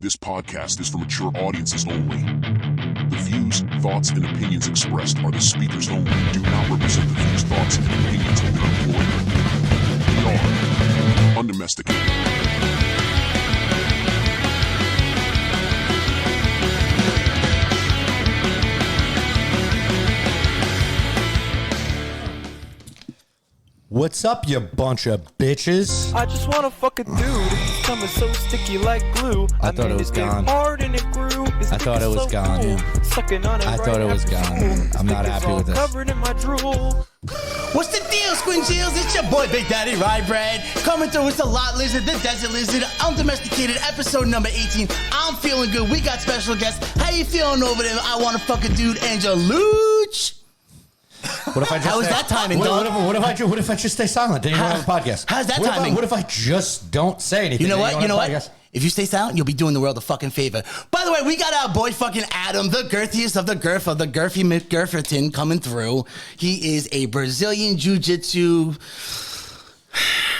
This podcast is for mature audiences only. The views, thoughts, and opinions expressed are the speakers only and do not represent the views, thoughts, and opinions of their employer. We are Undomesticated. What's up, you bunch of bitches? I just wanna fuck a dude. Coming so sticky like glue. I thought it was gone. Hard and it grew. I thought it was gone. Cool. Sucking on it I right thought it was after gone. school. I'm not Stickers happy with this. Covered in my drool. What's the deal, Squinchills? It's your boy, Big Daddy Rye Bread. Coming through with the Lot Lizard, the Desert Lizard, Undomesticated, episode number 18. I'm feeling good. We got special guests. How you feeling over there? I want to fuck a dude, Angelo. What if I just How is that timing, dog? What if I just stay silent? Then you don't have a podcast. How's that what timing? What if I just don't say anything? You know what? Then You know don't have a what? podcast? If you stay silent, you'll be doing the world a fucking favor. By the way, we got our boy fucking Adam, the girthiest of the girth of the girthy McGurferton coming through. He is a Brazilian jiu-jitsu,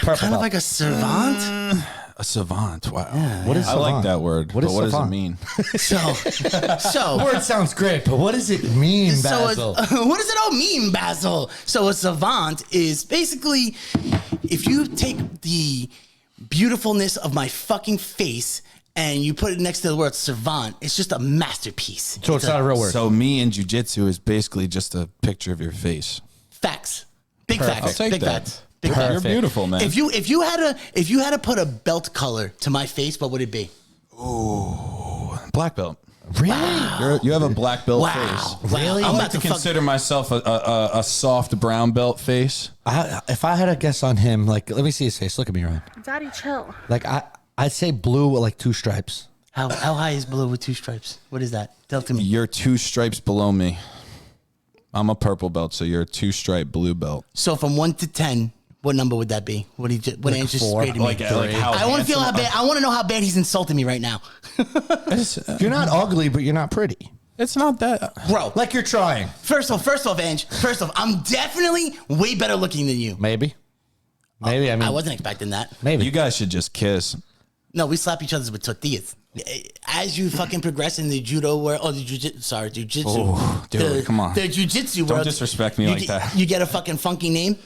kind of like a savant. A savant. Wow. Yeah, What is I savant? like that word. What is but what savant? does it mean? So The word sounds great, but what does it mean, Basil? what does it all mean, Basil? So a savant is basically, if you take the beautifulness of my fucking face and you put it next to the word savant, it's just a masterpiece. So it's not a real word. So me in jiu-jitsu is basically just a picture of your face. Facts. Big Perfect. facts. I'll take Big that. facts. Big facts. You're beautiful, man. If you had to put a belt color to my face, what would it be? Black belt. Really? You have a black belt Wow. face. Really? I like to consider myself a soft brown belt face. If I had a guess on him, like, let me see his face. Look at me, Ryan. Daddy, chill. Like, I'd say blue with like two stripes. How high is blue with two stripes? What is that? Tell it to me. You're 2 stripes below me. I'm a purple belt, so you're a 2-stripe blue belt. So from 1 to 10, what number would that be? What Ange just 4. graded me? Like how I want to feel how handsome- bad. I want to know how bad he's insulting me right now, You're not ugly, but you're not pretty. It's not that. bro. Like you're trying. First off, Ange. First off, I'm definitely way better looking than you. Maybe. Maybe. I mean, I wasn't expecting that. maybe. You guys should just kiss. No, we slap each other with tortillas. As you fucking progress in the judo world, or the jujitsu. Oh, dude, come on. The jujitsu world. Don't disrespect me you like get, that. You get a fucking funky name.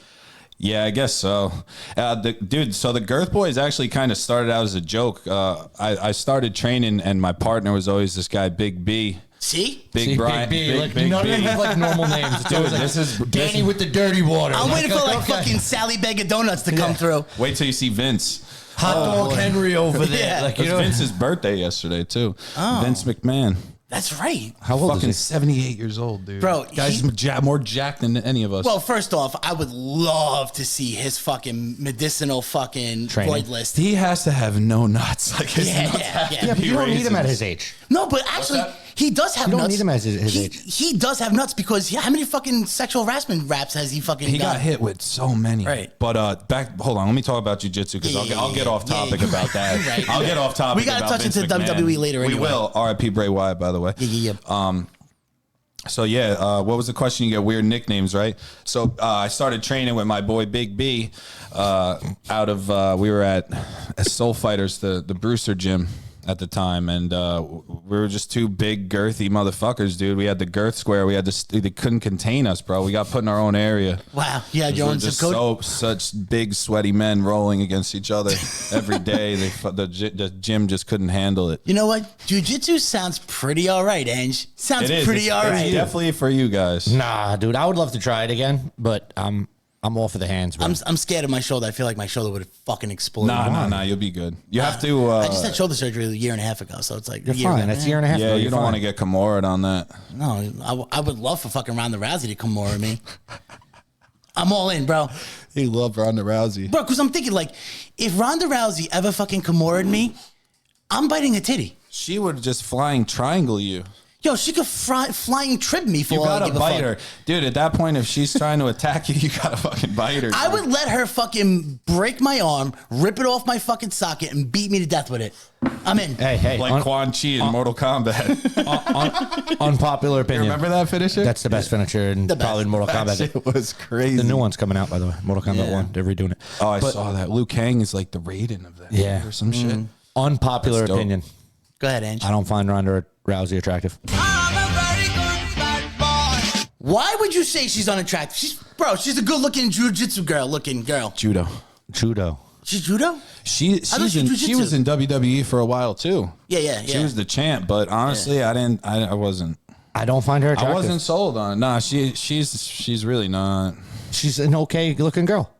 Yeah, I guess so. So the Girth Boyz actually kind of started out as a joke. I started training, and my partner was always this guy, Big B. See? Big Brian. Big B. Like, Big none of them B. have like normal names. It's Dude, always like this is- Danny with the dirty water. I'm waiting for like okay. fucking Sally Bag of Donuts to come through. Wait till you see Vince. Hot dog Henry over there. Yeah. Like, It you was know, Vince's birthday yesterday, too. Vince McMahon. That's right. how old Fucking is 78 years old, dude. Bro, Guy's more jacked than any of us. Well, first off, I would love to see his fucking medicinal fucking Training. void list. he has to have no nuts. Like his Yeah, nuts yeah, have yeah. to Yeah, but be you don't need him at raisins. his age. No, but actually, that? he does have You don't nuts. need him as his age. He does have nuts because how many fucking sexual harassment raps has he fucking He got hit with so many. Right. But hold on, let me talk about jiu-jitsu because I'll get off topic about that. Right. I'll get off topic. We gotta about touch Vince into McMahon. WWE later We anyway. will. R.I.P. Bray Wyatt, by the way. Yeah. So yeah, what was the question? You get weird nicknames, right? So I started training with my boy Big B. We were at Soul Fighters, the Brewster gym at the time, and we were just 2 big girthy motherfuckers, dude. We had the girth square. We had they couldn't contain us, bro. We got put in our own area. Wow. Yeah, We your were own just zip code. such big sweaty men rolling against each other every day. The gym just couldn't handle it. You know what? Jiu-jitsu sounds pretty all right, Ange. Sounds It is. pretty It's all right. definitely for you guys. Nah, dude, I would love to try it again, but I'm all for the hands, bro. I'm scared of my shoulder. I feel like my shoulder would fucking explode. Nah, you'll be good. You have to. I just had shoulder surgery a year and a half ago, so it's like You're fine. That's a year and a half Yeah, ago. you You're don't fine. want to get Kimura on that. No, I would love for fucking Ronda Rousey to come more at me. I'm all in, bro. You love Ronda Rousey. Bro, because I'm thinking, like, if Ronda Rousey ever fucking Kimura'd me, I'm biting a titty. She would just flying triangle you. Yo, she could flying trip me for You all I gotta give a bite fuck. her. Dude, at that point, if she's trying to attack you, you gotta fucking bite her. I would let her fucking break my arm, rip it off my fucking socket, and beat me to death with it. I'm in. Hey, like Quan Chi in Mortal Kombat. unpopular opinion. Remember that finisher? That's the best finisher in The best. probably Mortal that Kombat. shit was crazy. The new one's coming out, by the way. Mortal Kombat 1. They're redoing it. Oh, I saw that. Liu Kang is like the Raiden of that. Yeah. Or some shit. Unpopular That's dope. opinion. Go ahead, Ange. I don't find Ronda Rousey attractive. Why would you say she's unattractive? She's a good-looking jiu-jitsu looking girl. Judo. She's judo? She was in WWE for a while too. Yeah. She was the champ, but honestly, I wasn't. I don't find her attractive. I wasn't sold on it. Nah, she's really not. She's an okay looking girl.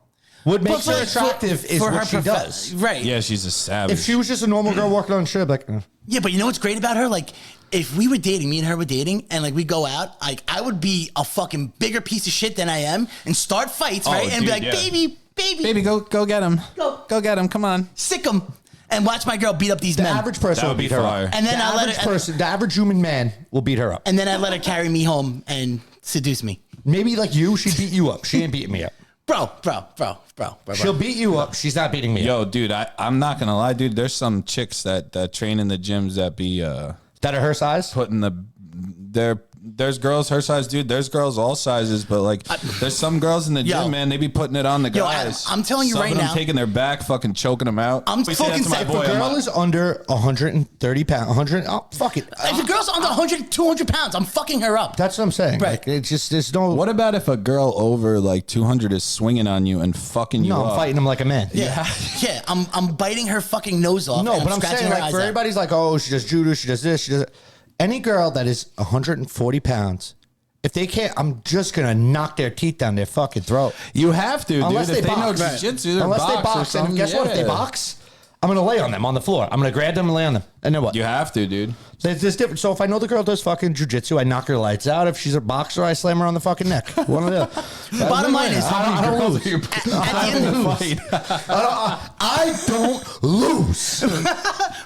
What makes her attractive is what she does. Right. Yeah, she's a savage. If she was just a normal girl working on the strip, like, Yeah, but you know what's great about her? Like, if we were dating, me and her were dating, and like we go out, like I would be a fucking bigger piece of shit than I am, and start fights, right? And be like, baby, go get him, go get him, come on, sick him, and watch my girl beat up these the men. average person will beat her up. And then the average human man will beat her up. And then I let her carry me home and seduce me. Maybe like you, she'd beat you up. She ain't beating me up. Bro. She'll beat you up. She's not beating me up. Yo, dude, I'm not gonna lie, dude. There's some chicks that train in the gyms that be that are her size. There's girls her size, dude. There's girls all sizes, but like, there's some girls in the gym, man. They be putting it on the guys. I'm telling you some right of them now, taking their back, fucking choking them out. I'm fucking to my saying, boy. If a girl is under 130 pounds, 100, oh, fuck it. if a girl's under 100, 200 pounds, I'm fucking her up. That's what I'm saying. Right. Like, it's just, there's no. What about if a girl over like 200 is swinging on you and fucking you No, up? I'm fighting him like a man. Yeah. I'm biting her fucking nose off. No, and but I'm scratching saying, her like, eyes for out. everybody's like, oh, she does judo, she does this, she does that. Any girl that is 140 pounds, if they can't, I'm just going to knock their teeth down their fucking throat. You have to, Unless dude. If they know box. jiu-jitsu, Unless they or box. something. And guess what? If they box, I'm going to lay on them on the floor. I'm going to grab them and lay on them. And then what? You have to, dude. There's different. So if I know the girl does fucking jujitsu, I knock her lights out. If she's a boxer, I slam her on the fucking neck. One of the other. The bottom line is, I don't lose. I don't lose.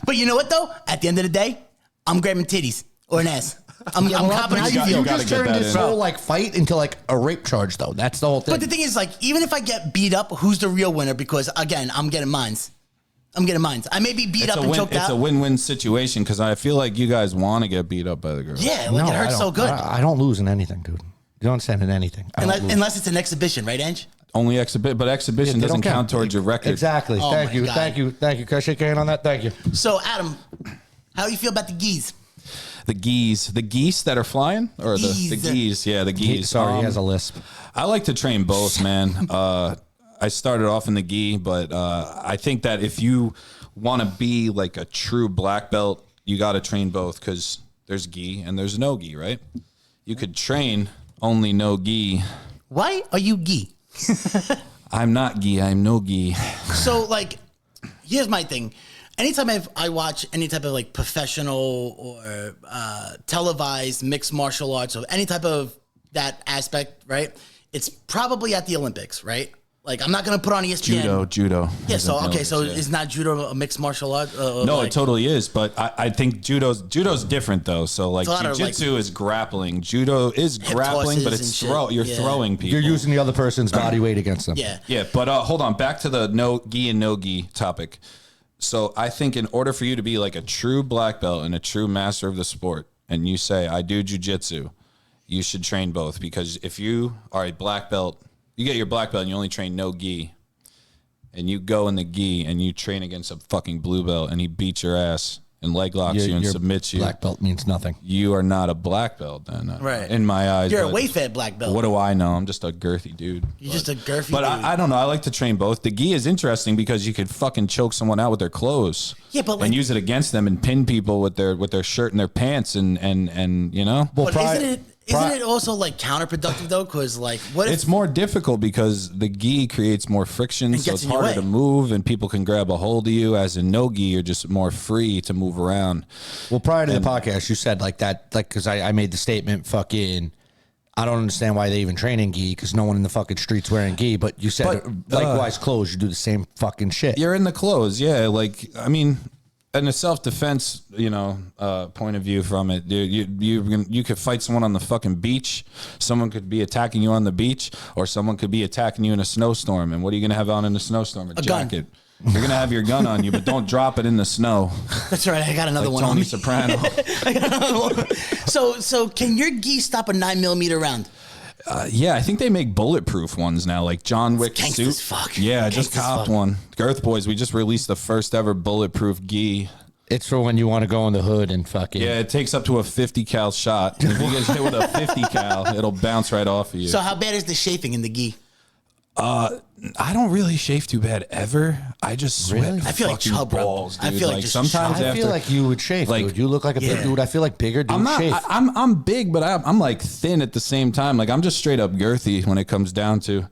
But you know what though? At the end of the day, I'm grabbing titties or an ass. I'm confident Now you feel. you gotta just get turned that this in. whole like fight into like a rape charge, though. That's the whole thing. But the thing is, like, even if I get beat up, who's the real winner? Because again, I'm getting mines. I may be beat up and choked out. It's a win-win situation because I feel like you guys want to get beat up by the girl. Yeah, like it hurts so good. I don't lose in anything, dude. You don't understand in anything. Unless it's an exhibition, right, Ange? Only exhibit, but exhibition They doesn't don't count towards your record. Exactly. Oh Thank my you. God. Thank you. Thank you. Can I shake your hand on that? Thank you. So, Adam, how do you feel about the geese? The geese that are flying, or the geese, yeah, the geese. Sorry, he has a lisp. I like to train both, man. I started off in the gi, but I think that if you want to be like a true black belt, you got to train both because there's gi and there's no gi, right? You could train only no gi. Why are you gi? I'm not gi. I'm no gi. So, like, here's my thing. Anytime I watch any type of like professional or televised mixed martial arts or any type of that aspect, right? It's probably at the Olympics, right? Like, I'm not going to put on ESPN. Judo. Yeah, so, okay, so is not judo a mixed martial art? No, like, it totally is. But I think judo's different, though. So, like, jiu-jitsu is grappling. Judo is grappling, but it's you're throwing people. You're using the other person's body weight against them. Yeah. Yeah, but hold on. Back to the no gi and no gi topic. So I think in order for you to be like a true black belt and a true master of the sport, and you say, I do jiu-jitsu, you should train both. Because if you are a black belt, you get your black belt and you only train no gi, and you go in the gi and you train against a fucking blue belt and he beats your ass and leg locks you and submits you. Black belt means nothing. You are not a black belt then. Right. In my eyes. You're a way-fed black belt. What do I know? I'm just a girthy dude. You're just a girthy But dude. I don't know. I like to train both. The gi is interesting because you could fucking choke someone out with their clothes. Yeah, but like, and use it against them and pin people with their shirt and their pants and you know. But isn't it also like counterproductive though? Because like, what if It's more difficult because the gi creates more friction, so gets it's in your harder way. to move, and people can grab a hold of you. As in no gi, you're just more free to move around. Well, prior to the podcast, you said like that, like, because I made the statement, fucking, I don't understand why they even train in gi because no one in the fucking streets wearing gi. But you said likewise, clothes, you do the same fucking shit. You're in the clothes, yeah. Like, I mean, in a self-defense, point of view from it, dude, you could fight someone on the fucking beach. Someone could be attacking you on the beach, or someone could be attacking you in a snowstorm. And what are you going to have on in a snowstorm? A jacket. gun. You're going to have your gun on you, but don't drop it in the snow. That's right. I got another one on Tony me. Soprano. I got another one. So can your gi stop a 9mm round? Yeah, I think they make bulletproof ones now, like John Wick Gangsta suit. as fuck. Yeah, I Gangsta just as copped fuck. one. Girth Boyz, we just released the first ever bulletproof gi. It's for when you want to go in the hood and fucking. Yeah, it takes up to a 50 cal shot. If you get hit with a 50 cal, it'll bounce right off of you. So how bad is the chafing in the gi? I don't really shave too bad ever. I just sweat. Really? I feel like fucking chub rub. balls, dude. I feel like just sometimes chub. I feel after, like you would shave, like, dude. You look like a big dude. I feel like bigger dudes I'm not. shave. I'm big, but I'm like thin at the same time. Like I'm just straight up girthy when it comes down to.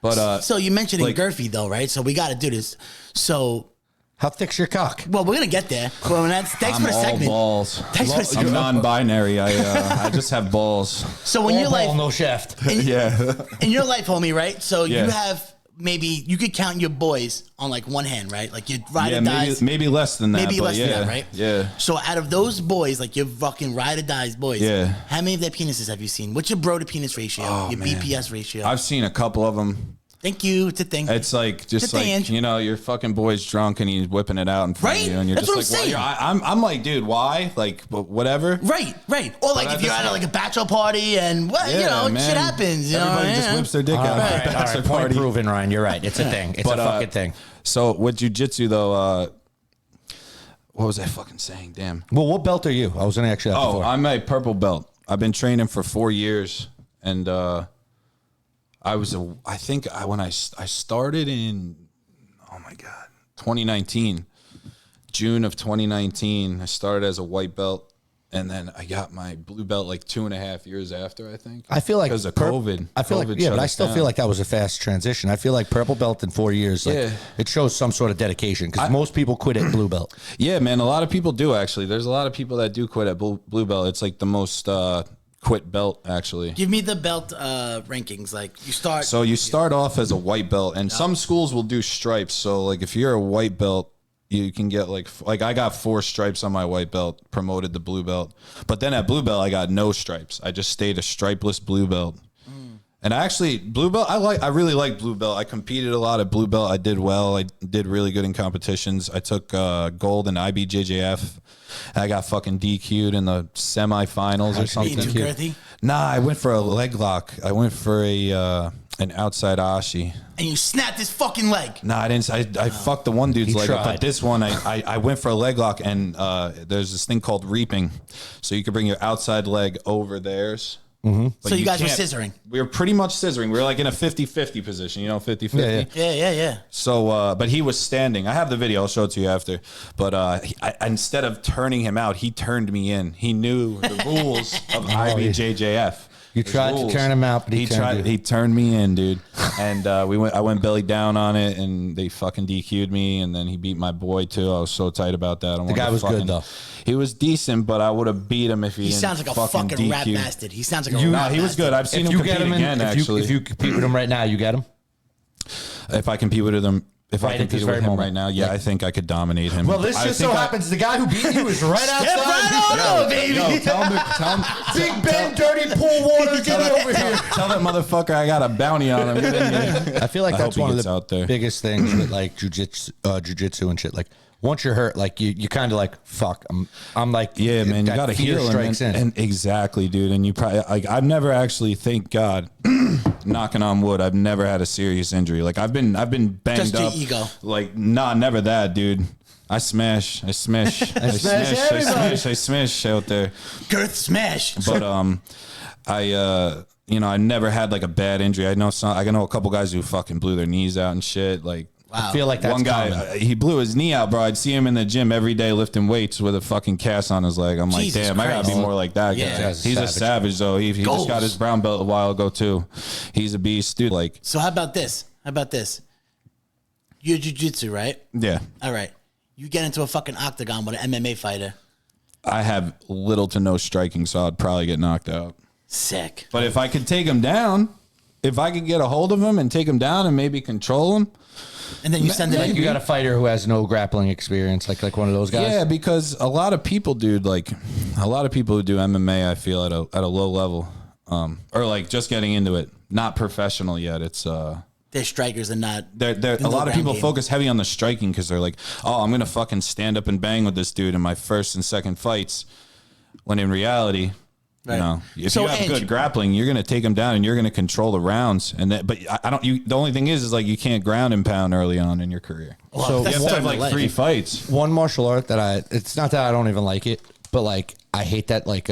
But So you mentioned like- girthy though, right? So we got to do this. So How thick's your cock? well, we're gonna get there. Well, thanks I'm for the all segment. balls. Thanks for the I'm segment. non-binary. I just have balls. So when your life, no shaft. Yeah. in your life, homie, right? So Yeah. you have maybe you could count your boys on like one hand, right? Like you ride Yeah, or dies. maybe less than that. Maybe but less yeah, than that, right? Yeah. So out of those boys, like your fucking ride or dies boys, Yeah. how many of their penises have you seen? What's your bro to penis ratio? Your man. BPS ratio? I've seen a couple of them. Thank you. It's a thing. It's like just Good thing, like Ange. you know, your fucking boy's drunk and he's whipping it out in front Right? of you, and you're That's just what like, I'm well, saying. I'm like, dude, why? Like, whatever. Right. Or like But if at you're the at same- like a bachelor party and what you Yeah, know, man. shit happens. You Everybody know, just whips their dick All out right, at the bachelor point party. proven, Ryan. You're right. It's a thing. It's a fucking thing. So with jujitsu though, what was I fucking saying? Damn. Well, what belt are you? I was going to ask you that Oh, before. I'm a purple belt. I've been training for 4 years, and I think when I started in, oh my god, 2019, June of 2019. I started as a white belt, and then I got my blue belt like 2.5 years after. I think. I feel like because of COVID. I feel COVID like, yeah, shut but I us still down. feel like that was a fast transition. I feel like purple belt in 4 years, like, Yeah. it shows some sort of dedication because most people quit at blue belt. Yeah, man. A lot of people do actually. There's a lot of people that do quit at blue belt. It's like the most quit belt actually. Give me the belt rankings. Like you start. So you start off as a white belt, and some schools will do stripes. So like if you're a white belt, you can get like I got 4 stripes on my white belt, promoted to blue belt. But then at blue belt, I got no stripes. I just stayed a stripeless blue belt. And actually, blue belt, I really like blue belt. I competed a lot at blue belt. I did well. I did really good in competitions. I took gold in IBJJF. I got fucking DQ'd in the semifinals or something. Being too girthy? Nah, I went for a leg lock. I went for an outside ashi. And you snapped his fucking leg. Nah, I didn't. I fucked the one dude's He leg up, tried. but this one, I went for a leg lock, and there's this thing called reaping. So you can bring your outside leg over theirs. Mm-hmm. But So you guys were can't- scissoring. We were pretty much scissoring. We were like in a 50-50 position, 50-50. Yeah, Yeah. So, but he was standing. I have the video. I'll show it to you after. But instead of turning him out, he turned me in. He knew the rules of IBJJF. You There's tried to rules. turn him out, but he turned you. He turned me in, dude. And I went belly down on it, and they fucking DQ'd me. And then he beat my boy too. I was so tight about that. The guy was good, though. He was decent, but I would have beat him if he He didn't sounds like a fucking DQ. rat bastard. He sounds like a rat No, bastard. he was good. I've seen If him you get compete him in, again. if Actually, you compete with him right now, you get him. if I compete with him, if Right I at compete this with very him moment. right now, yeah, I think I could dominate him. Well, this I just so think happens the guy who beat you is right outside. Step right on over, baby. Yo, tell him, Big Ben, dirty pool water, get over here. tell that motherfucker I got a bounty on him. Get in here. I feel like I that's hope he one of gets the out there. biggest things with like jujitsu and shit. Like once you're hurt, like you kind of like fuck. I'm like Yeah, man, you that got to fear heal strikes in. and exactly, dude. And you probably like I've never actually, thank God, knocking on wood, I've never had a serious injury. Like I've been banged Just your up. ego. Like never that, dude. I smash out there. Girth smash. But I never had like a bad injury. I know a couple guys who fucking blew their knees out and shit. Like I feel like that's one guy, common. he blew his knee out, bro. I'd see him in the gym every day lifting weights with a fucking cast on his leg. I'm like, Jesus damn, I gotta be Christ. more like that guy. Yeah. He's a savage though. He just Goals. got his brown belt a while ago too. He's a beast, dude. Like, So how about this? You're jujitsu, right? yeah, All right. You get into a fucking octagon with an MMA fighter. I have little to no striking, so I'd probably get knocked out. Sick. But if I could take him down, if I could get a hold of him and take him down and maybe control him. And then you send it Like in. you got a fighter who has no grappling experience, like one of those guys. Yeah, because a lot of people, dude, like a lot of people who do MMA, I feel at a low level, or like just getting into it, not professional yet. It's They're strikers and not. they're a lot of ground people game. focus heavy on the striking because they're like, oh, I'm gonna fucking stand up and bang with this dude in my first and second fights, when in reality, You know, if So, you have good grappling, you're going to take him down and you're going to control the rounds. And that, but I don't. The only thing is like you can't ground and pound early on in your career. Well, So You that's have to have starting like to 3 fights. One martial art that it's not that I don't even like it, but like I hate that like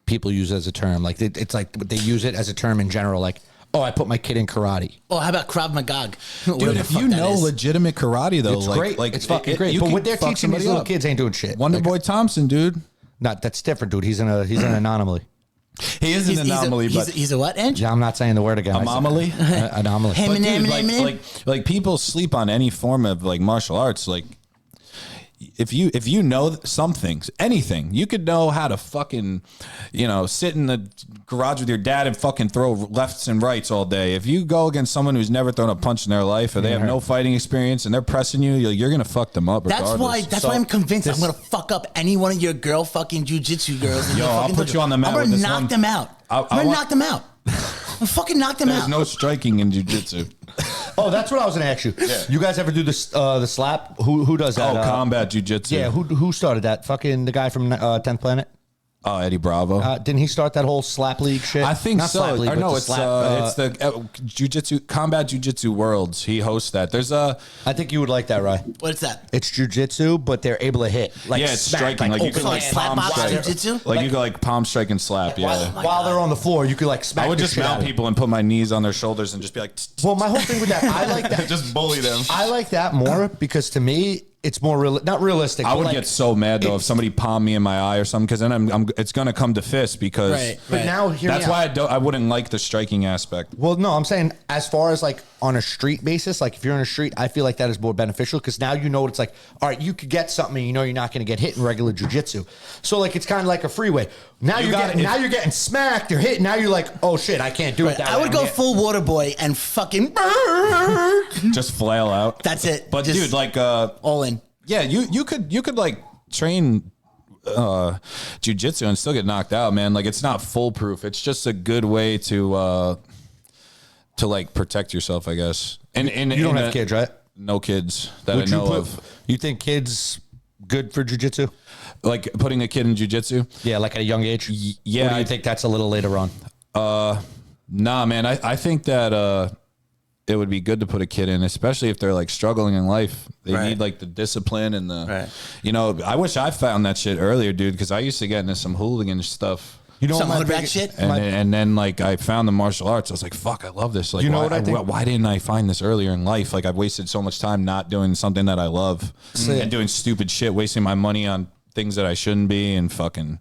people use it as a term. Like it's like they use it as a term in general. Like, oh, I put my kid in karate. Oh, how about Krav Maga? Dude, if you know legitimate karate though, It's like, great. like It's fucking great. you But can what they're fuck teaching these somebody little up. kids ain't doing shit. Wonder Like, Boy Thompson, dude. Not that's different, dude. He's an anomaly. He is an anomaly, but he's a what, Ange? Yeah, I'm not saying the word again. Anomaly? Anomaly. Hey, But dude, Eminem. like people sleep on any form of like martial arts. Like if you know some things, anything, you could know how to fucking, sit in the garage with your dad and fucking throw lefts and rights all day. If you go against someone who's never thrown a punch in their life or they have no fighting experience and they're pressing you, you're gonna fuck them up regardless. That's why I'm convinced I'm gonna fuck up any one of your girl fucking jujitsu girls. Yo, I'll put you on the mat I'm with gonna this knock one. them out. I'm gonna knock them out. I'm fucking knock them There's out. no striking in jiu-jitsu. Oh, that's what I was gonna ask you. Yeah. You guys ever do the slap? Who does that? Combat jiu-jitsu. Yeah, who started that? Fucking the guy from 10th Planet. Oh, Eddie Bravo. Didn't he start that whole slap league shit? I think Not so. slap league, Or but no, the it's slap, the jiu-jitsu combat jiu-jitsu worlds. He hosts that. There's a I think you would like that, Rye. What's that? It's jujitsu, but they're able to hit. Like it's smack, striking. Like you open can like slap palm box strike. jiu-jitsu? Like you go like palm strike and slap. Yeah. while they're on the floor, you could like smack. I would the just shit out mount of them. people and put my knees on their shoulders and just be like. Well, my whole thing with that, I like that. Just bully them. I like that more because to me, it's more real. Not realistic. I but would like, get so mad though if somebody palmed me in my eye or something because then it's gonna come to fist because Right. But now hear me that's out. why I wouldn't like the striking aspect. Well, no, I'm saying as far as like on a street basis, like if you're in a street, I feel like that is more beneficial because now you know what it's like. All right, you could get something, and you know you're not going to get hit in regular jujitsu. So like it's kind of like a freeway. Now you're getting smacked or hit. Now you're like, oh shit, I can't do it. That I way. would go full water boy and fucking. Just flail out. That's it. But Just dude, like all in. yeah, you could like train jiu-jitsu and still get knocked out, man. Like it's not foolproof. It's just a good way to like protect yourself, I guess. And You don't have kids, right? No kids that Would I know of. You think kids good for jujitsu? Like putting a kid in jiu-jitsu? Yeah, like at a young age. yeah, Or do you I- think that's a little later on? Nah, man. I think that it would be good to put a kid in, especially if they're like struggling in life. They Right. need like the discipline and the, Right. I wish I found that shit earlier, dude, because I used to get into some hooligan stuff. You know Some what my hood rat biggest- shit? And then like I found the martial arts. I was like, fuck, I love this. Like, You know why, what I think? why didn't I find this earlier in life? Like I've wasted so much time not doing something that I love and doing stupid shit, wasting my money on things that I shouldn't be and fucking,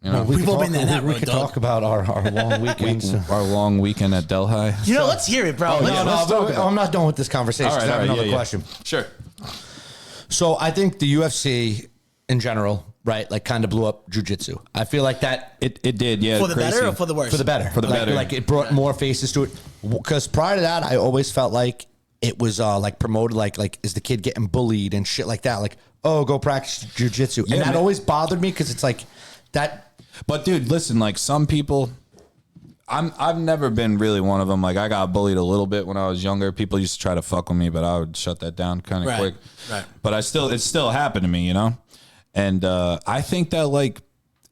We We've could all talk- been down that we road, could dog. talk about our long weekends. our long weekend at Delhi. You know, let's hear it, bro. No, Let's- no, I'm not done with this conversation. All right, 'Cause I have another yeah. question. Sure. So I think the UFC in general, right, like kind of blew up jiu-jitsu. I feel like that It did, yeah. for the crazy. better or for the worse? for the better. For the better. Like it brought more faces to it. Because prior to that, I always felt like it was like promoted, like is the kid getting bullied and shit like that? Like, oh, go practice jiu-jitsu. Yeah, And that man. always bothered me because it's like that. But dude, listen, like some people, I've never been really one of them. Like I got bullied a little bit when I was younger. People used to try to fuck with me, but I would shut that down kind of Right, quick. right. But it still happened to me, you know? And I think that like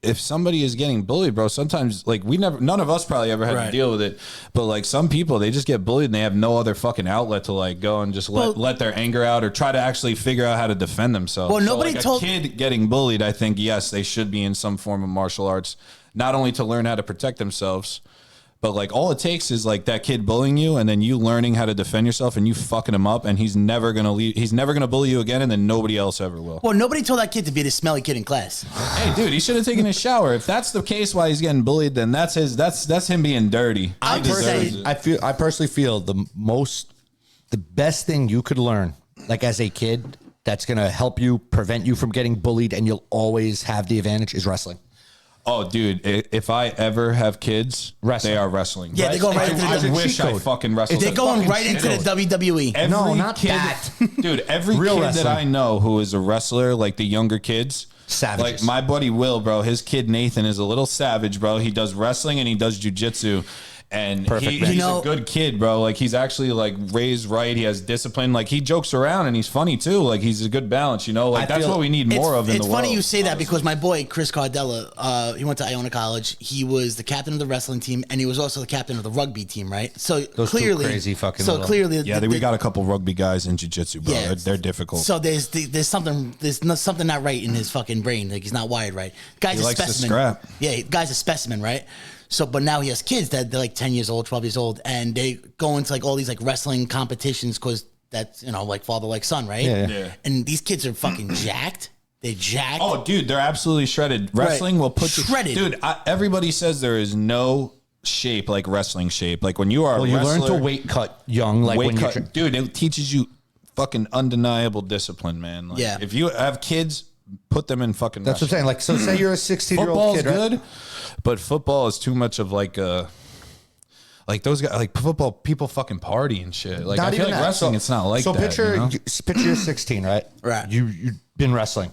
if somebody is getting bullied, bro, sometimes like none of us probably ever had Right. to deal with it. But like some people, they just get bullied and they have no other fucking outlet to like go and just let their anger out or try to actually figure out how to defend themselves. Well, nobody like told- a kid getting bullied. I think yes, they should be in some form of martial arts, not only to learn how to protect themselves, but like all it takes is like that kid bullying you and then you learning how to defend yourself and you fucking him up and he's never gonna leave. He's never gonna bully you again and then nobody else ever will. Well, nobody told that kid to be the smelly kid in class. Hey, dude, he should have taken a shower. If that's the case why he's getting bullied, then that's him being dirty. I'm He just deserves saying- it. I personally feel the best thing you could learn, like as a kid, that's gonna help you prevent you from getting bullied, and you'll always have the advantage is wrestling. Oh, dude, if I ever have kids, Wrestling. they are wrestling. Yeah, they go right into I the wish cheat I code. fucking wrestled. They're going fucking right into the shit. WWE. Every No, not kid, that. dude. Every Real kid wrestling. that I know who is a wrestler, like the younger kids, Savages. like my buddy Will, bro. His kid Nathan is a little savage, bro. He does wrestling and he does jujitsu, And Perfect, he's man. a good kid, bro. Like, he's actually like raised right. He has discipline. Like, he jokes around and he's funny too. Like, he's a good balance, you know. Like, that's what we need more of in the world. It's funny you say that because my boy Chris Cardella, he went to Iona College. He was the captain of the wrestling team and he was also the captain of the rugby team, right? So Those clearly, two crazy fucking. so little- clearly, Yeah, we got a couple rugby guys in jiu-jitsu, bro. Yeah. They're difficult. So there's something not right in his fucking brain. Like he's not wired right. Guy's He a likes to specimen. scrap. Yeah, guy's a specimen, right? So, but now he has kids that they're like 10 years old, 12 years old, and they go into like all these like wrestling competitions because that's, you know, like father like son, right? Yeah. And these kids are fucking jacked. They're jacked. Oh, dude, they're absolutely shredded. Wrestling will put you Shredded. Dude, everybody says there is no shape like wrestling shape. Like when you are Well, a you wrestler, learn to weight cut young, like weight when cut, you're. dude, it teaches you fucking undeniable discipline, man. Like, Yeah. if you have kids, put them in fucking That's what I'm saying. Like, so say you're a 16-year-old Football's kid, right? good, but football is too much of like those guys, like football people fucking party and shit. Like, I feel like that. wrestling, it's not like so that. picture, you know? picture you're 16, right? Right. You've been wrestling.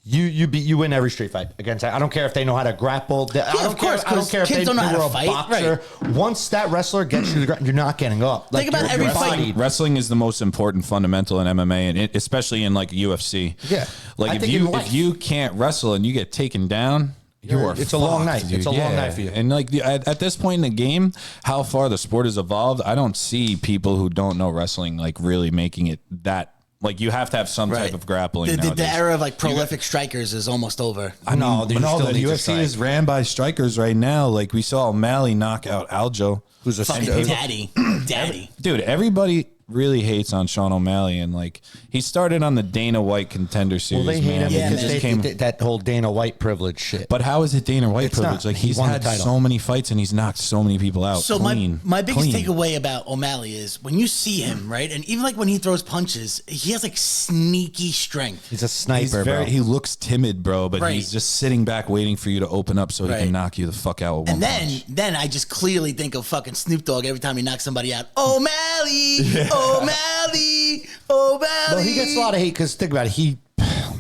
You win every street fight against. I don't care if they know how to grapple. I don't of course, care. I don't care if kids they don't know how were to a fight, boxer. Once that wrestler gets you to the ground, you're not getting up. Like, Think about you're every fight. bodied. Wrestling is the most important fundamental in MMA, and especially in like UFC. Yeah. like I if think in you life. if you can't wrestle and you get taken down, you are. It's a long fucked, night. dude. It's a long night for you. And like at this point in the game, how far the sport has evolved, I don't see people who don't know wrestling like really making it that. Like, you have to have some type of grappling. The nowadays. era of like prolific strikers is almost over. I know. But no, the UFC is ran by strikers right now. Like, we saw O'Malley knock out Aljo, who's a Fucking daddy. Dude, everybody really hates on Sean O'Malley, and like he started on the Dana White Contender Series. Well, they hate him Yeah, because man. they came, did that whole Dana White privilege shit. but how is it Dana White It's privilege? not. Like, He he's won the had title. so many fights and he's knocked so many people out. So clean, my biggest clean. takeaway about O'Malley is when you see him, right, and even like when he throws punches, he has like sneaky strength. He's a sniper, bro. He looks timid, bro, but Right. he's just sitting back waiting for you to open up so he Right. can knock you the fuck out with one And punch. then I just clearly think of fucking Snoop Dogg every time he knocks somebody out. O'Malley, O'Malley, O'Malley. Well, he gets a lot of hate because think about it.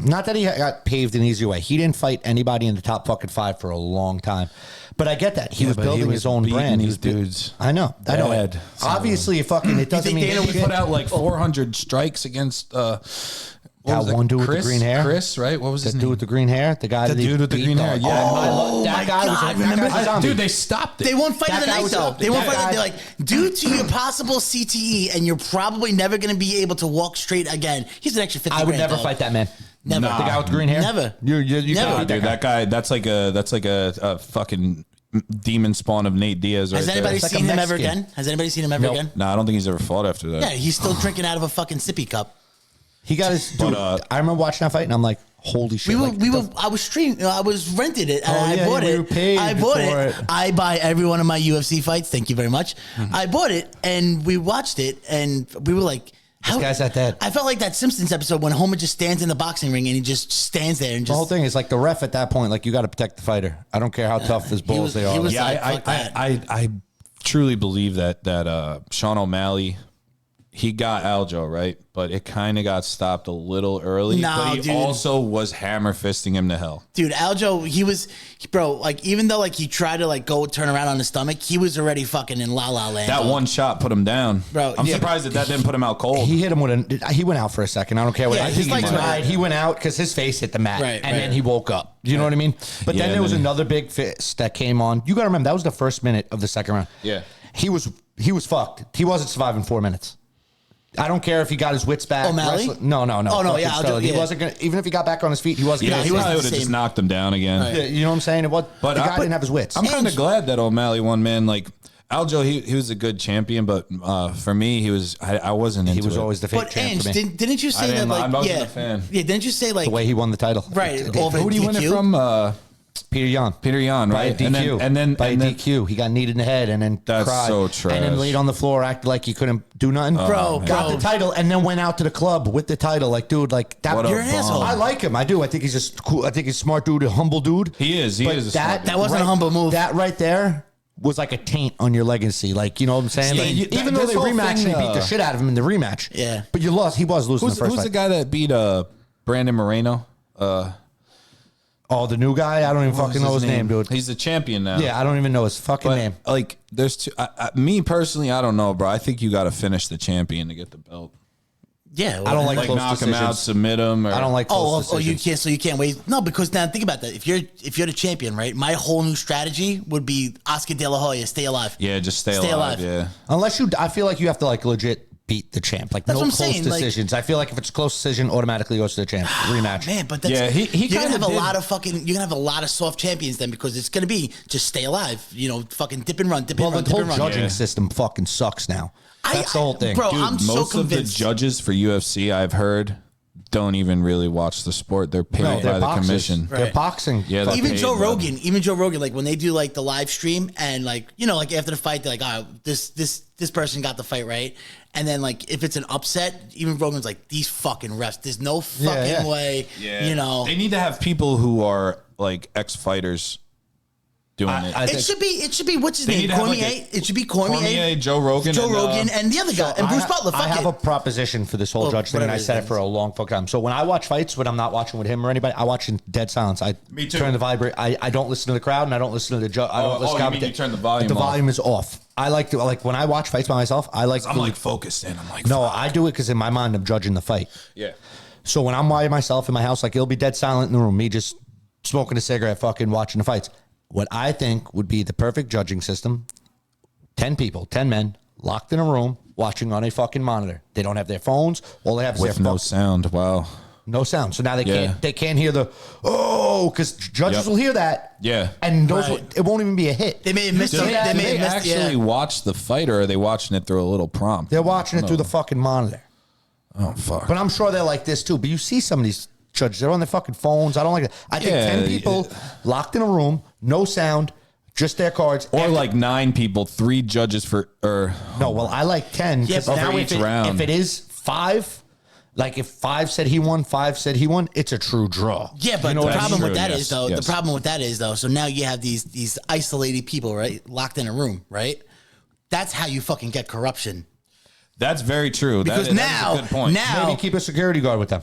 Not that he got paved an easy way. He didn't fight anybody in the top fucking 5 for a long time. But I get that. He was but he building was his own beating brand. these dudes I know. bad. Obviously, fucking it doesn't mean Dana shit. put out like 400 strikes against what That was it? one dude with the Chris? green hair? Chris, right? What was his That name? dude with the green hair, the guy The that he dude with the beat green hair, up. yeah. Oh, that my guy was God, that remember guy's a that? zombie. Dude, they stopped it. They won't fight That of the guy night was though. up. They won't That fight. guy- They're like, due to your possible CTE, and you're probably never going to be able to walk straight again. Here's an extra 50 I would grand, never dog. fight that man. Never. The guy with the green hair. Never. You Never. can't beat Dude, that guy, that's like a fucking demon spawn of Nate Diaz right Has anybody It's like seen a him ever Mexican. again? Has anybody seen him ever Nope. again? No, I don't think he's ever fought after that. Yeah, he's still drinking out of a fucking sippy cup. He got his. Dude, I remember watching that fight, and I'm like, holy shit! I was streaming. I was rented it. And Oh, I yeah, bought you it. were paid I bought for it. it. I buy every one of my UFC fights. Thank you very much. I bought it, and we watched it, and we were like, "How?" guy's that dead. I felt like that Simpsons episode when Homer just stands in the boxing ring and he just stands there and The whole just. thing is like the ref at that point. Like, you got to protect the fighter. I don't care how tough his bulls was- they are. he was Yeah, like, fuck that. I truly believe that Sean O'Malley, he got Aljo, right? But it kind of got stopped a little early. No, but he dude. also was hammer fisting him to hell. Dude, Aljo, bro, like even though like he tried to like go turn around on his stomach, he was already fucking in La La Land. That one shot put him down. Bro, I'm yeah, surprised that didn't put him out cold. He hit him with he went out for a second. I don't care what. Yeah, I his think he legs were died. out. He went out because his face hit the mat, Right, and right. then he woke up. You know what I mean? But Yeah, then there and was then another big fist that came on. You got to remember that was the first minute of the second round. Yeah. he was fucked. He wasn't surviving 4 minutes. I don't care if he got his wits back. O'Malley? No. Oh, no, Fucking yeah, Sterling. yeah. He wasn't gonna. Even if he got back on his feet, he wasn't. Yeah, gonna he he wasn't probably the would have just same. knocked him down again. Yeah, you know what I'm saying? But the guy didn't have his wits. I'm kind of glad that O'Malley won, man. Like Aljo, he was a good champion, but for me, I wasn't into He was it. always the fake But champ Ange, for me. didn't you say that I like wasn't a fan. Yeah, didn't you say like The way he won the title, right It- over Who did he win it DQ? from? Peter Yan. Peter Yan, By a right? DQ. And then by a DQ. He got kneed in the head and then That's cried. so And trash. then laid on the floor, acted like he couldn't do nothing. Bro, got bro. the title and then went out to the club with the title. Like, dude, like that. What a You're an bum. asshole. I like him. I do. I think he's just cool. I think he's a smart dude, a humble dude. He is. He But is. A smart dude. That wasn't a humble move. That right there was like a taint on your legacy. Like, you know what I'm saying? Yeah, Like, even though this they whole rematched, thing, and he beat the shit out of him in the rematch. Yeah. But you lost. He was losing Who's the first the fight. guy that beat Brandon Moreno? Oh, the new guy? I don't even fucking know his name, dude. He's the champion now. Yeah, I don't even know his fucking But, name. like, there's two. Me personally, I don't know, bro. I think you got to finish the champion to get the belt. Yeah, I don't like Like close knock him out, decisions. submit him. Or, I don't like close Oh, you decisions. can't. So you can't wait. No, because now think about that. If you're the champion, right? My whole new strategy would be Oscar De La Hoya, stay alive. Yeah, just stay Stay alive. alive. Yeah. Unless you, I feel like you have to like legit beat the champ. Like That's no what I'm close saying, like- decisions. I feel like if it's a close decision, automatically goes to the champ. Rematch. Man, but that's, Yeah, he you're gonna kinda have a did. lot of fucking. You're gonna have a lot of soft champions then because it's gonna be just stay alive. You know, fucking dip and run, dip Well, and run, the dip whole and run. judging Yeah. system fucking sucks now. That's the whole thing. bro. Dude, I'm so most of the convinced. judges for UFC I've heard don't even really watch the sport. They're paid by they're the boxers. commission. They're Right. boxing. Yeah, they're Even paid, Joe but- Rogan, like when they do like the live stream and like like after the fight, they're like, oh, this person got the fight right, and then like if it's an upset, even Rogan's like, these fucking refs, there's no fucking yeah. way, They need to have people who are like ex-fighters doing it. It should be what's his They name? need to have, Cormier. like, it should be Cormier, Joe Rogan, and the other guy, and Bruce Butler. Fuck I have it. a proposition for this whole Well, judge thing, and whatever I his said name it for a long fucking time. So when I watch fights, when I'm not watching with him or anybody, I watch in dead silence. Me too. Turn the vibrate. I don't listen to the crowd, and I don't listen to the judge. I don't listen to you mean you turn the volume The off. volume is off. I like to when I watch fights by myself. I like. I'm to, like focused in. I'm like, no, I do it because in my mind I'm judging the fight. yeah. So when I'm by myself in my house, like it'll be dead silent in the room, me just smoking a cigarette, fucking watching the fights. What I think would be the perfect judging system: 10 people, 10 men, locked in a room, watching on a fucking monitor. They don't have their phones. All they have is With their no phone. sound. Wow. No sound. So now they Yeah. can't hear the because judges Yep. will hear that. Yeah. And those Right. it won't even be a hit. They may have missed. Do they, They do may they have missed. actually watch the fight, or are they watching it through a little prompt? They're watching it through the fucking monitor. Oh fuck. But I'm sure they're like this too. But you see some of these judges, they're on their fucking phones. I don't like that. I think Yeah, 10 people locked in a room, no sound, just their cards. Or After- like 9 people, 3 judges for or No, well, I like 10. Yeah, 'cause but now for if each round. if it is 5, like if 5 said he won, 5 said he won, it's a true draw. Yeah, but You know the what I problem mean? with that Yes, is though, yes. the problem with that is though, so now you have these isolated people, right, locked in a room, right? That's how you fucking get corruption. that's very true. Because that is now, a good point. Maybe keep a security guard with them.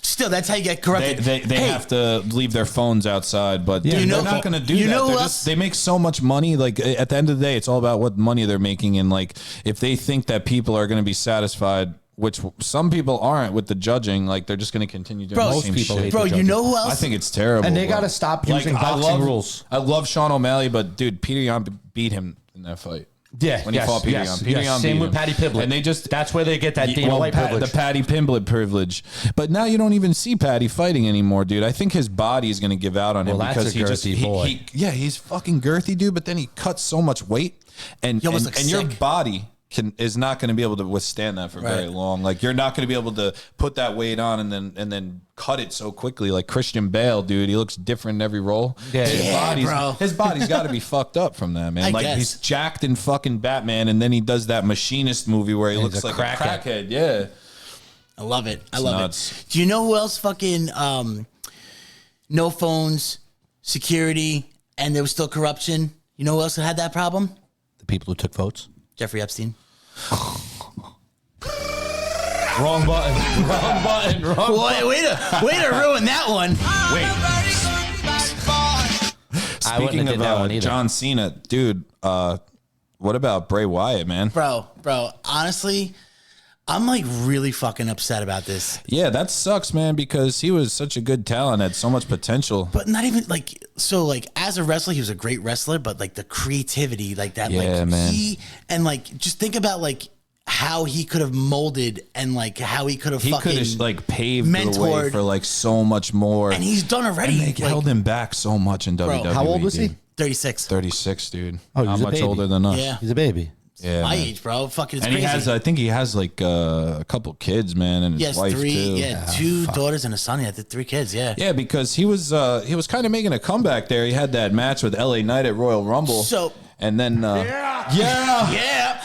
still, that's how you get corrupted. They Hey, have to leave their phones outside, but dude, you know- they're not going to do you that. know who They're else- just, they make so much money. Like at the end of the day, it's all about what money they're making, and like if they think that people are going to be satisfied, which some people aren't with the judging, like they're just going to continue doing Bro, the most same people shit. hate bro, the you judging. know who else? I think it's terrible. And they bro. gotta stop using boxing I love, rules. I love Sean O'Malley, but dude, Peter Yan beat him in that fight. Yeah, when he yes, fought Peter yes, Yan. Peter yes. Yan Same beat with him. Patty Pimblett. And they just That's where they get that Dana well, White privilege. the Patty Pimblett privilege. But now you don't even see Patty fighting anymore, dude. I think his body is going to give out on him Well, that's because a he just girthy boy. he's fucking girthy, dude. But then he cuts so much weight, and He almost looks and your sick. body is not going to be able to withstand that for very long. Like you're not going to be able to put that weight on and then cut it so quickly. Like Christian Bale, dude, he looks different in every role. Yeah, His body's got to be fucked up from that, man. I Like guess. he's jacked in fucking Batman, and then he does that machinist movie where he looks a like crackhead. a crackhead. Yeah. I love it. I It's love nuts. it. Do you know who else fucking no phones, security, and there was still corruption? You know who else had that problem? The people who took votes. Jeffrey Epstein. Wrong button. Wrong button. Wrong Boy, way to ruin that one. I wouldn't Speaking have did that one of either. John Cena, dude, what about Bray Wyatt, man? Bro, honestly, I'm like really fucking upset about this. Yeah, that sucks, man, because he was such a good talent, had so much potential. But not even like so like as a wrestler, he was a great wrestler, but like the creativity, like that, Yeah, like man. like just think about like how he could have molded and like how he could have He could fucking have like paved the way mentored. for like so much more. And he's done already. And they like, held him back so much in WWE. How old was he? dude. 36. 36, dude. Oh, Not he's a much baby. older than us. Yeah. He's a baby. Yeah, My man. age, bro. Fucking it's And crazy. he has, I think he has like a couple kids, man, and his He has wife three, too. yeah, two daughters and a son. He had 3 kids, yeah. Yeah, because he was kind of making a comeback there. He had that match with LA Knight at Royal Rumble. So- and then Yeah.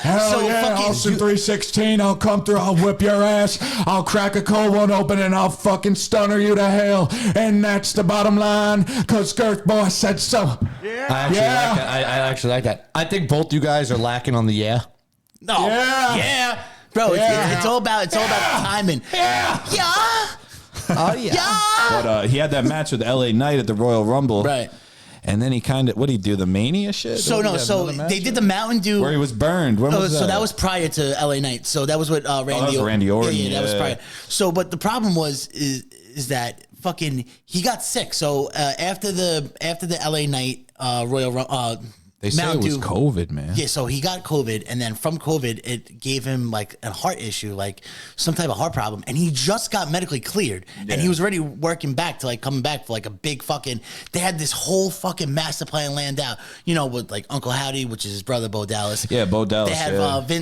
Hell so yeah, fucking Austin 316, I'll come through, I'll whip your ass, I'll crack a cold one open and I'll fucking stunner you to hell. And that's the bottom line, cause Girth Boy said so. I actually like that. I think both you guys are lacking on the yeah. No. Yeah. Yeah. Bro, Yeah. it's all about the timing. Yeah. Yeah. Oh yeah. But he had that match with LA Knight at the Royal Rumble. Right. And then he kind of, what did he do? The Mania shit? So no, so they did the Mountain Dew where he was burned. When was that? So that was prior to LA Knight. So that was what Randy. that was Randy Orton. Yeah, that was prior. So, but the problem is that fucking he got sick. So after the LA Knight Royal they say Mountain it was Dew, COVID, man. Yeah, so he got COVID, and then from COVID, it gave him like a heart issue, like some type of heart problem, and he just got medically cleared, and he was already working back to like coming back for like a big fucking. They had this whole fucking master plan planned out, you know, with like Uncle Howdy, which is his brother Bo Dallas. Yeah, Bo Dallas. They had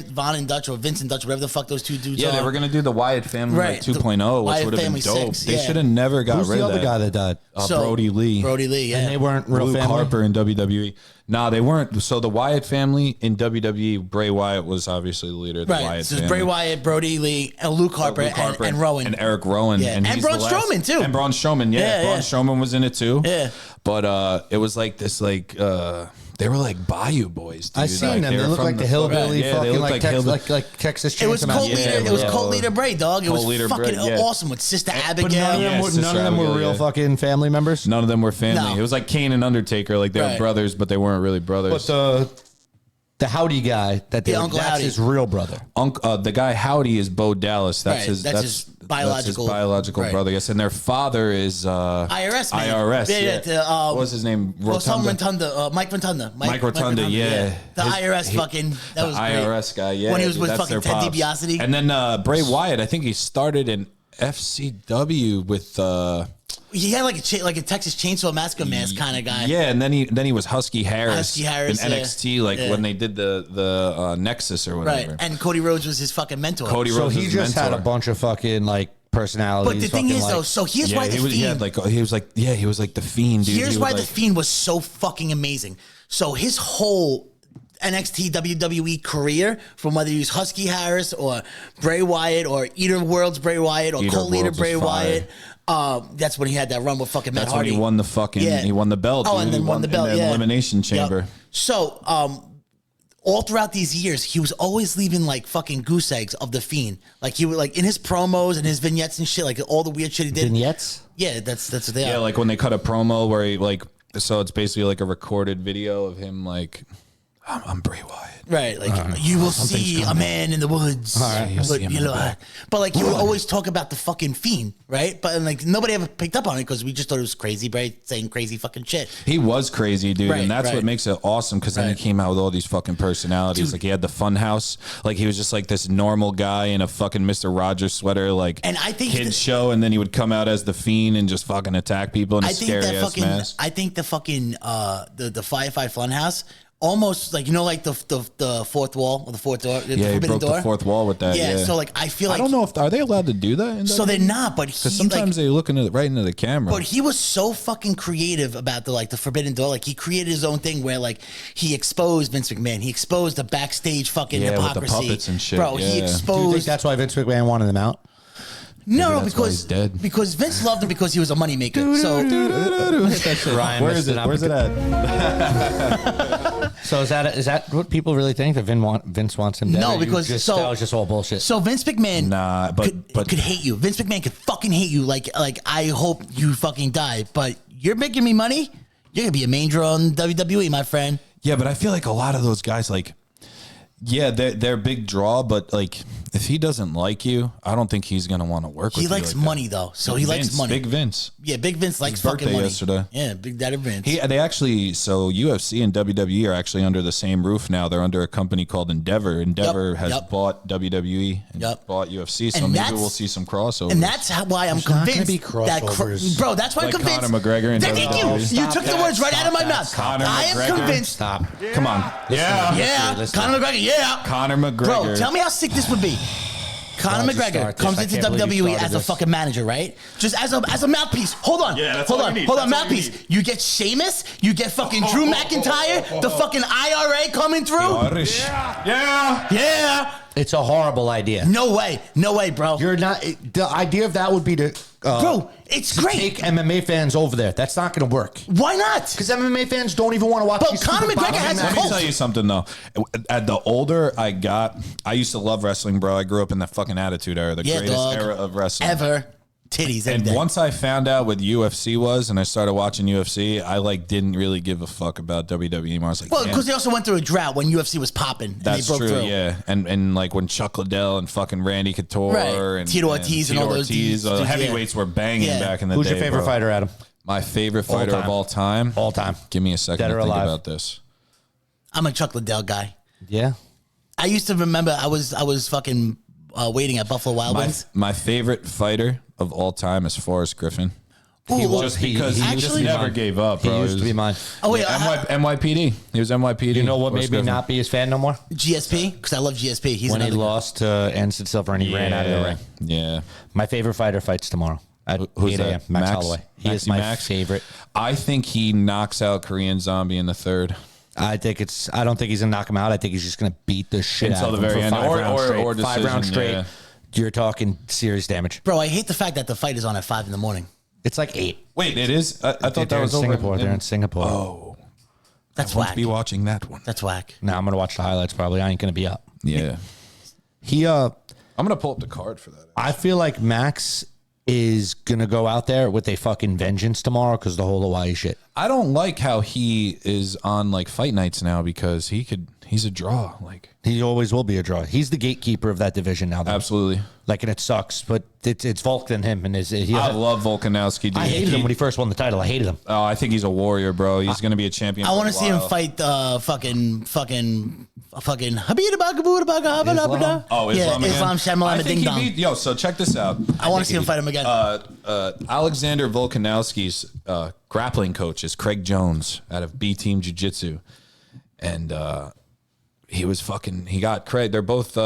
Von and Dutch or Vincent Dutch, whatever the fuck those two dudes are. Yeah, they were gonna do the Wyatt family like 2.0, which would have been dope. 6, they should have never got Who's rid the of other that. guy that died? Brody Lee. Brody Lee, yeah. And they weren't real Luke family? Harper in WWE. Nah, they weren't. So the Wyatt family in WWE, Bray Wyatt was obviously the leader of the right. Wyatt So family. it's Bray Wyatt, Brody Lee, and Luke Harper, and Rowan. And Eric Rowan. Yeah. And he's Braun the last- Strowman, too. And Braun Strowman, yeah. Braun Strowman was in it too. Yeah. But it was like this, like, they were like Bayou Boys, dude. I seen them. They were look from like the hillbilly they fucking looked like Texas It was Chainsaw cult Massacre. leader. It was cult leader Bray, dog. It was Cult leader fucking Bray, yeah. awesome with Sister But Abigail. none of them, Yeah, were, Sister none of them were Abigail, real yeah. fucking family members. None of them were family. No. It was like Kane and Undertaker. Like they were Right. brothers, but they weren't really brothers. But the Howdy guy Uncle that's Howdy. his real brother. The guy Howdy is Bo Dallas. That's Right, his. that's his biological- biological brother. Yes, and their father is IRS man. IRS. Yeah. What was his name? Some Rotunda. Mike Rotunda. Mike Rotunda. Yeah. The IRS fucking. That was the great. IRS guy. Yeah. When he was dude, with that's fucking their Ted pops. DiBiase. And then Bray Wyatt. I think he started in FCW with. He had like a Texas Chainsaw Massacre mask kind of guy. Yeah, and then he was Husky Harris. Husky Harris, in yeah. NXT, like Yeah. when they did the Nexus or whatever. Right. And Cody Rhodes was his fucking mentor. Cody So Rhodes he was just had a mentor. bunch of fucking like personalities. But the thing fucking, is, like, though, so here's Yeah, why the he was. He Fiend. had he was like the Fiend, dude. Here's He why was the like- Fiend was so fucking amazing. So his whole NXT WWE career, from whether he was Husky Harris or Bray Wyatt or Eater Worlds Bray Wyatt or Eater Cult Leader Worlds was Bray fire. Wyatt, that's when he had that run with fucking Matt That's when Hardy. he won the fucking. Yeah. He won the belt. Oh, dude. and then He won the belt. in the Yeah, Elimination Chamber. Yep. So, all throughout these years, he was always leaving like fucking goose eggs of the Fiend. Like he would like in his promos and his vignettes and shit, like all the weird shit he did. vignettes. Yeah, that's what they Yeah, are. like when they cut a promo where he like. So it's basically like a recorded video of him like, I'm Bray Wyatt. Right, like you will see a man in the woods. You'll see But, him you in the know, back. but like you would always talk about the fucking Fiend, right? But like nobody ever picked up on it because we just thought it was crazy, Bray saying crazy fucking shit. He was crazy, dude, Right, and that's right. what makes it awesome. Because then Right. he came out with all these fucking personalities. Dude. Like he had the Funhouse, like he was just like this normal guy in a fucking Mr. Rogers sweater, like And I think kids that- show, and then he would come out as the Fiend and just fucking attack people in a I think scary that ass fucking, mask. I think the fucking the Firefly Funhouse almost like like the fourth wall or the fourth door. The Yeah, he forbidden broke door. the fourth wall with that. Yeah, So like I feel like I don't know if are they allowed to do that. So they're not, but because he sometimes like, they look right into the camera. But he was so fucking creative about the forbidden door. Like he created his own thing where like he exposed Vince McMahon. He exposed the backstage fucking Yeah, with the hypocrisy. puppets and shit, Bro, he yeah. Do you think exposed. that's why Vince McMahon wanted them out? No, that's why he's because dead. because Vince loved him because he was a moneymaker. So Ryan Where missed is it? an Where's it at? So is that what people really think that Vince wants him dead? No, Or you because- just, so- that was just all bullshit. so Vince McMahon Nah, but could hate you. Vince McMahon could fucking hate you. Like I hope you fucking die. But you're making me money. You're gonna be a main draw on WWE, my friend. yeah, but I feel like a lot of those guys, like, yeah, they're a big draw, but like, if he doesn't like you, I don't think he's gonna want to work with He you. likes like that. money though, so he likes Vince, money. Big Vince. Yeah, Big Vince likes His fucking birthday money. yesterday. Yeah, Big Daddy Vince. They actually, so UFC and WWE are actually under the same roof now. They're under a company called Endeavor. Endeavor has yep. bought WWE and Yep. bought UFC, so And maybe that's- we'll see some crossovers. And that's why I'm There's not gonna convinced be that crossovers. bro. That's why Like I'm convinced. Conor McGregor and Thank you. WWE. You Stop took the that. words right out of my Stop mouth. Conor I am McGregor. convinced. Stop. Come on. Yeah. Yeah, Listen. Conor McGregor. Yeah, Conor McGregor. bro. Tell me how sick this would be. Conor Why'd you McGregor start this? comes I into can't believe you WWE started as a this. fucking manager, right? Just as a mouthpiece. Hold on. Yeah, that's hold all on. you need. Hold on, That's all you mouthpiece. need. You get Sheamus. You get fucking Drew McIntyre. The fucking IRA coming through. Irish. Yeah. Yeah. It's a horrible idea. No way. No way, bro. You're not. The idea of that would be to Bro, it's to great. take MMA fans over there. That's not going to work. Why not? Because MMA fans don't even want to watch. Bro, these Conor stupid McGregor boxing has a Let me matches. tell you something though. At the older I got, I used to love wrestling, bro. I grew up in the fucking Attitude Era, the Yeah, greatest dog. era of wrestling Ever. Titties. every And day. once I found out what UFC was and I started watching UFC, I like didn't really give a fuck about WWE anymore. I was like, Well, damn, because they also went through a drought when UFC was popping. And that's they broke true, through. yeah. And like when Chuck Liddell and fucking Randy Couture Right. and Tito Ortiz and all those dudes, the yeah. heavyweights were banging Yeah. back in the Who's day. your favorite bro. fighter, Adam? My favorite fighter of time. all time? All time. Give me a second Dead to or think alive? about this. I'm a Chuck Liddell guy. Yeah. I used to remember I was fucking waiting at Buffalo Wild Wings. My favorite fighter of all time is Forrest Griffin. Ooh, Just because he just actually- never gave up, He bro. used to be mine. Oh wait, NYPD. He was NYPD. You know what Forrest made me Griffin. not be his fan no more? GSP because I love GSP. He's When he another guy. lost to Anderson Silva and he ran out of the ring. Yeah. My favorite fighter fights tomorrow at Who's 8 a.m. that? Max Holloway. He is Maxie my Max? favorite. I think he knocks out Korean Zombie in the third. I don't think he's gonna knock him out. I think he's just gonna beat the shit Until out of the him very for end. 5 rounds straight. Or 5 rounds decision, straight. yeah. You're talking serious damage. Bro, I hate the fact that the fight is on at 5 in the morning. It's like 8. Wait, it is? I thought that They're was in over Singapore. They're in Singapore. Oh, That's I won't whack. be watching that one. That's whack. Now I'm gonna watch the highlights. Probably I ain't gonna be up. Yeah. He I'm going to pull up the card for that. I feel like Max is gonna go out there with a fucking vengeance tomorrow because the whole Hawaii shit. I don't like how he is on like fight nights now because he's a draw. Like, He always will be a draw. He's the gatekeeper of that division now. Though. absolutely. Like, and it sucks, but it's Volk and him, and I love Volkanovski, dude. I hated him when he first won the title. I hated him. Oh, I think he's a warrior, bro. He's going to be a champion. I want want to see him fight fucking Habib Bagaboo. Oh, Islam again? Islam Shamalama I think Ding Dong. Yo, so check this out. I want to see him fight him again. Alexander Volkanovski's grappling coach is Craig Jones out of B Team Jiu Jitsu. And he got Craig. They're both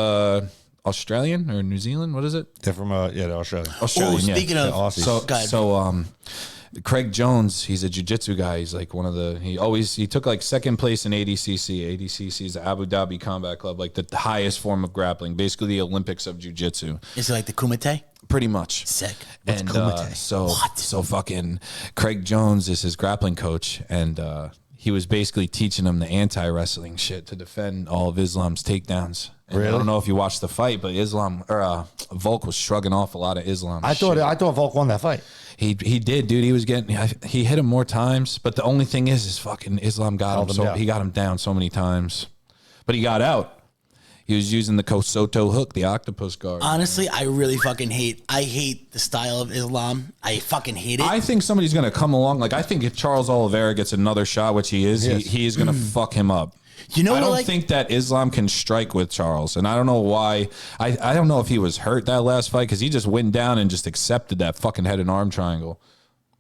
Australian or New Zealand. What is it? They're from Australia. Australian, yeah. Speaking of Aussies. God. So Craig Jones, he's a jiu-jitsu guy. He's like one of the, he took like second place in ADCC. ADCC is the Abu Dhabi Combat Club, like the highest form of grappling, basically the Olympics of jiu-jitsu. Is it like the Kumite? Pretty much. Sick. And Kumite? so fucking Craig Jones is his grappling coach, and he was basically teaching him the anti-wrestling shit to defend all of Islam's takedowns. And I don't know if you watched the fight, but Volk was shrugging off a lot of Islam. I thought Volk won that fight. He did, dude. He hit him more times, but the only thing is fucking Islam got him. So he got him down so many times, but he got out. He was using the Kosoto hook, the octopus guard. Honestly, I really fucking hate the style of Islam. I fucking hate it. I think somebody's gonna come along. Like, I think if Charles Oliveira gets another shot, which he is, he is gonna fuck him up. You know I what, don't like- think that Islam can strike with Charles, and I don't know why. I don't know if he was hurt that last fight because he just went down and just accepted that fucking head and arm triangle.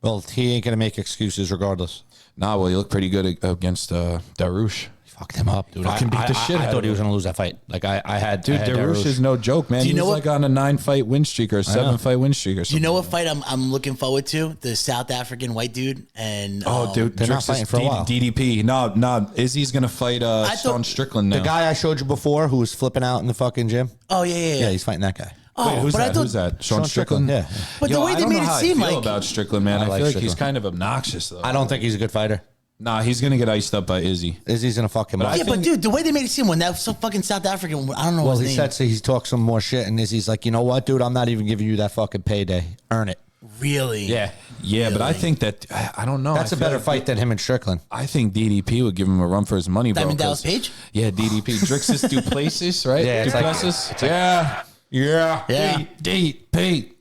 Well, he ain't gonna make excuses regardless. Nah, well, he looked pretty good against Darush. Fucked him up, dude. Fucking beat the shit I out thought of he was him. gonna lose that fight. Like I had, Dude, I had Darush is no joke, man. Do you He know was what- like on a 9-fight win streak or a 7-fight win streak or something. you know what fight I'm looking forward to? The South African white dude and Oh, dude, They're not Drix is fighting for a while. DDP. No, Izzy's gonna fight thought- Sean Strickland now. The guy I showed you before who was flipping out in the fucking gym. Oh yeah. Yeah, he's fighting that guy. Oh, Wait, who's but I that? thought, Who's that? Sean Sean Strickland? Strickland, yeah. But the way I they don't made know it how seem I feel like about Strickland, man. I I, like feel like Strickland. he's kind of obnoxious though. I don't think he's a good fighter. Nah, he's gonna get iced up by Izzy. Izzy's gonna fuck him But up. I yeah, think- but dude, the way they made it seem when that so fucking South African, I don't know Well, his he name. said so he's talked some more shit, and Izzy's like, you know what, dude, I'm not even giving you that fucking payday. Earn it. Really? Yeah, but I think that I don't know. That's I a feel better like fight than him and Strickland. I think DDP would give him a run for his money, bro. Diamond Dallas 'cause- Page? Yeah, DDP. Drixus Duplessis, right? Yeah, it's like- Duplessis. it's like- yeah. DDP.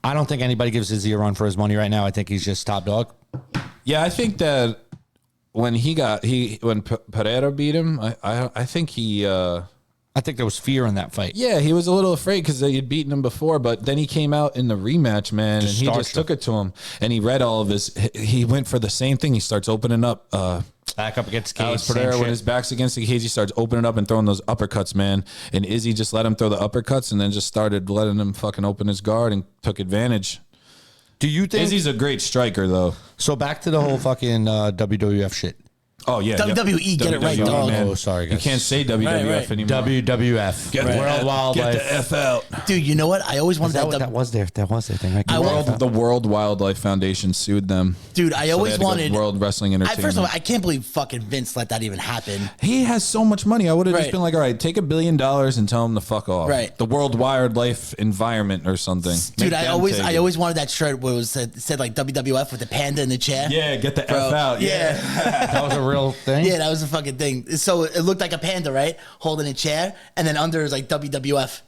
I don't think anybody gives Izzy a run for his money right now. I think he's just top dog. Yeah, I think that when Pereira beat him, I think he. I think there was fear in that fight. Yeah, he was a little afraid because they had beaten him before, but then he came out in the rematch, man, and he just starched took it to him. And he read all of his. He went for the same thing. He starts opening up. Back up against Cage. Alex same Pereira, when shit. his back's against the cage, he starts opening up and throwing those uppercuts, man. And Izzy just let him throw the uppercuts and then just started letting him fucking open his guard and took advantage. Do you think Izzy's a great striker, though. so? Back to the whole fucking WWF shit. Oh yeah, WWE, get it right, WWE, dog. man. Oh, sorry, You guys. can't say WWF right. anymore. WWF. Get World Wildlife. Get the F out. Dude, you know what? I always wanted Is that what that was there? That was their thing. Right? The World Wildlife Foundation sued them. Dude, I So always they had to go to wanted World Wrestling Entertainment. First of all, I can't believe fucking Vince let that even happen. He has so much money. I would have just Right. been like, all right, take $1 billion and tell him to fuck off. Right. The World Wildlife Environment or something. Dude, Make I them always take it. wanted that shirt where it said like WWF with the panda in the chair. Yeah, get the Bro, F out. Yeah. That was a real thing. Yeah, that was a fucking thing. So it looked like a panda, right? Holding a chair, and then under is like WWF.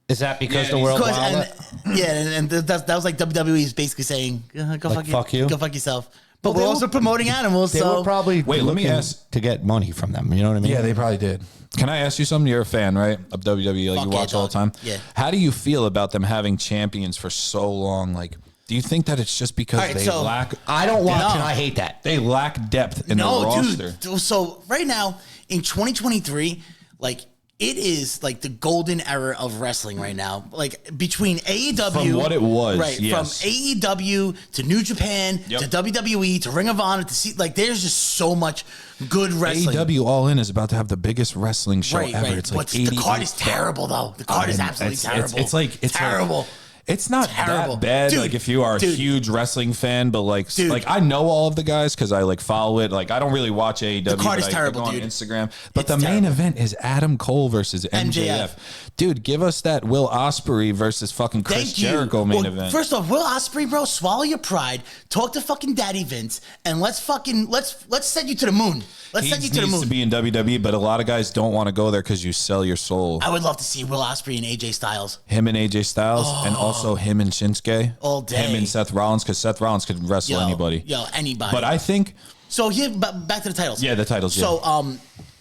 Is that because Yeah, the World Because- Wildlife? and that was like WWE is basically saying, go fuck you? go fuck yourself. But Well, we're they also were- promoting animals, They so were probably Wait, let me looking ask- to get money from them. You know what I mean? Yeah, they probably did. Can I ask you something? You're a fan, right? Of WWE. Like Fuck you yeah, watch all the dog. time. Yeah. How do you feel about them having champions for so long? Like, do you think that it's just because All right, they so- lack I don't watch, No. and I hate that. they lack depth in their roster? dude. So right now in 2023, like it is like the golden era of wrestling right now. Like between AEW, From what it was, right? yes. From AEW to New Japan Yep. to WWE to Ring of Honor to see, like there's just so much good wrestling. AEW All In is about to have the biggest wrestling show Right, ever. right. It's like But the card is 88 terrible, though. The card is absolutely terrible. It's like it's terrible. Like, it's not Terrible. that bad. Dude, like if you are a dude. huge wrestling fan, but like Dude. like I know all of the guys because I like follow it. Like I don't really watch AEW. The card is but I terrible, go on dude. Instagram. But It's the main terrible. event is Adam Cole versus MJF. Dude, give us that Will Ospreay versus fucking Chris Thank you. Jericho main Well, event. First off, Will Ospreay, bro, swallow your pride. Talk to fucking Daddy Vince, and let's send you to the moon. Let's he send you to the needs moon. to be in WWE, but a lot of guys don't want to go there because you sell your soul. I would love to see Will Ospreay and AJ Styles. Him and AJ Styles, and also him and Shinsuke. All day. Him and Seth Rollins, because Seth Rollins could wrestle anybody. Yo, anybody. But I think, so here, back to the titles. yeah, the titles. Yeah. So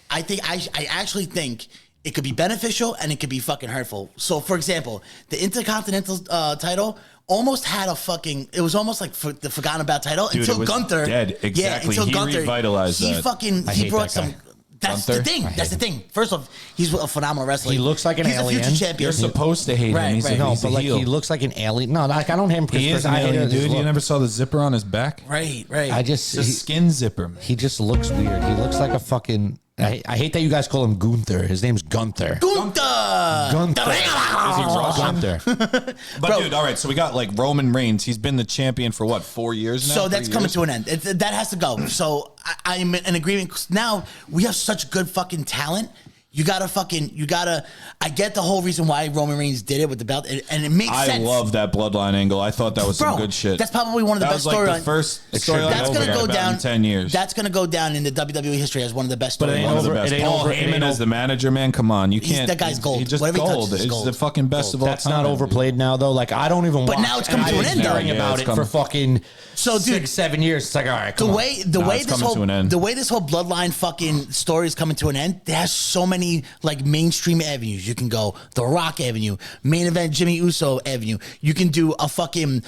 I think I actually think it could be beneficial and it could be fucking hurtful. So for example, the Intercontinental title almost had a fucking. It was almost like the forgotten about title Dude, until it was Gunther. dead. Exactly. Yeah, until He Gunther revitalized He that. fucking I he hate brought that some. guy. That's Gunther? the thing. I That's the hate thing. First off, he's a phenomenal wrestler. He looks like an he's alien. a future champion. You're supposed to hate Right, him. He's right. a, No, he's but a like heel. he looks like an alien. No, like I don't hate him He is an I hate alien, his dude. You look. never saw the zipper on his back? Right, right. I just It's a skin zipper, man. he just looks weird. He looks like a fucking. I hate that you guys call him Gunther. His name's Gunther. Gunther. Gunther. Is he Russian? Gunther. But Bro. dude, all right. So we got like Roman Reigns. He's been the champion for what, 4 years now? So that's 3 coming years? to an end. That has to go. So I'm in agreement. 'Cause now we have such good fucking talent. I get the whole reason why Roman Reigns did it with the belt, and it makes sense. I love that bloodline angle. I thought that was Bro, some good shit. that's probably one of the that best was like storylines. the first It should be. storyline That's over gonna go about down in 10 years. That's gonna go down in the WWE history as one of the best But it ain't One storylines. of the over- best. it ain't Paul over- it Heyman ain't as over- the manager, man. Come on, you can't. that guy's gold. He's just Whatever he gold. touches is It's gold. the fucking best of all That's time. not overplayed now, though. Like I don't even. But watch, now it's coming and to I've an been end, though. hearing Yeah, about it's it for coming. fucking So, dude, 6-7 years. It's like all right, The come on. way Nah, this it's coming to an end. the way this whole bloodline fucking story is coming to an end, there's so many like mainstream avenues. You can go The Rock Avenue, main event Jimmy Uso Avenue. You can do a fucking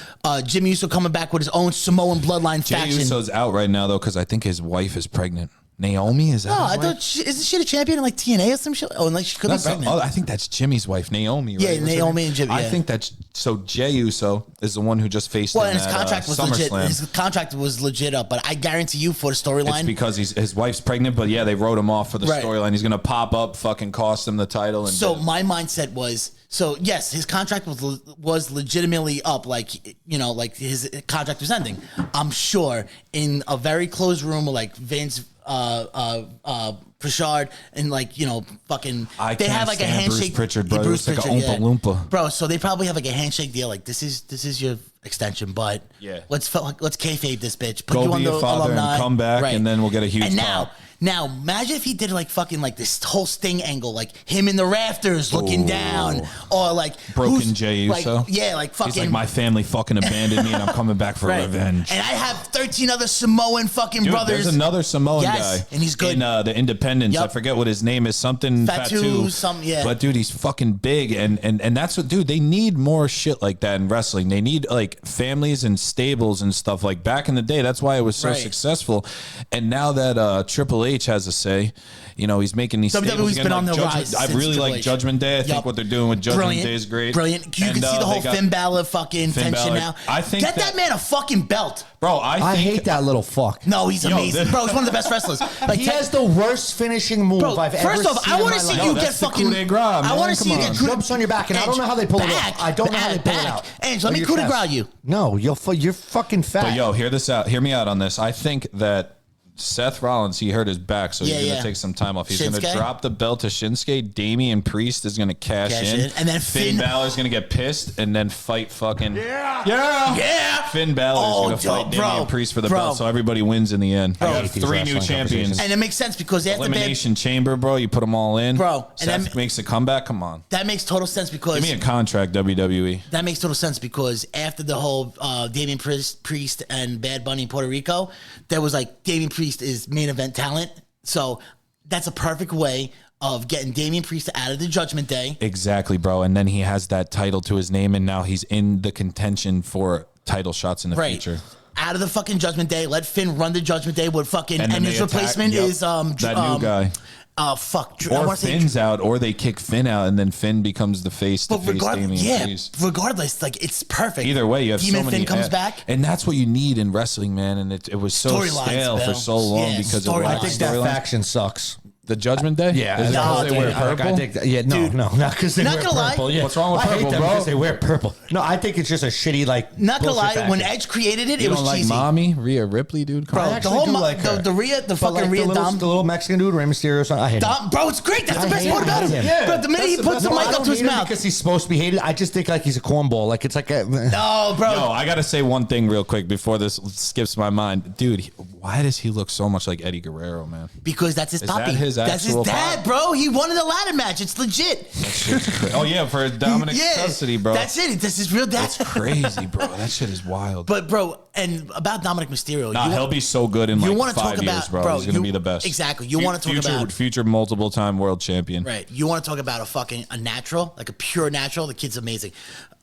Jimmy Uso coming back with his own Samoan bloodline Jey faction. Uso's out right now though because I think his wife is pregnant. Naomi is that? No, his I wife? thought isn't she the champion in like TNA or some shit? Oh, and like she could be That's pregnant. I think that's Jimmy's wife, Naomi. Right? Yeah, What's her Naomi name? and Jimmy, I yeah. think that's so. Jey Uso is the one who just faced Well, him and his at, contract was legit. SummerSlam. His contract was legit up, but I guarantee you for the It's storyline, because his wife's pregnant, but yeah, they wrote him off for the Right. storyline. He's gonna pop up, fucking cost him the title. And so my mindset was, so yes, his contract was legitimately up, like like his contract was ending. I'm sure in a very closed room, like Vince, Pritchard, and fucking, I they can't have like a stand Bruce handshake. Pritchard, bro. Bruce It's like a Pritchard, Oompa Loompa. bro. So they probably have like a handshake deal, like this is your extension, but Yeah. let's kayfabe this bitch. Put Go you on be the a father and alumni, come back, right. and then we'll get a huge And pop. now, imagine if he did like fucking like this whole Sting angle, like him in the rafters looking down, or like Broken who's- Jey Uso. Like, yeah, like fucking. He's like, my family fucking abandoned me, and I'm coming back for right. revenge. And I have 13 other Samoan fucking Dude, brothers. there's another Samoan Yes, guy. and he's good. in the independent tendons. Yep. I forget what his name is. Something Fatu. Yeah. But dude, he's fucking big, and that's what, dude. They need more shit like that in wrestling. They need like families and stables and stuff. Like back in the day, that's why it was so successful. And now that Triple H has a say, you know, he's making these. WWE's been on the rise. I really like Judgment Day. I think what they're doing with Judgment Day is great. Brilliant. You can see the whole Finn Balor fucking tension now. I think get that man a fucking belt. Bro, I hate that little fuck. No, he's amazing. Bro, he's one of the best wrestlers. Like, he has the worst finishing move I've ever seen. First off, I want to see you get fucking. I want to see you get jumps on your back, and I don't know how they pull it off. I don't know how they pull it out. Ange, let me coup de grace you. No, you're fucking fat. But yo, hear this out. Hear me out on this. I think that Seth Rollins, he hurt his back, so he's going to take some time off. He's going to drop the belt to Shinsuke. Damian Priest is going to cash in. And then Finn Balor's going to get pissed and then fight fucking... Yeah! Finn Balor's going to fight Damian Priest for the belt, so everybody wins in the end. I got 3 new champions. And it makes sense because after Elimination Chamber, bro, you put them all in. Bro. Seth and that makes a comeback? Come on. That makes total sense because... Give me a contract, WWE. That makes total sense because after the whole Damian Priest and Bad Bunny in Puerto Rico, there was like Damian Priest is main event talent. So that's a perfect way of getting Damian Priest out of the Judgment Day. Exactly, bro. And then he has that title to his name, and now he's in the contention for title shots in the future. Out of the fucking Judgment Day. Let Finn run the Judgment Day with fucking... And his replacement is... that new guy. Fuck. Or Finn's out, or they kick Finn out, and then Finn becomes the face to face Damian Priest. Regardless, like, it's perfect. Either way, you have Demon so many... Finn comes back. And that's what you need in wrestling, man. And it was so stale for so long because of I think that faction sucks. The Judgment Day? Yeah. Is it because they wear purple? I think not because they wear purple. Yeah. What's wrong with purple, purple, bro? Because they wear purple. No, I think it's just a shitty, like, not gonna lie, when Edge created it, it was cheesy. Mommy, Rhea Ripley, dude? Bro, the whole the fucking Rhea Dom. The little Mexican dude, Rey Mysterio, I hate him. Bro, it's great. That's the best part about him. Yeah. Bro, the minute he puts the mic up to his mouth. Because he's supposed to be hated. I just think, like, he's a cornball. Like, it's like a... No, bro. Yo, I gotta say one thing real quick before this skips my mind. Dude, why does he look so much like Eddie Guerrero, man? Because that's his papi. That's his dad, bro. He won in the ladder match. It's legit. Oh, yeah, for Dominic's custody, bro. That's it. That's his real dad. That's crazy, bro. That shit is wild. But, bro, and about Dominic Mysterio. He'll be so good in like 5 years, bro. He's going to be the best. Exactly. You want to talk about... Future multiple-time world champion. Right. You want to talk about a natural, like a pure natural. The kid's amazing.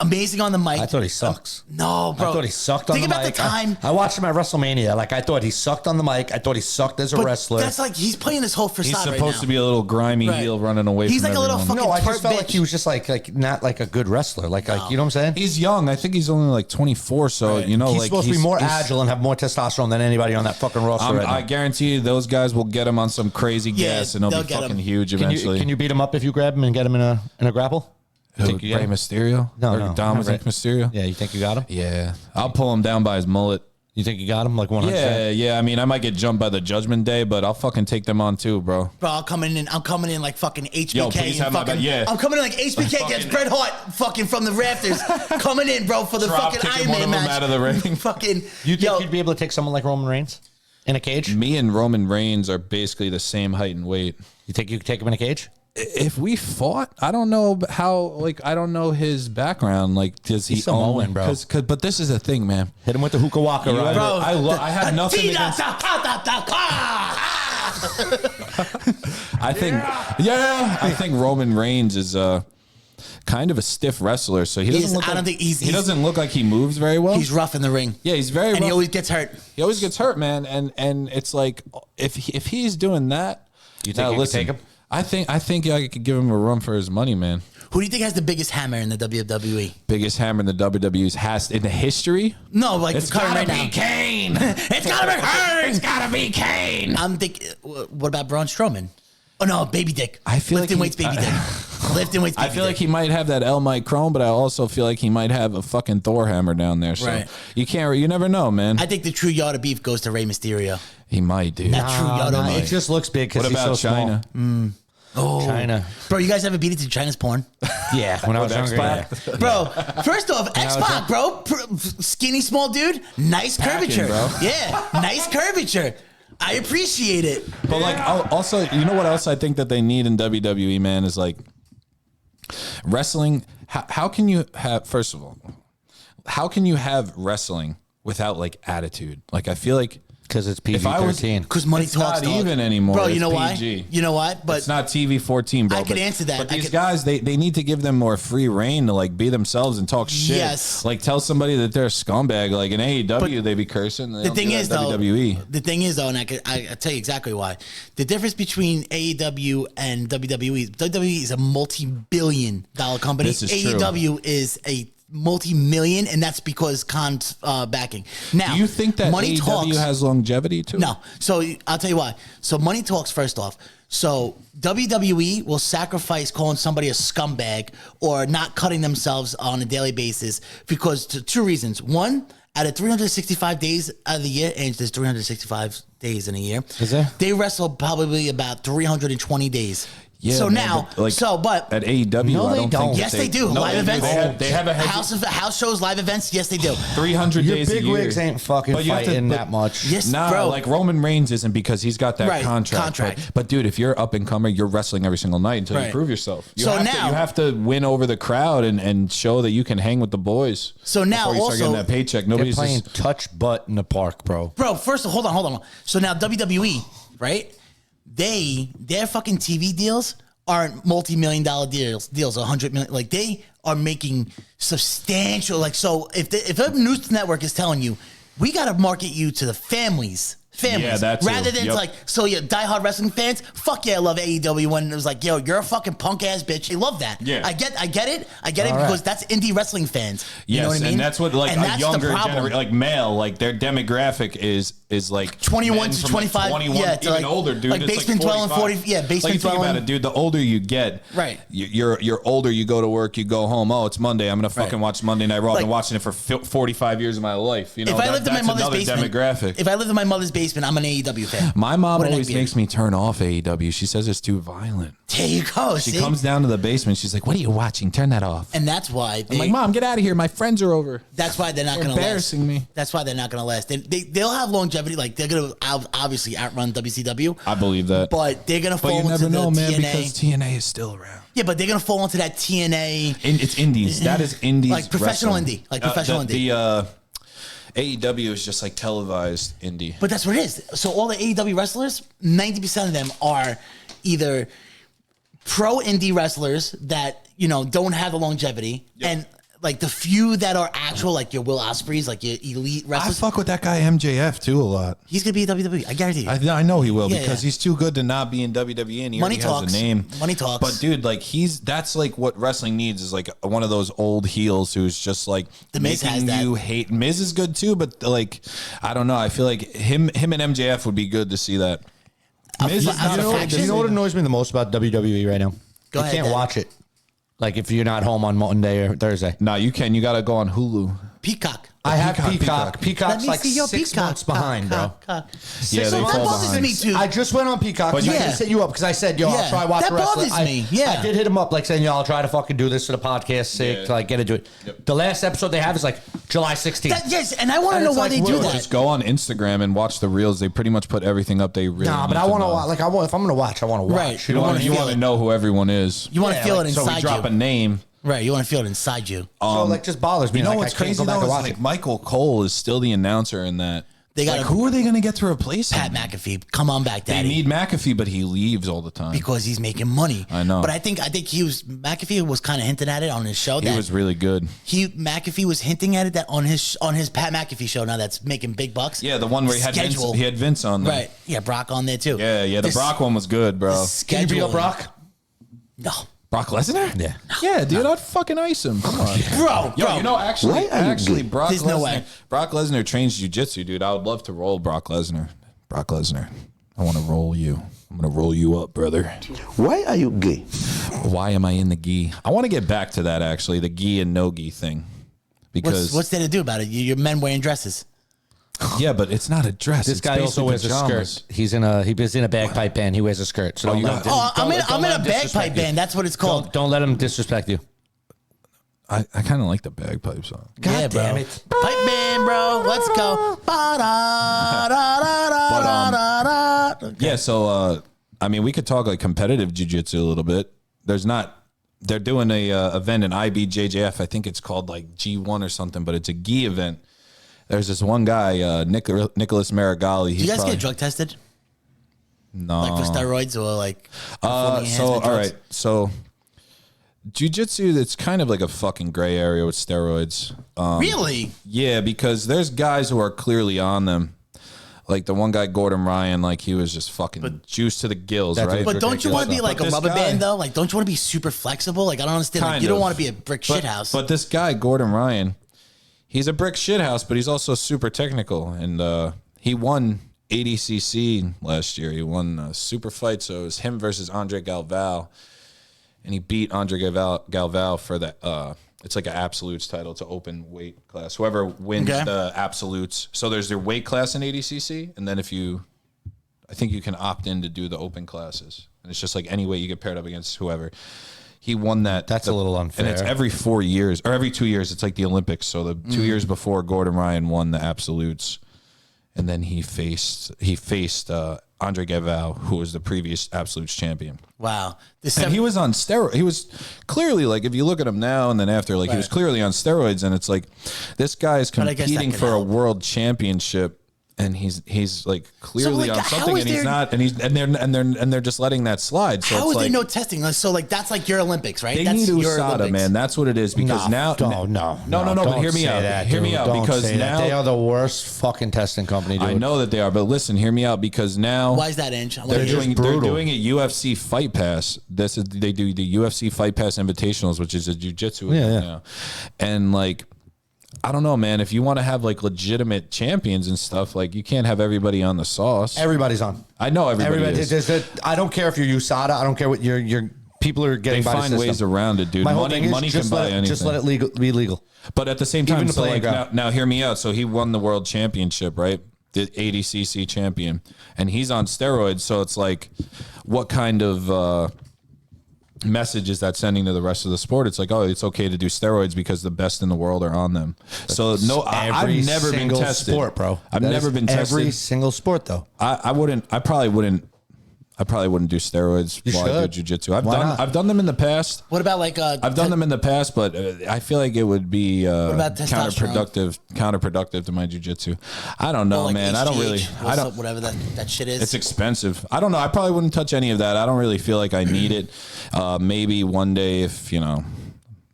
Amazing on the mic. I thought he sucks. No, bro. I thought he sucked on the mic. Think about the time. I watched him at WrestleMania. Like, I thought he sucked on the mic. I thought he sucked as a wrestler. That's like, he's playing this whole facade right now. He's supposed to be a little grimy heel running away he's from like a little fucking No, I just felt bitch. like he was just like not like a good wrestler. Like, you know what I'm saying? He's young. I think he's only like 24, so, you know, he's like... supposed to be more agile and have more testosterone than anybody on that fucking roster. I guarantee you those guys will get him on some crazy gas, and he'll be fucking huge eventually. Can you beat him up if you grab him and get him in a grapple? Rey Mysterio? No. Dominic Mysterio? Yeah, you think you got him? Yeah. I'll pull him down by his mullet. You think you got him? Like 100%? Yeah. I mean, I might get jumped by the Judgment Day, but I'll fucking take them on too, bro. Bro, I'm coming in like fucking HBK. Yo, please have my back. Yeah. I'm coming in like HBK gets Bret Hart fucking from the rafters. Coming in, bro, for the fucking Iron Man match. Out of the ring. Fucking. You think you'd be able to take someone like Roman Reigns in a cage? Me and Roman Reigns are basically the same height and weight. You think you could take him in a cage? If we fought, I don't know how. Like, I don't know his background. Like, does he own? Bro. But this is the thing, man. Hit him with the hookah waka, right? Bro, I have nothing against. I think Roman Reigns is kind of a stiff wrestler, so he doesn't look like he moves very well. He's rough in the ring. Yeah, he's very rough. And he always gets hurt. He always gets hurt, man. And it's like if he's doing that, you think you could take him? I think I could give him a run for his money, man. Who do you think has the biggest hammer in the WWE? Biggest hammer in the WWE has in the history? No, like it's gotta be now. Kane. It's gotta be Kane. It's gotta be Kane. I'm thinking. What about Braun Strowman? Oh no, Baby Dick. I feel lifting weights, Baby Dick. Lifting weights. I feel like he might have that L Mike Chrome, but I also feel like he might have a fucking Thor hammer down there. So you never know, man. I think the true yard of beef goes to Rey Mysterio. He might, dude. That true yard of beef. It just looks big because he's so China? Small. Oh, China. Bro, you guys ever beat it to China's porn? Yeah, when I was younger. Yeah. Bro, first off, X-Pac, bro. Skinny, small dude. Nice curvature. Bro. Yeah, nice curvature. I appreciate it. But like, also, you know what else I think that they need in WWE, man, is like wrestling. How can you have, first of all, how can you have wrestling without like attitude? Like, I feel like Because it's PG-13. Because money It's talks. not dog. even anymore. Bro, It's you know PG. why? You know what? But it's not TV-14, bro. I could answer that. But I these could- guys, they need to give them more free reign to like be themselves and talk shit. Yes. Like tell somebody that they're a scumbag. Like in AEW, they be cursing. They the don't thing do that is, in WWE. the thing is, though, and I tell you exactly why. The difference between AEW and WWE is a multi-billion-dollar company. This is true. AEW is a multi-million, and that's because Khan's backing. Now, Do you think that money AEW talks, has longevity too? No. So I'll tell you why. So money talks first off. So WWE will sacrifice calling somebody a scumbag or not cutting themselves on a daily basis because two reasons. One, out of 365 days out of the year, and there's 365 days in a year. Is there? They wrestle probably about 320 days. Yeah, so man, now, but at AEW, No, I they don't don't. think yes, that they do. No, Live they do. events. They have a house shows, live events. Yes, they do. 300 Your days a big year. wigs ain't fucking But you have to- fighting but- that much. Yes, Nah, bro. like Roman Reigns isn't because he's got that Right, contract. But dude, if you're up and coming, you're wrestling every single night until you Right. prove yourself. You So have now- you have to win over the crowd and show that you can hang with the boys. So now before you start also- getting that paycheck. They're Nobody's playing just, touch butt in the park, bro. Bro, first, hold on. So now WWE, right? Their fucking TV deals aren't multi-million-dollar deals, 100 million. Like they are making substantial. Like so, if a news network is telling you, we got to market you to the families. Yeah, that too. rather than Yep. like, so yeah, diehard wrestling fans, fuck yeah, I love AEW when it was like, yo, you're a fucking punk ass bitch. They love that. Yeah. I get it All because right. that's indie wrestling fans. You yes, know what I mean? and that's what like And a that's the younger problem. generation, like male, like their demographic is like 21 men to from, 25, 21, yeah, to, even like- older, dude. like It's basement dwelling, 45. 40 yeah, basement like, you think dwelling. about it, dude. The older you get, Right. You're older. You go to work, you go home. Oh, it's Monday. I'm gonna fucking watch Monday Night Raw. I've Like- been watching it for 45 years of my life. You know, If I lived in my that's mother's another basement, demographic. if I lived in my mother's basement, I'm an AEW fan. My mom What a always neckbeard. makes me turn off AEW. She says it's too violent. There you go. She see? comes down to the basement. She's like, "What are you watching? Turn that off." and that's why I'm like, "Mom, get out of here. My friends are over." that's why they're not You're going to last. embarrassing me. That's why they're not going to last. They'll have longevity. Like they're going to obviously outrun WCW. I believe that. But they're going to But fall you into never the know, man, TNA. because TNA is still around. Yeah, but they're going to fall into that TNA. It's indies. That is indies. Like professional wrestling. indie. Like professional indie. The AEW is just like televised indie. But that's what it is. So all the AEW wrestlers, 90% of them are either pro indie wrestlers that, don't have the longevity. Yep. And like the few that are actual, like your Will Ospreys, like your elite I wrestlers, fuck with that guy MJF too a lot. he's going to be at WWE. I guarantee you. I know he will Yeah, because yeah. he's too good to not be in WWE and he Money already talks. has a name. Money talks. But dude, like that's like what wrestling needs is like one of those old heels who's just like The Miz has making that. you hate. Miz is good too, but like I don't know. I feel like him and MJF would be good to see that. Miz is not a a faction? You know what annoys me the most about WWE right now? Go you ahead, can't Daddy. watch it. Like if you're not home on Monday or Thursday. No, you can. You got to go on Hulu. Peacock. I have Peacock. Peacock. Let Peacock's me like see your 6 Peacock. months behind, bro. Cock. Yeah, they So that fall bothers behind. me too. I just went on Peacock. But But you- I just hit you up because I said, yo, Yeah. I'll try watch That the wrestling. bothers me. Yeah. I did hit him up like saying, yo, I'll try to fucking do this for the podcast sake Yeah. to like get into it. Yep. The last episode they have is like July 16th. Yes, and I want to And know it's why like, they do well, that. Just go on Instagram and watch the reels. They pretty much put everything up they really Nah, but need I to want to know. watch. Like if I'm gonna watch, I want to watch. Right. You You know wanna what I You mean? want to know who everyone is. You want to Yeah, feel like, it So inside we drop you. a name. Right, you want to feel it inside you. So like just bothers me. You know like, what's I can't crazy go back though and is watch like it. Michael Cole is still the announcer in that. They got Like, who are they going to get to replace him? Pat McAfee. Come on back, They Daddy. need McAfee, but he leaves all the time. because he's making money. I know. But I think McAfee was kind of hinting at it on his show. He That was really good. McAfee was hinting at it that on his Pat McAfee show now that's making big bucks. Yeah, the one where he had Vince, Schedule. he had Vince on there. Right. Yeah, Brock on there too. Yeah, the This- Brock one was good, bro. this Can you beat up scheduling- Brock? No. Brock Lesnar? Yeah. Yeah, dude, I'd fucking ice him. Come on. Bro, Yo, bro. you know, actually, Brock There's Lesnar. no way. Brock Lesnar trains jiu-jitsu, dude. I would love to roll Brock Lesnar. Brock Lesnar, I want to roll you. I'm gonna roll you up, brother. Why are you gay? Why am I in the gi? I want to get back to that actually, the gi and no gi thing, because What's there to do about it? You're men wearing dresses. yeah, but it's not a dress. This It's guy also basically wears a pajamas. skirt. He's in a bagpipe band. He wears a skirt. So don't you let him got- I'm in don't a let him bagpipe disrespect you. band. That's what it's called. Don't let him disrespect you. I kind of like the bagpipes on. God yeah, bro. damn it. Pipe band, bro. Let's go. Ba-da-da-da-da-da-da. Yeah, so I mean, we could talk like competitive jiu-jitsu a little bit. They're doing a event in IBJJF. I think it's called like G1 or something, but it's a gi event. There's this one guy, Nicholas Marigali. Do you guys get drug tested? No. Like for steroids or like... all right. So jiu-jitsu, it's kind of like a fucking gray area with steroids. Really? Yeah, because there's guys who are clearly on them. Like the one guy, Gordon Ryan, like he was just fucking juiced to the gills, right? But don't you want to be like a rubber band though? Like, don't you want to be super flexible? Like, I don't understand. Like, you don't want to be a brick shithouse. But this guy, Gordon Ryan, he's a brick shithouse, but he's also super technical. And he won ADCC last year. He won a super fight. So it was him versus Andre Galvao. And he beat Andre Galvao for that. It's like an absolutes title. It's an open weight class. Whoever wins the absolutes. So there's their weight class in ADCC. And then I think you can opt in to do the open classes. And it's just like any weight you get paired up against whoever. He won that. That's a little unfair. And it's every 4 years or every 2 years. It's like the Olympics. So the 2 years before, Gordon Ryan won the absolutes. And then he faced Andre Galvao, who was the previous absolutes champion. Wow. And he was on steroids. He was clearly, like, if you look at him now and then after, like, he was clearly on steroids. And it's like, this guy is competing for a world championship. And he's like clearly on something, and he's not, and they're just letting that slide. So how is like, there no testing? So like that's like your Olympics, right? They That's need your USADA, Olympics. man. That's what it is. Because No. But hear me out. Hear me out, because now they are the worst fucking testing company. Dude. I know that they are, but listen, hear me out, because now Why is that, Ange? they're doing a UFC Fight Pass. They do the UFC Fight Pass Invitationals, which is a jiu-jitsu event now. And like, I don't know, man. If you want to have like legitimate champions and stuff, like you can't have everybody on the sauce. Everybody's on. I know everybody is. I don't care if you're USADA. I don't care what your people are getting. They find ways around it, dude. My whole thing is money can buy anything. Just let it be legal. But at the same time, Even the so playing like ground. now hear me out. So he won the world championship, right? The ADCC champion, and he's on steroids. So it's like, what kind of message is that sending to the rest of the sport? It's like, oh, it's okay to do steroids because the best in the world are on them. So no, I've never been tested. Sport, bro. I've never been tested. Every single sport, though. I probably wouldn't do steroids while I do jiu-jitsu. I've done them in the past. What about like I've done them in the past, but I feel like it would be about testosterone? counterproductive to my jiu-jitsu. I don't know, like man. HGH, whatever that shit is. It's expensive. I don't know. I probably wouldn't touch any of that. I don't really feel like I need it. Maybe one day if,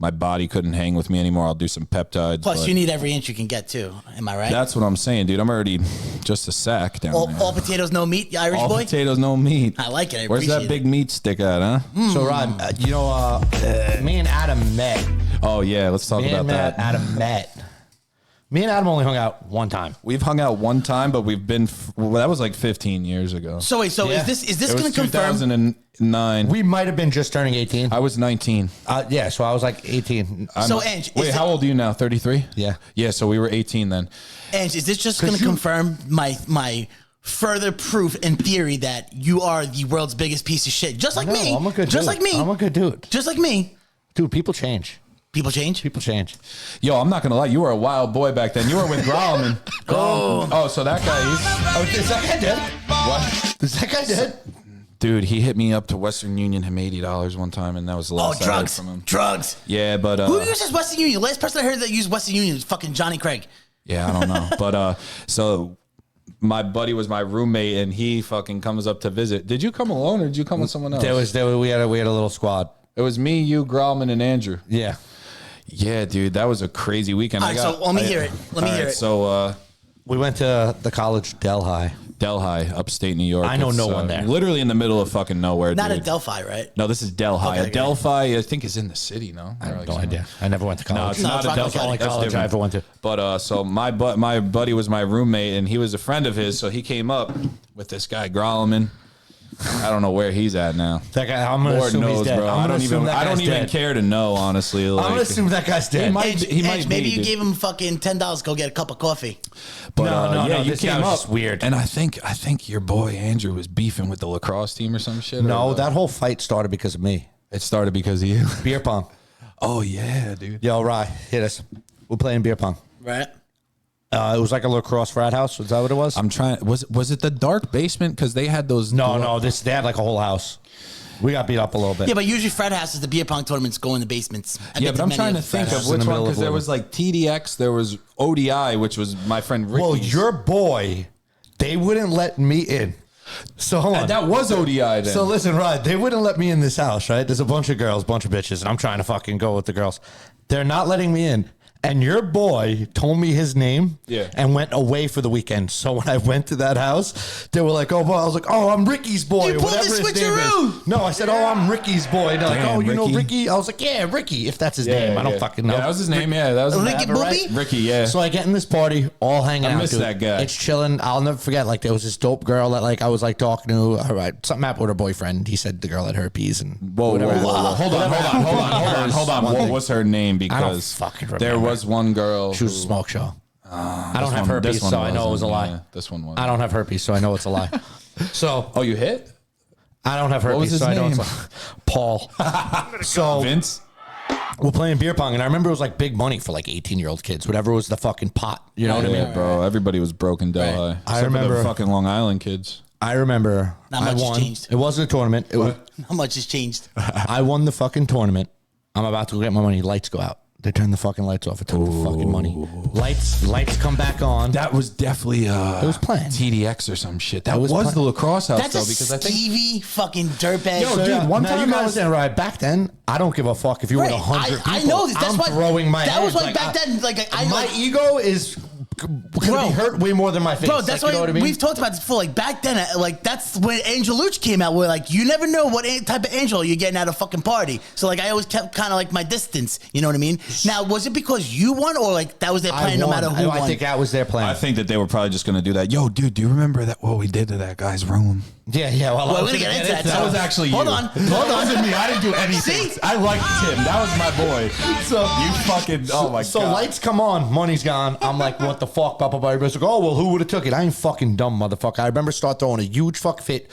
my body couldn't hang with me anymore, I'll do some peptides. Plus, you need every inch you can get too. Am I right? That's what I'm saying, dude. I'm already just a sack down there. All potatoes, no meat, you Irish all boy? All potatoes, no meat. I like it. Where's that big meat stick at, huh? So, Rod, me and Adam met. Oh, yeah. Let's talk about that. Adam met. Me and Adam only hung out one time. We've hung out one time, but we've been. That was like 15 years ago. So wait, is this going to confirm? 2009. We might have been just turning 18. I was 19. Yeah, so I was like 18. Ange, wait, how old are you now? 33? Yeah. Yeah, so we were 18 then. Ange, is this just going to confirm my further proof and theory that you are the world's biggest piece of shit? Just like me. I'm a good just dude. like me. I'm a good dude. Just like me. Dude, people change. People change? People change. Yo, I'm not going to lie. You were a wild boy back then. You were with Grauman. Oh, so that guy, is that guy dead? What? Is that guy dead? Dude, he hit me up to Western Union, him $80 one time, and that was the last I heard from him. Drugs. Yeah, but... who uses Western Union? Last person I heard that used Western Union was fucking Johnny Craig. Yeah, I don't know. But, so... My buddy was my roommate, and he fucking comes up to visit. Did you come alone, or did you come with someone else? We had a little squad. It was me, you, Grauman, and Andrew. Yeah. Yeah, dude, that was a crazy weekend. All right, so let me hear it. Let me hear it. So we went to the college Delhi, upstate New York. I know no one there. Literally in the middle of fucking nowhere. Not dude. at Delphi, right? No, this is Delhi. Okay. Delphi, I think, is in the city. No, I have no idea. I never went to college. No, it's not a That was the only college I ever went to. But so my buddy was my roommate, and he was a friend of his. So he came up with this guy Grauman. I don't know where he's at now. That guy, I'm gonna Lord assume knows, he's dead. bro. I don't even care to know, honestly. I'm gonna assume that guy's dead. He might maybe be, you dude. gave him fucking $10 to go get a cup of coffee. But No, you this came guy was up just weird. and I think your boy Andrew was beefing with the lacrosse team or some shit. No, that whole fight started because of me. it started because of you. Beer pong. Oh yeah, dude. Yo, Rye, hit us. We're playing beer pong. Right. It was like a lacrosse frat house. Was that what it was? I'm trying. Was it the dark basement? Because they had those. No. They had like a whole house. We got beat up a little bit. Yeah, but usually frat houses, the beer pong tournaments go in the basements. Yeah, but I'm trying to think of which one, because there was like TDX, there was ODI, which was my friend Ricky's. Well, your boy, they wouldn't let me in. So hold on. That was ODI then. So listen, right? They wouldn't let me in this house, right? There's a bunch of girls, bunch of bitches, and I'm trying to fucking go with the girls. They're not letting me in. And your boy told me his name and went away for the weekend. So when I went to that house, they were like, oh, boy. I was like, oh, I'm Ricky's boy. You or pulled whatever the his name switcheroo. is. No, I said, oh, I'm Ricky's boy. And they're like, oh, you know Ricky? I was like, yeah, Ricky, if that's his name. I don't fucking know. Yeah, that was his name. Yeah, that was Ricky Booby? right? Ricky, yeah. So I get in this party, all hanging out. I miss that guy. It's chilling. I'll never forget. Like, there was this dope girl that, like, I was like talking to. All right, something happened with her boyfriend. He said the girl had herpes and Whoa. Hold on. What was her name? Because fucking remember. there was one girl. She was a smoke show. I don't have herpes, so I know it was a lie. Yeah, this one was. I don't have herpes, so I know it's a lie. So, Oh, you hit? I don't have herpes, was his so I know name? it's a Paul. So Vince? we're playing beer pong, and I remember it was like big money for like 18-year-old kids. Whatever was the fucking pot, you know what I mean? Bro. Everybody was broke in Delhi. I Except for remember- the fucking Long Island kids. I remember Not I much has won. changed. It wasn't a tournament. It was. How much has changed? I won the fucking tournament. I'm about to go get my money. Lights go out. They turn the fucking lights off. I took the fucking money. Lights come back on. That was definitely It was planned. TDX or some shit. That was was planned. the lacrosse house, That's though, a because I think Stevie fucking dirtbag. Yo, dude, one now time you I gotta was- understand, right? Back then, I don't give a fuck if you were 100 people. I know this. That's I'm why throwing my that was hands. why back then, like I my like, ego is gonna Bro. be hurt way more than my face. Bro, that's like, why you know what I mean? we've talked about this before. Like back then, like that's when Angelucci came out. Where like you never know what type of Angelo you're getting at a fucking party. So like I always kept kind of like my distance. You know what I mean? Now was it because you won or like that was their plan no matter who won? I think that was their plan. I think that they were probably just going to do that. Yo, dude, do you remember that? What we did to that guy's room? Yeah. Well, Well, we're gonna get into that. That was actually Hold you. on. That wasn't me. I didn't do anything. See? I liked Tim. That was my boy. So You fucking. Oh my So god. lights come on, money's gone. I'm like, what the fuck? Blah, blah, blah. Everybody's like, oh, well, who would have took it? I ain't fucking dumb, motherfucker. I remember start throwing a huge fuck fit.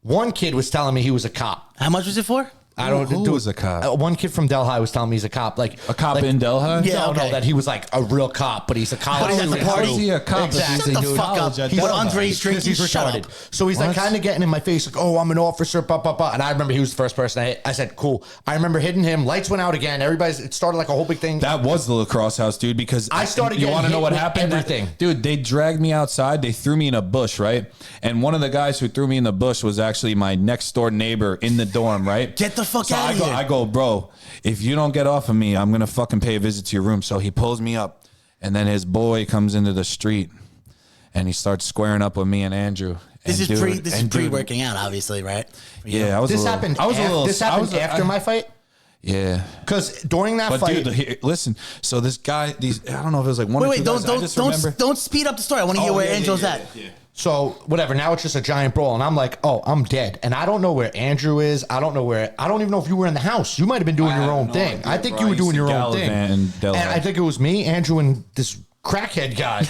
One kid was telling me he was a cop. How much was it for? I don't Who do was a cop? One kid from Delhi was telling me he's a cop. Like A cop in Delhi? Yeah. No, okay. that he was like a real cop, but he's a cop. But he's at the party? How is he a cop? Exactly, Shut the dude. fuck up. College at He's Delhi. underage drinking. He's Shut retarded. up. So he's like What? kind of getting in my face, like, oh, I'm an officer, blah, blah, blah. And I remember he was the first person I hit. I said, cool. I remember hitting him. Lights went out again. It started like a whole big thing. That was the lacrosse house, dude, because I started You getting want to know hit what with happened? everything. Dude, they dragged me outside. They threw me in a bush, right? And one of the guys who threw me in the bush was actually my next door neighbor in the dorm, right? Get the fuck So out of here. I go, bro, if you don't get off of me, I'm going to fucking pay a visit to your room. So he pulls me up, and then his boy comes into the street, and he starts squaring up with me and Andrew. This And is dude- pre-working out, obviously, right? Yeah, I was This a little, happened. I was a little. This I happened was after my fight. Yeah. Because during that But fight, dude, here, listen. So this guy, I don't know if it was like one or Wait, two guys. I just remember. don't speed up the story. I want to hear Oh, where yeah, Angelo's yeah, at. yeah. so whatever. Now it's just a giant brawl, and I'm like, oh, I'm dead, and I don't know where Andrew is. I don't even know if you were in the house. You might have been doing I your have own no thing. idea, I think bro. you were I used doing to your own gallivant thing. in Delhi. And I think it was me, Andrew, and this crackhead guy.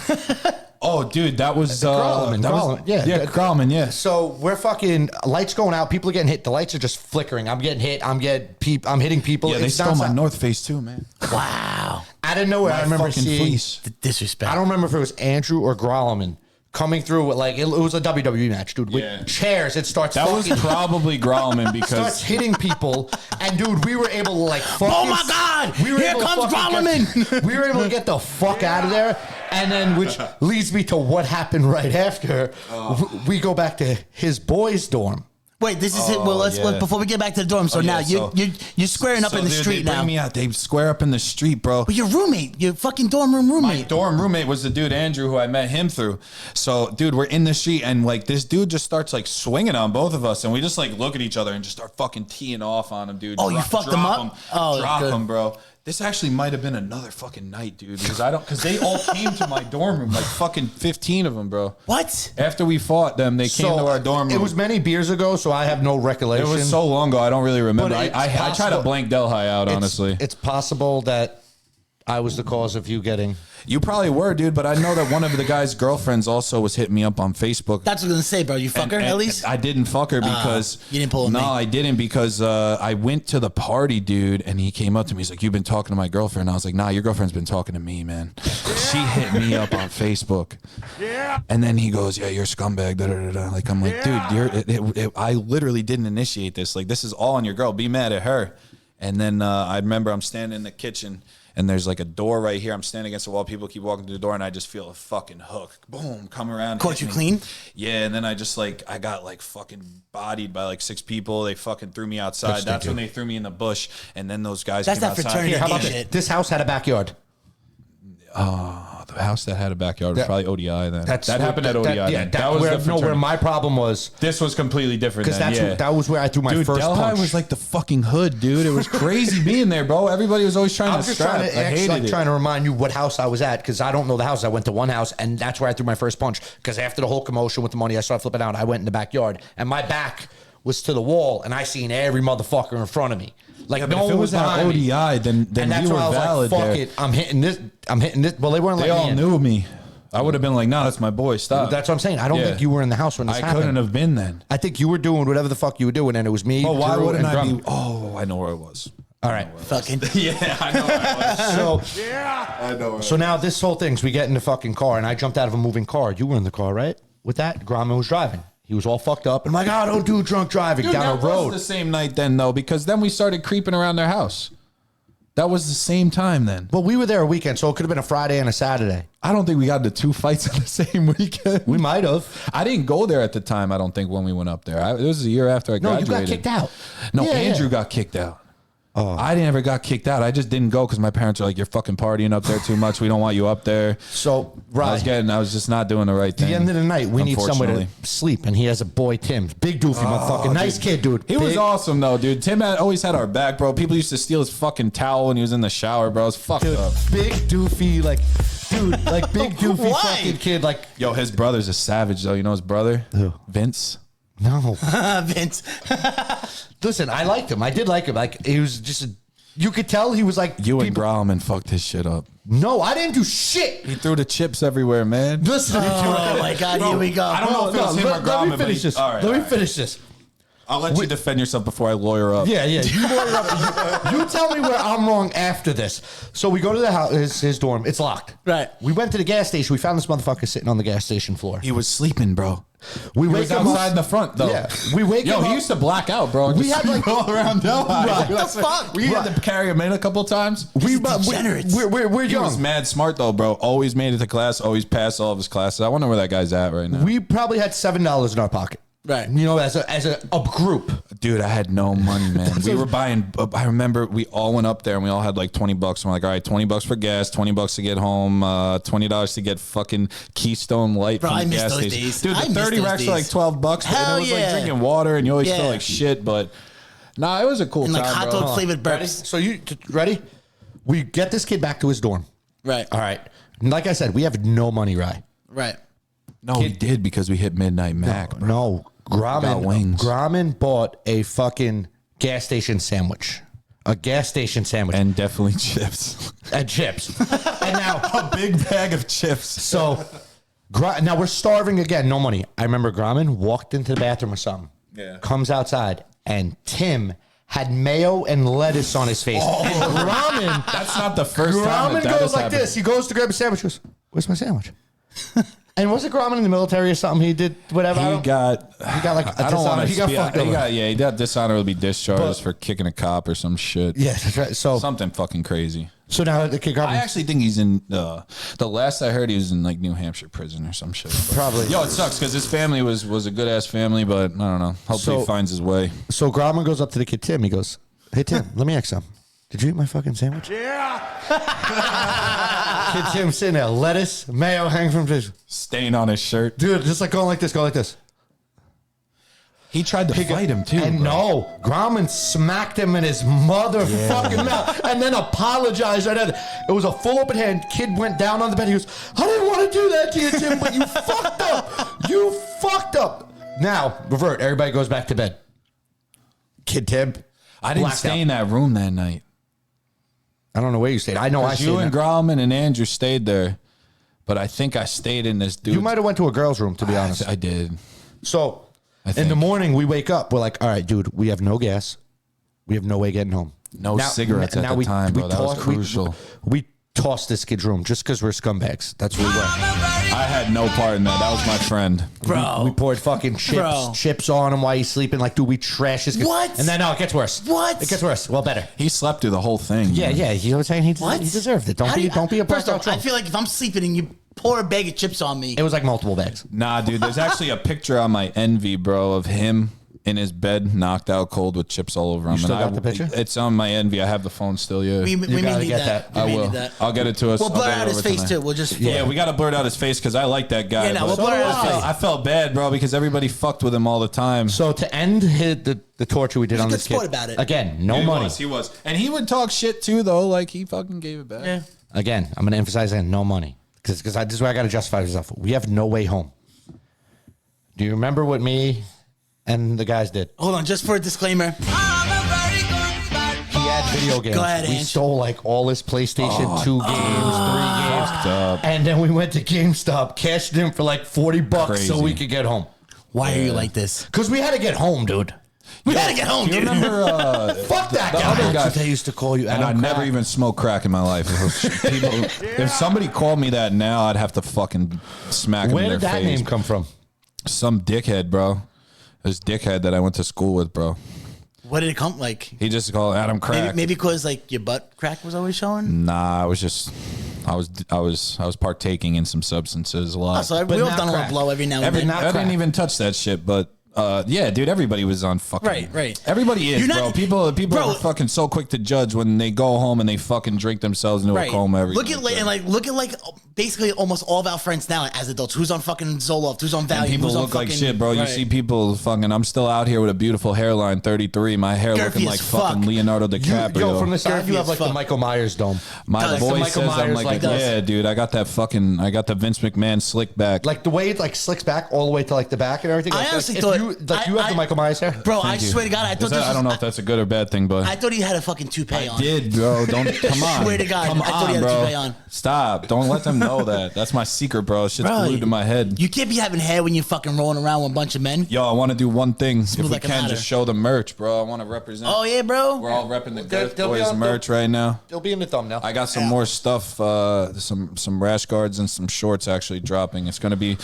Oh, dude, that was Grauman, that was Grauman, yeah. Grauman, yeah. So we're fucking lights going out. People are getting hit. The lights are just flickering. I'm getting hit. I'm hitting people. Yeah, they It's stole my nonstop. North Face too, man. Wow. I didn't know where. I My remember fucking seeing. fleece. The disrespect. I don't remember if it was Andrew or Grauman coming through with like it was a WWE match, dude. With Yeah. chairs, it starts. That was fucking probably Grauman starts because hitting people, and dude, we were able to like. Fucking, Oh my God! We were Here able to comes fucking Grauman! we were able to get the fuck out of there, and then which leads me to what happened right after. We go back to his boys' dorm. Wait, this is it. Well, let's yeah. before we get back to the dorm. So Oh, yeah, now so- you're squaring up in the dude, street they now. bring me out. They square up in the street, bro. But your roommate, your fucking dorm room My roommate. dorm roommate was the dude Andrew who I met him through. So, dude, we're in the street and like this dude just starts like swinging on both of us, and we just like look at each other and just start fucking teeing off on him, dude. Oh, you fucked him up? Oh, drop good. him, bro. This actually might have been another fucking night, dude, because they all came to my dorm room, like fucking 15 of them, bro. What? After we fought them, they came to our dorm room. It was many beers ago, so I have no It recollection. was so long ago, I don't really remember. But it's I try to possible- blank Delhi out, honestly. It's possible that I was the cause of you getting. You probably were, dude, but I know that one of the guy's girlfriends also was hitting me up on Facebook. That's what I was gonna say, bro. You fuck her at least? I didn't fuck her because you didn't pull me. No, I didn't because I went to the party, dude, and he came up to me. He's like, "You've been talking to my girlfriend." And I was like, "Nah, your girlfriend's been talking to me, man." She hit me up on Facebook. Yeah. And then he goes, "Yeah, you're a scumbag." Da, da, da, da. Like I'm like, dude, I literally didn't initiate this. Like this is all on your girl. Be mad at her. And then I remember I'm standing in the kitchen. And there's like a door right here. I'm standing against the wall. People keep walking through the door, and I just feel a fucking hook. Boom, come around. Caught you clean? Yeah, and then I just I got like fucking bodied by like 6 people. They fucking threw me outside. That's when they threw me in the bush. And then those guys came outside. That's that fraternity How about shit. this house had a backyard. The house that had a backyard was probably ODI then. That happened at ODI. Yeah, then. That was where my problem was. This was completely different. Because that was where I threw my first Delhi punch. was like the fucking hood, dude. It was crazy being there, bro. Everybody was always trying I'm to just strap. trying to I hated it. trying to remind you what house I was at because I don't know the house. I went to one house and that's where I threw my first punch. Because after the whole commotion with the money, I started flipping out. I went in the backyard and my back was to the wall and I seen every motherfucker in front of me. Like no if it one was was at behind me. ODI, then And that's you were why I was valid like, fuck there. it. I'm hitting this. Well, they weren't They like all knew me. I would have been like, "No, that's my boy. Stop." That's what I'm saying. I don't think you were in the house when this I happened. couldn't have been then. I think you were doing whatever the fuck you were doing, and it was me. Oh, why Drew, wouldn't and I Drum. be? Oh, I know where I was. All right. Fucking. Yeah, I know where I was. So, I know where so now this whole thing's we get in the fucking car, and I jumped out of a moving car. You were in the car, right? With that, Gromit was driving. He was all fucked up. And I'm like, don't do drunk driving Dude, down that a road. was the same night then, though, because then we started creeping around their house. That was the same time then. But we were there a weekend, so it could have been a Friday and a Saturday. I don't think we got into 2 fights on the same weekend. We might have. I didn't go there at the time, I don't think, when we went up there. It was a year after I No, you graduated. got kicked out. No, Yeah, Andrew yeah. got kicked out. I never got kicked out. I just didn't go because my parents are like, "You're fucking partying up there too much. We don't want you up there." So, I was just not doing the right At thing. the end of the night, we need somewhere to unfortunately. sleep, and he has a boy, Tim. Big doofy motherfucker. Nice kid, dude. He was Big- awesome though, dude. Tim always had our back, bro. People used to steal his fucking towel when he was in the shower, bro. It's fucked up. Big doofy, like big doofy Why? fucking kid. Like, Yo, his brother's a savage though. You know his brother? Who? Vince. no. Vince. Listen, I liked him. I did like him. Like, he was just you could tell he was like You and Grauman fucked his shit up. No, I didn't do shit. He threw the chips everywhere, man. Listen to me. Oh my God, here we go. I don't know if it was him or Let Grauman, me finish but this. all right, Let me all right. finish this. I'll let you defend yourself before I lawyer up. Yeah. You, lawyer up. You tell me where I'm wrong after this. So we go to the house, his dorm. It's locked. Right. We went to the gas station. We found this motherfucker sitting on the gas station floor. He was sleeping, bro. We He wake was him outside up. in the front, though. Yeah. We wake him Yo, up. he used to black out, bro. We Just had, like- all around Delhi. Right. What the fuck? We had to carry him in a couple times. degenerates. We're He was young. mad smart though, bro. Always made it to class. Always passed all of his classes. I wonder where that guy's at right now. We probably had $7 in our pocket. Right. You know, as a group. Dude, I had no money, man. We were buying. I remember we all went up there and we all had like $20. I'm like, all right, $20 for gas, $20 to get home, $20 to get fucking Keystone Light Bro, from I the miss gas those station. days. Dude, I the miss 30 those racks were like days. $12, Hell and it was yeah. like drinking water, and you always Yeah. felt like shit. But nah, it was a cool And like time, hot bro. dog flavored Ready? burps. So you ready? We get this kid back to his dorm. Right. All right. And like I said, we have no money, Rye. Right. No, we did because we hit Midnight Mac, bro. No. Got wings. Grauman bought a fucking gas station sandwich. A gas station sandwich. And definitely chips. And chips. And now, A big bag of chips. so, now we're starving again. No money. I remember Grauman walked into the bathroom or something. Yeah. Comes outside, and Tim had mayo and lettuce on his face. And Grauman, That's not the first time Grauman that goes has like happened. this. He goes to grab a sandwich. He goes, "Where's my sandwich?" And was it Grauman in the military or something? He did whatever. He got like a I don't want to he got fucked over. he got dishonorably discharged But- for kicking a cop or some shit. Yeah, that's right. So Something fucking crazy. now the kid I Grauman. actually think he's in the last I heard he was in like New Hampshire prison or some shit. But- Probably. Yo, it sucks because his family was a good ass family, but I don't know. Hopefully So- he finds his way. So Grauman goes up to the kid Tim. He goes, "Hey Tim, let me ask something. Did you eat my fucking sandwich?" Yeah. Kid Tim sitting there, lettuce, mayo hanging from his Stain on his shirt. dude, just like going like this, go like this. He tried to fight him too. And bro. no, Grauman smacked him in his motherfucking mouth and then apologized. Right then. It was a full open hand. Kid went down on the bed. He goes, "I didn't want to do that to you, Tim, but you fucked up. You fucked up." Now, revert. Everybody goes back to bed. Kid Tim. I didn't blacked stay out. in that room that night. I don't know where you stayed. I know I stayed. You and Grauman and Andrew stayed there, but I think I stayed in this dude. You might have went to a girl's room, to be honest. I did. So in the morning, we wake up. We're like, all right, dude, we have no gas. We have no way getting home. No cigarettes at the time, bro. That was crucial. We tossed this kid's room just because we're scumbags. That's what we were. I had no part in that. That was my friend. Bro. We poured fucking chips on him while he's sleeping. Like, dude, we trash his kid. What? And then, no, it gets worse. What? It gets worse. Well, better. He slept through the whole thing. Yeah, man. yeah. You know what I'm saying? What? He deserved it. Don't be a First blackout off, I drunk. feel like if I'm sleeping and you pour a bag of chips on me. It was like multiple bags. Nah, dude. There's actually a picture on my Envy, bro, of him in his bed, knocked out cold with chips all over him. You still got the picture? It's on my Envy. I have the phone still. Yeah, We may gotta need get that. that. We I may will. need that. I'll get it to us. We'll blur I'll get it out his over face tonight. too. We'll just Yeah, we got to blur out his face because I like that guy. Yeah, no, but we'll blur out his face. I felt bad, bro, because everybody fucked with him all the time. So to end the torture we did He's a on good this kid. sport about it. Again, no He money. was, he was. And he would talk shit too, though. Like, he fucking gave it back. Yeah. Again, I'm going to emphasize that no money. Because this is where I got to justify myself. We have no way home. Do you remember what me and the guys did? Hold on, just for a disclaimer. He had video games. Go ahead, we Ange. stole like all his PlayStation 2 games, 3 games. Fucked up. And then we went to GameStop, cashed in for like $40 Crazy. so we could get home. Why are you like this? Because we had to get home, dude. We gotta get home, Do you dude. remember Fuck that the guy. other guy? They used to call you And I Adam never Crack. even smoked crack in my life. If somebody called me that now, I'd have to fucking smack him Where in their did that face. name come from? Some dickhead, bro. This dickhead that I went to school with, bro. What did it come like? He just called Adam Crack. Maybe because like your butt crack was always showing. Nah, I was partaking in some substances a lot. Oh, so But we all not done a little crack. blow every now and then. not I crack. didn't even touch that shit, but yeah, dude, everybody was on fucking. Right. Everybody is, You're not- bro. People Bro. are fucking so quick to judge when they go home and they fucking drink themselves into a coma. Look at basically almost all of our friends now as adults. Who's on fucking Zoloft? Who's on Valium? And people who's on look like fucking, shit, bro. You right. see people fucking. I'm still out here with a beautiful hairline, 33. My hair Girthy looking as like fuck. fucking Leonardo DiCaprio. Yo, from the side, you Girthy have as like the fuck. Michael Myers dome. My Does. boy Michael says I'm Myers, like, like, does. yeah, dude. I got the Vince McMahon slick back. Like the way it like slicks back all the way to like the back and everything. I Like, honestly if thought- you have the Michael Myers hair. Bro, I Thank you. swear to God, I thought I don't know if that's a good or bad thing, but I thought he had a fucking toupee on. did, bro. Don't come on. Swear to God, come I thought he had a bro. toupee on. Stop. Don't let them know that. That's my secret, bro. Shit's Bro, glued to my head. You can't be having hair when you're fucking rolling around with a bunch of men. Yo, I want to do one thing. If we like a can, matter. just show the merch, bro. I want to represent. Oh yeah, bro. We're all repping the Girth they'll be Boyz on- merch right now. It'll be in the thumbnail. I got some more stuff, some rash guards and some shorts actually dropping. It's going to be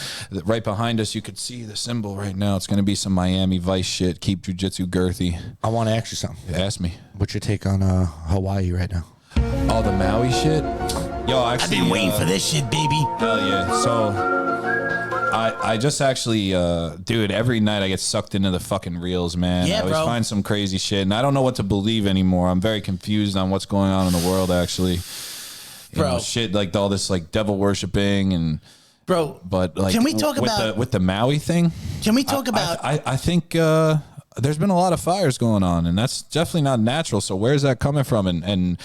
right behind us. You could see the symbol right now. It's going to be some Miami Vice shit. Keep jiu-jitsu girthy. I want to ask you something. Ask me. What's your take on Hawaii right now? All the Maui shit. Yo, I've actually, been waiting for this shit, baby. Hell yeah. So I just actually, dude, every night I get sucked into the fucking reels, man. Yeah, I always bro. find some crazy shit, and I don't know what to believe anymore. I'm very confused on what's going on in the world, actually. You Bro. know, shit like all this like devil worshipping and. Bro, But like, Can we talk with about- the Maui thing? can we talk about I think there's been a lot of fires going on, and that's definitely not natural. So where's that coming from? And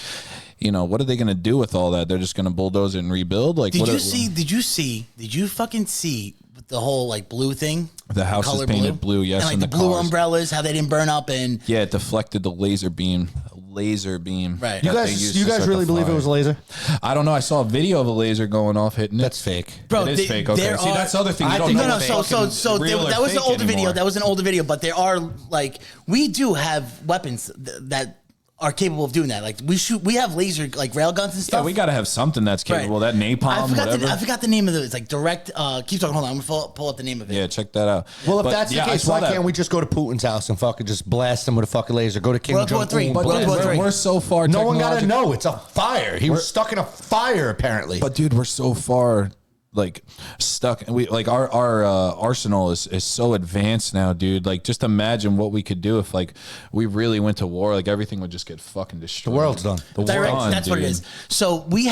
you know, what are they going to do with all that? They're just going to bulldoze it and rebuild? Like, Did you fucking see the whole like blue thing? The house is color painted blue, yes, and like and the the blue cars. umbrellas, how they didn't burn up, and Yeah, it deflected the laser beam. Right. You that they used guys to start really the believe it fire. was a laser? I don't know. I saw a video of a laser going off hitting it. That's fake. bro, It is they- fake. Okay. there See, are- that's the other thing. You I don't think know no, what's so fucking real or that was an fake older video. anymore. That was an older video, but there are like we do have weapons that are capable of doing that. Like we have laser like rail guns and stuff. Yeah, we got to have something that's capable. Right. That napalm, whatever. I forgot the name of it. It's like direct. Keep talking. Hold on. I'm gonna pull up the name of it. Yeah, check that out. Well, if But, that's yeah, the I case, saw why that. can't we just go to Putin's house and fucking just blast him with a fucking laser? Go to Kim World War Jong III. Un. But World dude, War III. we're so far. No one got to technologically- know. It's a fire. He was stuck in a fire, apparently. But dude, we're so far like stuck. We like our arsenal is so advanced now, dude. Like just imagine what we could do if like we really went to war. Like everything would just get fucking destroyed. The world's done. The Direct, world's done, that's what it dude. is. So we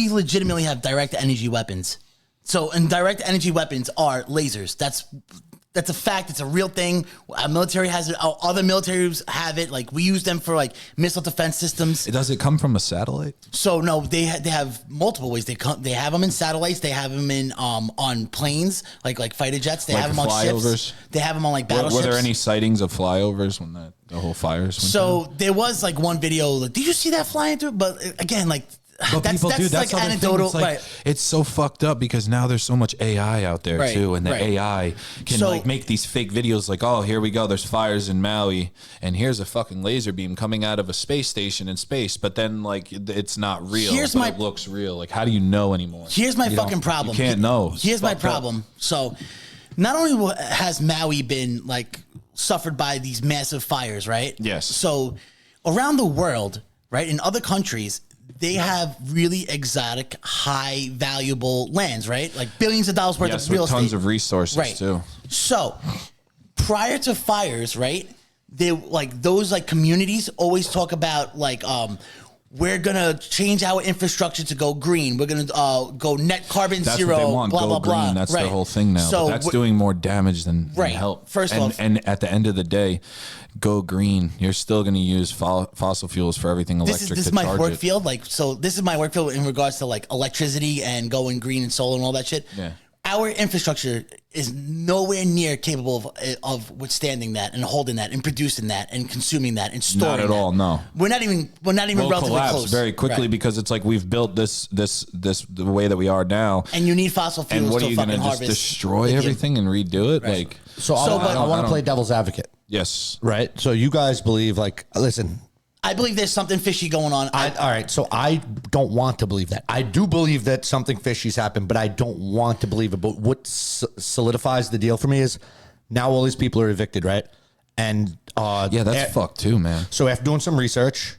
legitimately have direct energy weapons. So and direct energy weapons are lasers. That's That's a fact. It's a real thing. Our military has it. Other militaries have it. Like we use them for like missile defense systems. Does it come from a satellite? So no, they have multiple ways. They have them in satellites. They have them in on planes, like fighter jets. They Like have them on flyovers? ships. They have them on like battleships. Were there any sightings of flyovers when the whole fires went So there was like one video. Like, did you see that flying through? But again, like. But that's like anecdotal, it's like, right? It's so fucked up because now there's so much AI out there Right, too, and the right. AI can So- like make these fake videos like, oh, here we go, there's fires in Maui, and here's a fucking laser beam coming out of a space station in space, but then like it's not real, but it looks real. Like, how do you know anymore? Here's my fucking problem. You can't know. Here's my problem. So, not only has Maui been like suffered by these massive fires, right? Yes. So, around the world, right, in other countries, they have really exotic, high valuable lands, right? Like billions of dollars worth of real estate. Tons of resources Right. too. So, prior to fires, right? They like those like communities always talk about like we're gonna change our infrastructure to go green. We're gonna go net carbon That's zero. what they want. Blah Go blah green. blah. That's right. the whole thing now. So But that's doing more damage than Right. help. First off- and at the end of the day, go green. You're still going to use fossil fuels for everything electric. This is to my charge work it. field. Like, so this is my work field in regards to like electricity and going green and solar and all that shit. Yeah. Our infrastructure is nowhere near capable of withstanding that and holding that and producing that and consuming that and storing Not at that. all. No. We're not even Will relatively collapse close. very quickly Right. because it's like we've built this the way that we are now. And you need fossil fuels And what to are you going fucking to just harvest destroy lithium. everything and redo it? Right. Like, So, So, but- I want I to play don't- devil's advocate, yes. right? So you guys believe, like, listen, I believe there's something fishy going on. all right, so I don't want to believe that. I do believe that something fishy's happened, but I don't want to believe it. But what solidifies the deal for me is now all these people are evicted, right? And Yeah, that's fucked too, man. So after doing some research,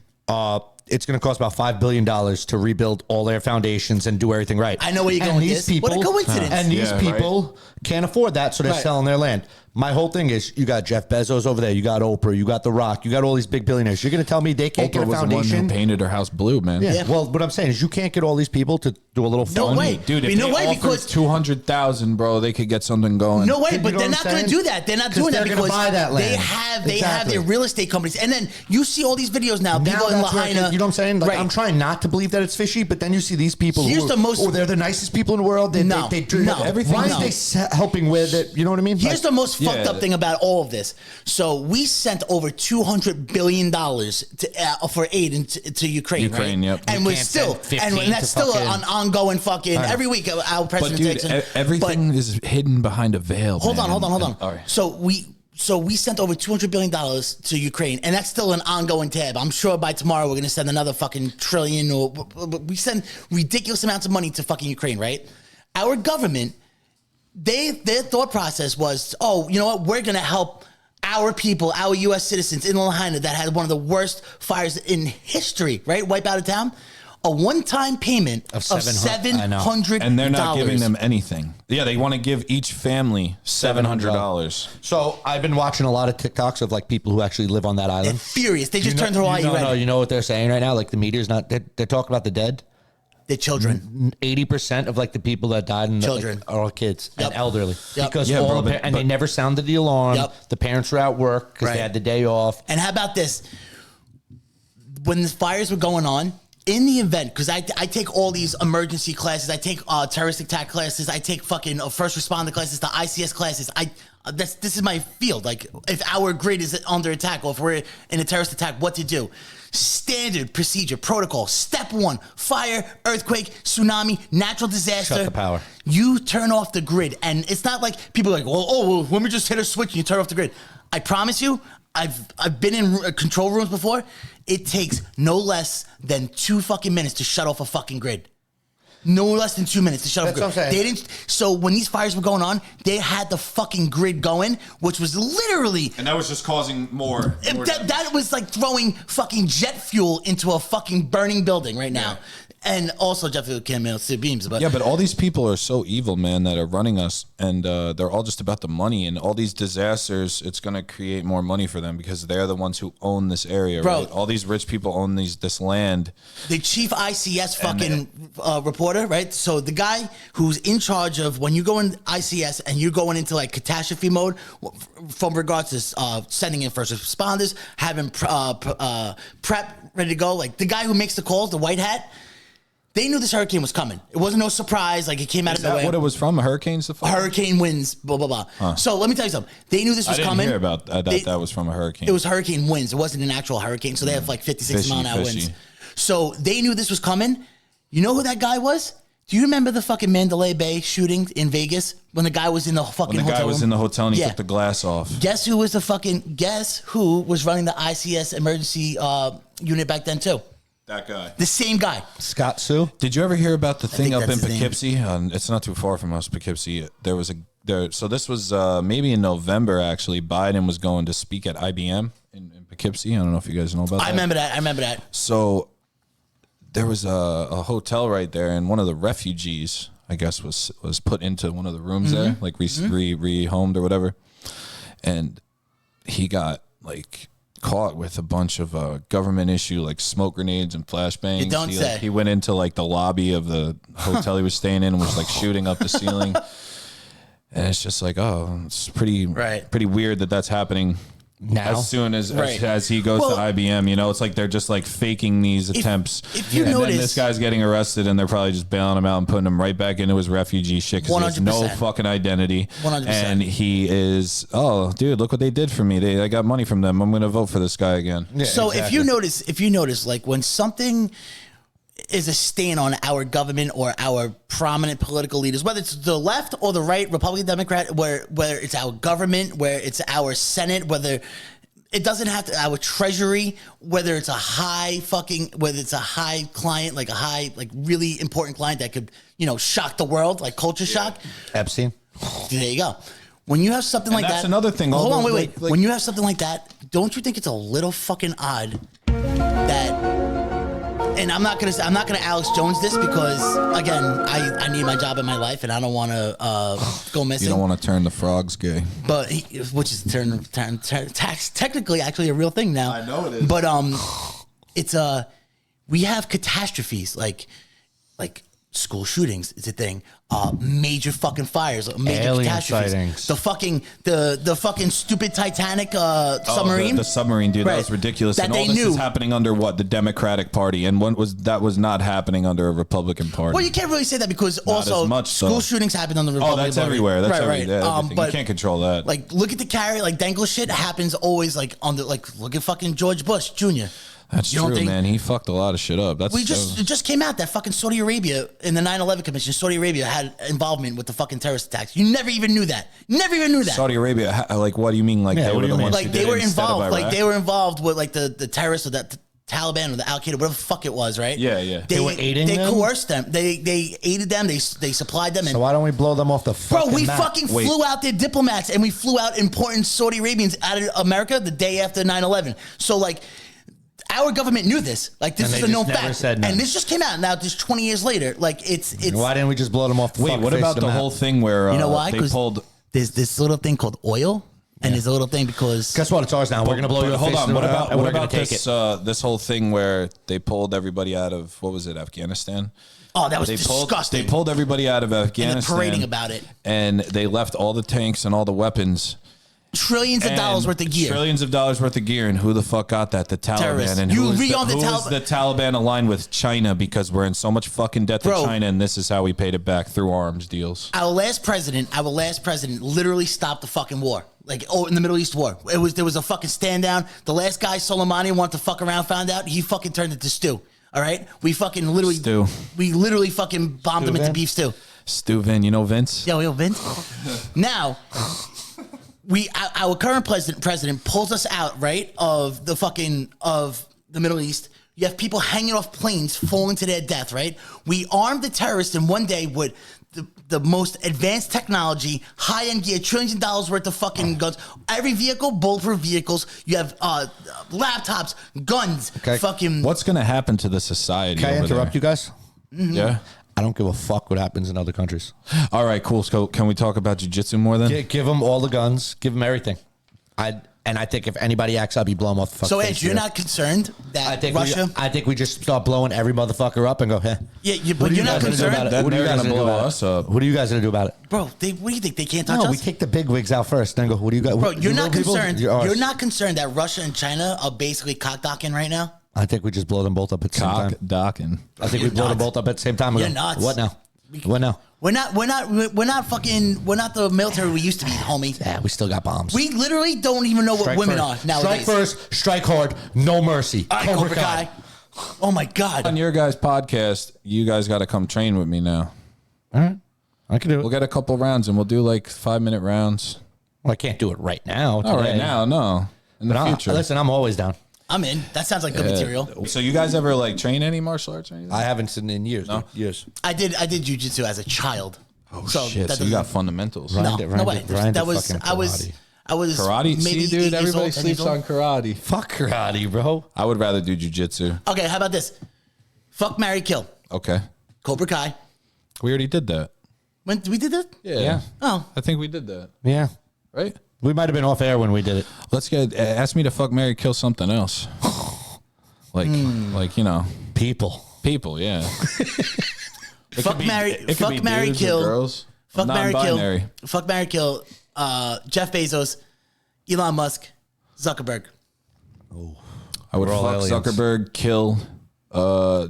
it's going to cost about $5 billion to rebuild all their foundations and do everything right. I know where you're And going with these this. What a people- coincidence. And these Yeah, people can't afford that, so they're Right. selling their land. My whole thing is, you got Jeff Bezos over there, you got Oprah, you got The Rock, you got all these big billionaires. You're going to tell me they can't Oprah get a was the one foundation? who painted her house blue, man. Yeah. Yeah. Well, what I'm saying is, you can't get all these people to do a little No fund. way. Dude, if You know they why? offered Because- 200,000, bro, they could get something going. No way, You but know they're what not I'm going to saying? do that. They're not 'Cause doing that they're gonna because buy that land. they have Exactly. their real estate companies. And then you see all these videos now. Now People in that's where, Lahaina. you know what I'm saying? Like, Right. I'm trying not to believe that it's fishy, but then you see these people Here's who the most- they're the nicest people in the world. No, no. Everything. Why No. is they helping with it? You know what I mean? Here's Like, the most fucked yeah. up thing about all of this. So we sent over $200 billion for aid to Ukraine, Ukraine, right? yep. And We we're can't still, send 15 and that's to still fucking- an ongoing fucking every week. Our But president dude, takes it. everything is hidden behind a veil. Hold man. on. All right. So we sent over $200 billion to Ukraine, and that's still an ongoing tab. I'm sure by tomorrow we're going to send another fucking trillion, or we send ridiculous amounts of money to fucking Ukraine, right? Our government, their thought process was, oh, you know what? We're going to help our people, our U.S. citizens in Lahaina that had one of the worst fires in history, right? Wipe out a town. A one-time payment of $700. And they're not giving them anything. Yeah, they want to give each family $700. So I've been watching a lot of TikToks of like people who actually live on that They're island. furious. They just You know- turned to Hawaii. No, Right? you know what they're saying right now? Like the media's not. They're talking about the dead. Their children. 80% of like the people that died in Children. are all kids Yep. and elderly Yep. because Yeah, all bro, the but- and they never sounded the alarm. Yep. The parents were at work because Right. they had the day off. And how about this? When the fires were going on, in the event, because I take all these emergency classes, I take terrorist attack classes, I take fucking first responder classes, the ICS classes. This is my field. Like, if our grid is under attack or if we're in a terrorist attack, what to do? Standard procedure, protocol. Step 1, fire, earthquake, tsunami, natural disaster. Shut the power. You turn off the grid. And it's not like people are like, well, let me just hit a switch and you turn off the grid. I promise you, I've been in control rooms before. It takes no less than 2 fucking minutes to shut off a fucking grid. No less than 2 minutes to shut off a grid. That's what I'm saying. They didn't. So when these fires were going on, they had the fucking grid going, which was literally And that was just causing more. that was like throwing fucking jet fuel into a fucking burning building right now. And also Jeffrey Campbell, Sid Beams. But yeah, but all these people are so evil, man, that are running us, and they're all just about the money. And all these disasters, it's going to create more money for them because they're the ones who own this area, right? All these rich people own this land. The chief ICS fucking reporter, right? So the guy who's in charge of when you go in ICS and you're going into like catastrophe mode, from regards to sending in first responders, having prep ready to go, like the guy who makes the calls, the white hat. They knew this hurricane was coming. It wasn't no surprise. Like, it came out of nowhere. Is that what it was from? Hurricanes? Hurricane winds, blah, blah, blah. Huh. So let me tell you something. They knew this was coming. I didn't hear about that. That was from a hurricane. It was hurricane winds. It wasn't an actual hurricane. So they have like 50, 60 mile an hour winds. So they knew this was coming. You know who that guy was? Do you remember the fucking Mandalay Bay shooting in Vegas when the guy was in the fucking hotel room? The guy was in the hotel and he took the glass off. Guess who was running the ICS emergency unit back then too? That guy. The same guy. Scott Sue. Did you ever hear about the thing up in Poughkeepsie? It's not too far from us, Poughkeepsie. So this was maybe in November, actually. Biden was going to speak at IBM in Poughkeepsie. I don't know if you guys know about that. I remember that. So there was a hotel right there, and one of the refugees, I guess, was put into one of the rooms there, like rehomed or whatever. And he got like caught with a bunch of government issue, like smoke grenades and flashbangs. He went into like the lobby of the hotel he was staying in and was like shooting up the ceiling. And it's just like, it's pretty weird that that's happening now. As soon as he goes to IBM, you know, it's like they're just like faking these attempts. If you notice, then this guy's getting arrested and they're probably just bailing him out and putting him right back into his refugee shit because he has no fucking identity. 100%. And he is, dude, look what they did for me. I got money from them. I'm going to vote for this guy again. Yeah, so exactly. if you notice, like when something is a stain on our government or our prominent political leaders, whether it's the left or the right, Republican, Democrat, whether it's our government, where it's our Senate, whether it doesn't have to, our treasury, whether it's a high client, like a high, like really important client that could, you know, shock the world, like culture shock. Epstein. There you go. When you have something like that. That's another thing. Hold on, wait. When you have something like that, don't you think it's a little fucking odd that, and I'm not gonna Alex Jones this because again I need my job in my life and I don't want to go missing. You don't want to turn the frogs gay, but which is technically actually a real thing now. I know it is, but it's we have catastrophes like school shootings is a thing. Major fucking fires, major alien catastrophes. Sightings. The fucking stupid Titanic submarine. The submarine, dude, that was ridiculous. That and all this is happening under what? The Democratic Party, and that was not happening under a Republican Party. Well, you can't really say that because also school shootings happen on the Republican Party. Oh, that's everywhere. That's everywhere. Right. You can't control that. Like, look at the carry, like dangle shit happens always like on the look at fucking George Bush Jr. That's true, man. He fucked a lot of shit up. It just came out that fucking Saudi Arabia in the 9/11 Commission. Saudi Arabia had involvement with the fucking terrorist attacks. You never even knew that. Saudi Arabia, like, what do you mean? Like, they were the ones like they were involved. Like they were involved with like the terrorists or the Taliban or the Al Qaeda, whatever the fuck it was, right? Yeah. They were aiding them. They coerced them. They aided them. They supplied them. So why don't we blow them off the fucking Bro, we map? fucking flew out their diplomats and we flew out important Saudi Arabians out of America the day after 9/11. So like. Our government knew this. Like, this is a known fact. And this just came out now, just 20 years later. Like, it's. Why didn't we just blow them off the Wait, what about the whole thing where you know why? They pulled. There's this little thing called oil, and there's a little thing because. Guess what? It's ours now. We're going to blow your face. Hold on. What about this whole thing where they pulled everybody out of, what was it, Afghanistan? Oh, that was disgusting. They pulled everybody out of Afghanistan. And they're parading about it. And they left all the tanks and all the weapons. Trillions of dollars worth of gear. Trillions of dollars worth of gear. And who the fuck got that? The Taliban. Terrorists. And who is the Taliban aligned with? China, because we're in so much fucking debt to China, and this is how we paid it back through arms deals. Our last president literally stopped the fucking war. Like, in the Middle East war. There was a fucking stand down. The last guy, Soleimani, wanted to fuck around, found out. He fucking turned into stew. All right? We fucking literally... Stew. We literally fucking bombed him into beef stew. Stew Vin. You know Vince? Yo, Vince. Now... our current president pulls us out, right, of the Middle East. You have people hanging off planes, falling to their death, right? We armed the terrorists in one day with the most advanced technology, high-end gear, trillions of dollars worth of fucking guns. Every vehicle, bulletproof vehicles. You have laptops, guns, fucking... What's going to happen to the society? Can I interrupt you guys? Mm-hmm. Yeah. I don't give a fuck what happens in other countries. All right, cool. So can we talk about jiu-jitsu more then? Give them all the guns. Give them everything. I think if anybody acts up, you blow them off the fucking So, face. Ed, you're not concerned that Russia... I think we just start blowing every motherfucker up and go, hey. Yeah, but you're not concerned? That What are you guys gonna going to do blow about us it? up. What are you guys going to do about it? Bro, what do you think? They can't touch us? No, we take the big wigs out first. Then go, what do you got? Bro, you're not concerned. You're not concerned that Russia and China are basically cock-docking right now? I think we just blow them both up at the same time. Docking. I think we blow them both up at the same time. You're nuts. What now? What now? We're not the military we used to be, homie. Yeah, we still got bombs. We literally don't even know what women are nowadays. Strike first, strike hard, no mercy. All right, Cobra Kai. Oh my God. On your guys' podcast, you guys got to come train with me now. All right. I can do it. We'll get a couple rounds and we'll do like 5-minute rounds. Well, I can't do it right now. Not right today. now, no. In the future. Listen, I'm always down. I'm in. That sounds like good material. So you guys ever like train any martial arts or anything? I haven't seen in years. No? Dude, years. I did jiu-jitsu as a child. Oh So shit! that So you got doesn't- fundamentals. Right. No way. Ryan That did was fucking I was Karate? maybe See, 8 dude, years everybody old, 10 years sleeps on old. karate. Fuck karate, bro. I would rather do jujitsu. Okay, how about this? Fuck, marry, kill. Okay. Cobra Kai. We already did that. When we did that? Yeah. Oh, I think we did that. Yeah. Right? We might have been off air when we did it. Let's get, ask me to fuck, marry, kill something else. Like, you know, People. yeah. fuck, marry, dudes or kill. girls. Fuck, marry, kill. Non-binary. Fuck, marry, kill. Jeff Bezos, Elon Musk, Zuckerberg. I would We're all fuck aliens. Zuckerberg, kill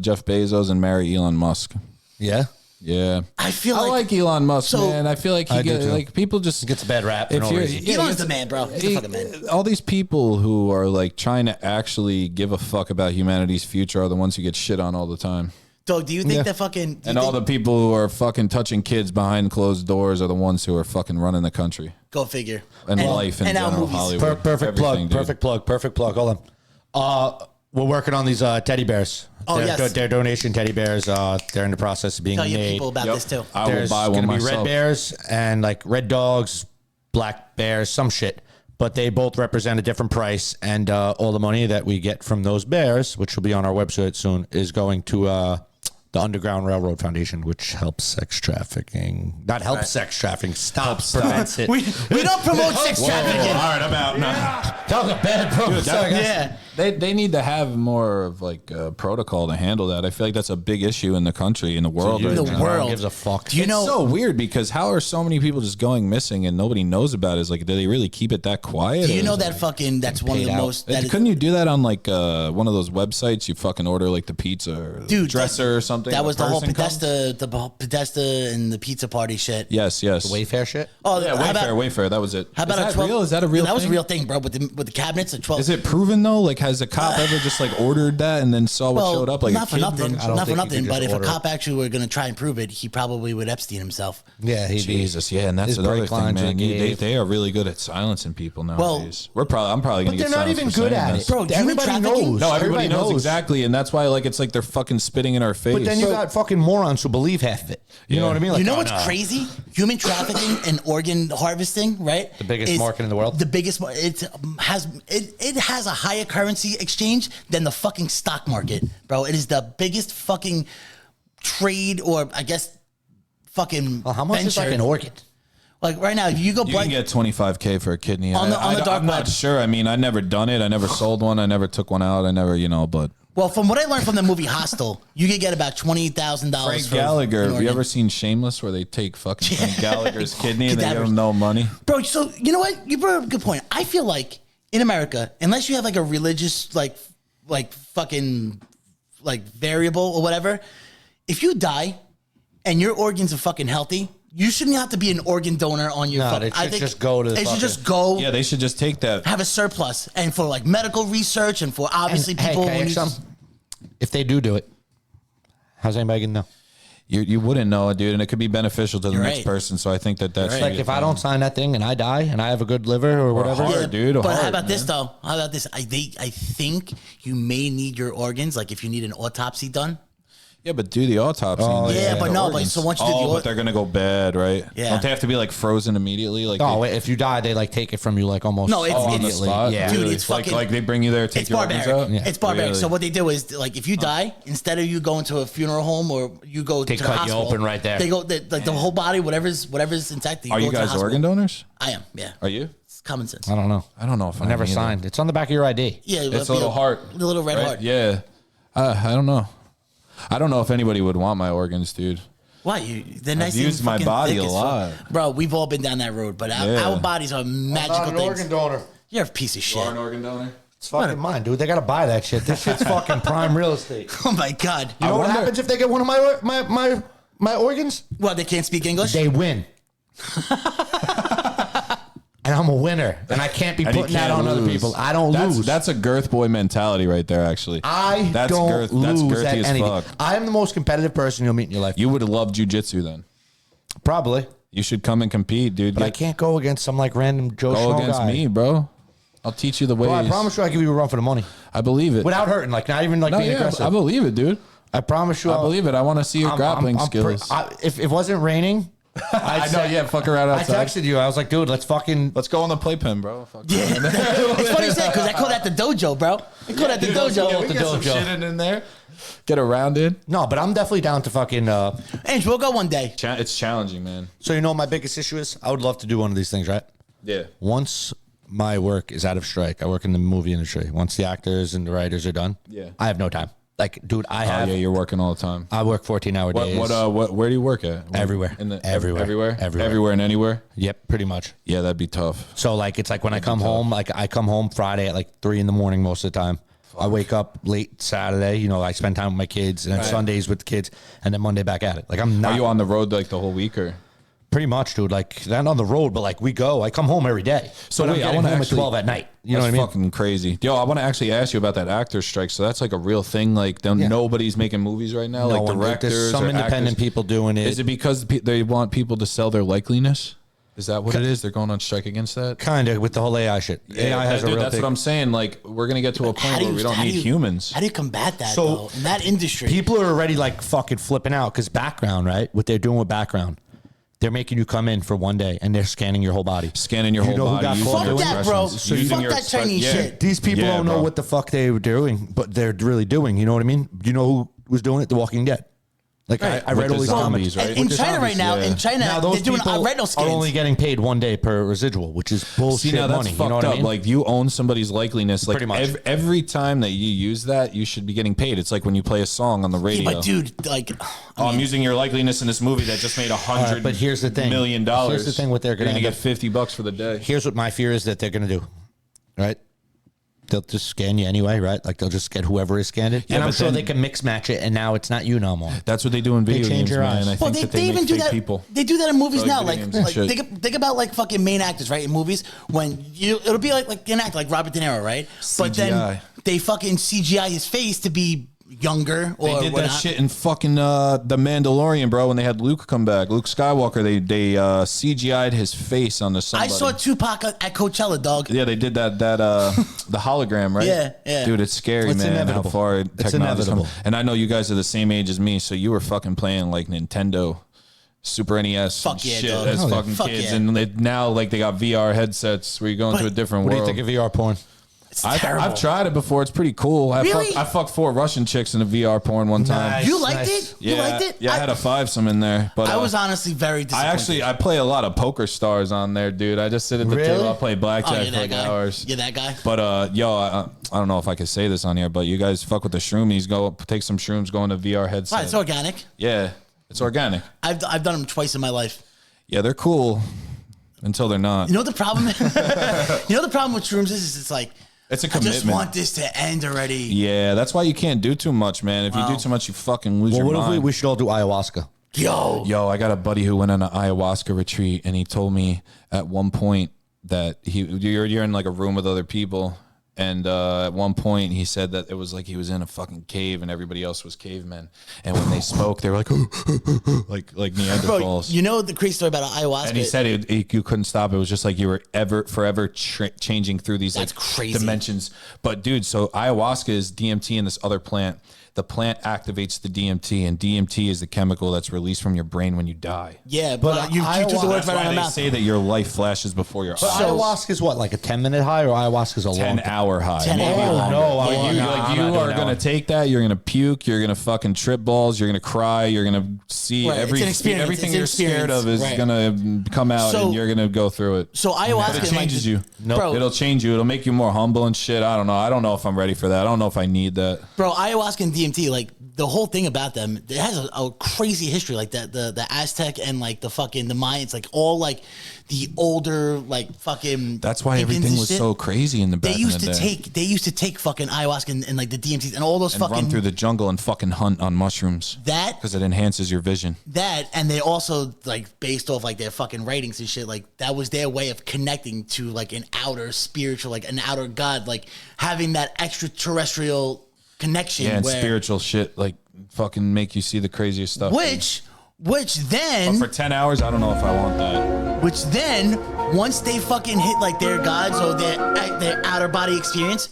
Jeff Bezos, and marry Elon Musk. Yeah. Yeah. I feel I like like Elon Musk, So- man. I feel like I do too. like people just Gets a bad rap for if no you're reason. Elon's the man, bro. He's the fucking man. all these people who are like trying to actually give a fuck about humanity's future are the ones who get shit on all the time. Dog, do you think that fucking... And all the people who are fucking touching kids behind closed doors are the ones who are fucking running the country Go figure. and life in and our general, movies. Hollywood. Perfect plug. Everything, dude. Perfect plug. Hold on. We're working on these teddy bears. Oh, yes. They're donation teddy bears. They're in the process of being Tell your made. people about Yep. this too. I will There's buy going one to be myself. red bears and like red dogs, black bears, some shit. But they both represent a different price. And all the money that we get from those bears, which will be on our website soon, is going to the Underground Railroad Foundation, which helps sex trafficking. Not helps sex trafficking. Prevents it. We don't promote sex trafficking. All right, I'm out now. That was a bad bro. Sorry, guys. Yeah. They need to have more of like a protocol to handle that. I feel like that's a big issue in the country, in the world. In the right now. world. Who gives a fuck? Do you know... It's so weird because how are so many people just going missing and nobody knows about it? Is like, do they really keep it that quiet? Do you Or know is that fucking... That's one of the paid out. most... That is, couldn't you do that on like one of those websites? You fucking order like the pizza or dude, dresser or something. That was the whole person comes? Podesta and the pizza party shit. Yes. Wayfair shit? Oh, Yeah, how about- Wayfair. That was it. How about is a that 12? real? Is that a real? That was a thing? real thing, bro. With the cabinets, a 12. Is it proven though? Like, has a cop ever just like ordered that and then saw what showed up? Like, not a for kid nothing. fucking- Not for think you nothing. could But just if a order cop actually were going to try and prove it, he probably would Epstein himself. Yeah, he Jesus, yeah, and that's His another break thing, lines man. are gay. They are really good at silencing people nowadays. I'm probably gonna But get they're not silenced even for good saying at this. it. Bro, human everybody trafficking? knows. No, everybody knows exactly, and that's why like it's like they're fucking spitting in our face. But then you got fucking morons who believe half of it. You know what I mean? Like, You know oh, what's no. crazy? Human trafficking and organ harvesting, right? The biggest market in the world? The biggest. It has a higher currency exchange than the fucking stock market, bro. It is the biggest fucking trade, or I guess fucking. Well, how much is venture. like an organ? Like right now, if you go You can get $25K for a kidney. On the dark I'm not web. sure. I mean, I never done it. I never sold one. I never took one out. I never, but well, from what I learned from the movie Hostel, you could get about $20,000. Frank for Gallagher. an Have you organ. ever seen Shameless, where they take fucking Frank Gallagher's kidney and they give Cadavers. him no money? Bro, so you know what? You brought up a good point. I feel like in America, unless you have like a religious like fucking like variable or whatever, if you die and your organs are fucking healthy, you shouldn't have to be an organ donor on your. No, they should just go to the They should fucking- just go. Yeah, they should just take that. Have a surplus, and for like medical research, and for obviously And, people. Hey, can I who ask you need- something? If they do it, how's anybody gonna know? You wouldn't know it, dude, and it could be beneficial to the You're next right. person. So I think that that's Like if I don't sign that thing and I die and I have a good liver or whatever, heart. Dude, but how hard, about this though? How about this? I think you may need your organs. Like if you need an autopsy done. Yeah, but do the autopsy. Yeah, but no, but so once you do the but they're gonna go bad, right? Yeah. Don't they have to be like frozen immediately? Like, Oh, if you die, they like take it from you like almost No, it's- on the immediately. spot. Yeah. Dude, Really? it's fucking- like they bring you there, take It's your organs barbaric. out. Yeah. It's barbaric. Really? So what they do is like if you die, instead of you going to a funeral home or you go They to the cut you hospital, open right there. They go like the whole body, whatever's intact. Are go you to the guys hospital. organ donors? I am. Yeah, Are you? it's common sense. I don't know. I don't know if I never signed. It's on the back of your ID. Yeah, It's a little heart. the little red right? heart. Yeah. I don't know. I don't know if anybody would want my organs, dude. Why they're nice. I've used and my fucking body thick a as lot. fuck. Bro. We've all been down that road, but Yeah. our bodies are magical things. donor. You're a piece of shit. an organ donor? It's fucking mine, dude. They gotta buy that shit. This shit's fucking prime real estate. Oh my god. You know what wonder- happens if they get one of my organs? Well, they can't speak English. They win. And I'm a winner, and I can't be And you putting that can't on other lose. people. I don't lose. That's a girth boy mentality right there, actually. That's girth- lose girthy at as anything. fuck. I am the most competitive person you'll meet in your life. You would love jujitsu then. Probably, You should come and compete, dude. but I can't go against some like random Joe go Schmo against guy. me, bro. I'll teach you the ways. Bro, I promise you, I give you a run for the money I believe it. without hurting, like not even like No, being yeah, aggressive. I believe it, dude. I promise you, I believe it. I want to see your I'm- grappling I'm skills. if it wasn't raining, I know, yeah, fuck around I outside. texted you. I was like, dude, let's fucking. Let's go on the playpen, bro. Fuck Yeah. It's funny you said because I call that the dojo, bro. I call that the dojo. Yeah, we the get some dojo. shit in there. Get around it. No, but I'm definitely down to fucking. Ange, we'll go one day. It's challenging, man. So you know, what my biggest issue is I would love to do one of these things, right? Yeah. Once my work is out of strike, I work in the movie industry. Once the actors and the writers are done, Yeah. I have no time. Like, dude, I Oh, have. yeah, you're working all the time. I work 14-hour days. Where do you work at? Everywhere. Everywhere. Everywhere? Everywhere. Everywhere and anywhere? Yep, pretty much. Yeah, that'd be tough. So like, it's like when I come home, like I come home Friday at like 3 a.m. most of the time. I wake up late Saturday. You know, I spend time with my kids, and then Sundays with the kids, and then Monday back at it. Like I'm not. Are you on the road like the whole week or? Pretty much, dude. Like not on the road, but like we go. I come home every day. So But I'm wait, I getting want to home actually at 12 at night. You know what I that's mean? fucking crazy. Yo, I want to actually ask you about that actor strike. So that's like a real thing. Like nobody's making movies right now. No Like one- directors, there's some or independent actors. people doing it. Is it because they want people to sell their likeliness? Is that what it is? They're going on strike against that. Kind of with the whole AI shit. AI has a Dude, real that's big. what I'm saying. Like we're gonna get to a point where we don't need humans. How do you combat that So, though in that industry? People are already like fucking flipping out because background, right? What they're doing with background, they're making you come in for one day and they're scanning your whole body. Scanning your You whole know who body. got using caught your doing Fuck that, bro. expressions, using Fuck your that Chinese yeah. shit. These people Yeah, don't know bro. what the fuck they were doing, but they're really doing. You know what I mean? You know who was doing it? The Walking Dead. Like I With read the all these zombies, comments. right? in With the China right zombies, now, yeah. in China, Now those they're doing people retinal are scans. only getting paid one day per residual, which is bullshit See, now that's money. fucked You know what up. I mean? Like you own somebody's likeliness. Like Pretty much. every time that you use that, you should be getting paid. It's like when you play a song on the radio. Yeah, but dude, like, Oh, I'm using your likeliness in this movie that just made $100 but here's the thing. million. Here's the thing what they're You're gonna gonna end get up- $50 for the day. Here's what my fear is that they're going to do, right? They'll just scan you anyway, right? Like they'll just get whoever is scanned it. Yeah, And I'm but sure then- they can mix match it, and now it's not you no more. That's what they do in video change games, your man. eyes. I well, think they, that they they even make do fake that. people. They do that in movies Like now. video Like, games and like shit. think about like fucking main actors, right? In movies, when it'll be like an actor like Robert De Niro, right? But then CGI. they fucking CGI his face to be younger or They did whatnot. that shit in fucking The Mandalorian, bro. When they had Luke come back, Luke Skywalker, they CGI'd his face onto I somebody. saw Tupac at Coachella, dog. Yeah, they did that the hologram, right? Yeah. Dude, it's scary, It's man. inevitable. How far It's technology's come. inevitable. And I know you guys are the same age as me, so you were fucking playing like Nintendo, Super NES, Fuck and yeah, shit dog. as Oh, yeah. fucking Fuck kids, yeah. and now like they got VR headsets where you go into But a different What do you world. think of VR porn? It's I've terrible. tried it before. It's pretty cool. Really? I fucked 4 Russian chicks in a VR porn one time. Nice. You liked Nice. it? You liked it? Yeah, I had a 5-some in there, but I was honestly very disappointed. I play a lot of poker stars on there, dude. I just sit at the Really? table. I play blackjack you're for that like guy. hours. You're that guy. But yo, I don't know if I could say this on here, but you guys fuck with the shroomies. Go take some shrooms, go into VR headset. Right, it's organic. Yeah, it's organic. I've done them twice in my life. Yeah, they're cool until they're not. You know what the problem? You know the problem with shrooms is it's like It's a I just commitment. want this to end already. Yeah, that's why you can't do too much, man. If you do too much, you fucking lose Well, your what if mind. we should all do ayahuasca? Yo, I got a buddy who went on an ayahuasca retreat, and he told me at one point that you're in like a room with other people, and at one point he said that it was like he was in a fucking cave and everybody else was cavemen, and when they spoke, they were like like bro, Neanderthals. you know the crazy story about ayahuasca? And he said you couldn't stop. It was just like you were forever changing through these That's like crazy. dimensions. But dude, so ayahuasca is DMT and this other plant the plant activates the DMT, and DMT is the chemical that's released from your brain when you die. Yeah, but you took the words That's right out why of my they mouth. say that your life flashes before your But eyes. ayahuasca is what, like a 10-minute high, or ayahuasca is a long 10-hour high. 10 maybe hour longer. high. no, Like, I'm you, not- like, I'm you not doing are that gonna one. take that. You're gonna puke. You're gonna fucking trip balls. You're gonna cry. You're gonna see Right, it's an experience, everything it's an you're scared of is experience, gonna come out, So- and you're gonna go through it. So ayahuasca But it like, changes you. Bro, It'll change you. It'll make you more humble and shit. I don't know. I don't know if I'm ready for that. I don't know if I need that. bro, ayahuasca and DMT, like the whole thing about them, it has a crazy history. Like the Aztec and like the Mayans, like all like the older like fucking. That's why Incans everything and was shit. so crazy in the back They used in the to day. take fucking ayahuasca and like the DMTs and all those And fucking run through the jungle and fucking hunt on mushrooms. that Because it enhances your vision. that and they also like based off like their fucking writings and shit, like that was their way of connecting to like an outer spiritual, like an outer god, like having that extraterrestrial connection. Yeah, and where, spiritual shit like fucking make you see the craziest stuff. which But then for 10 hours, I don't know if I want that. Which then, once they fucking hit like their gods or their outer body experience,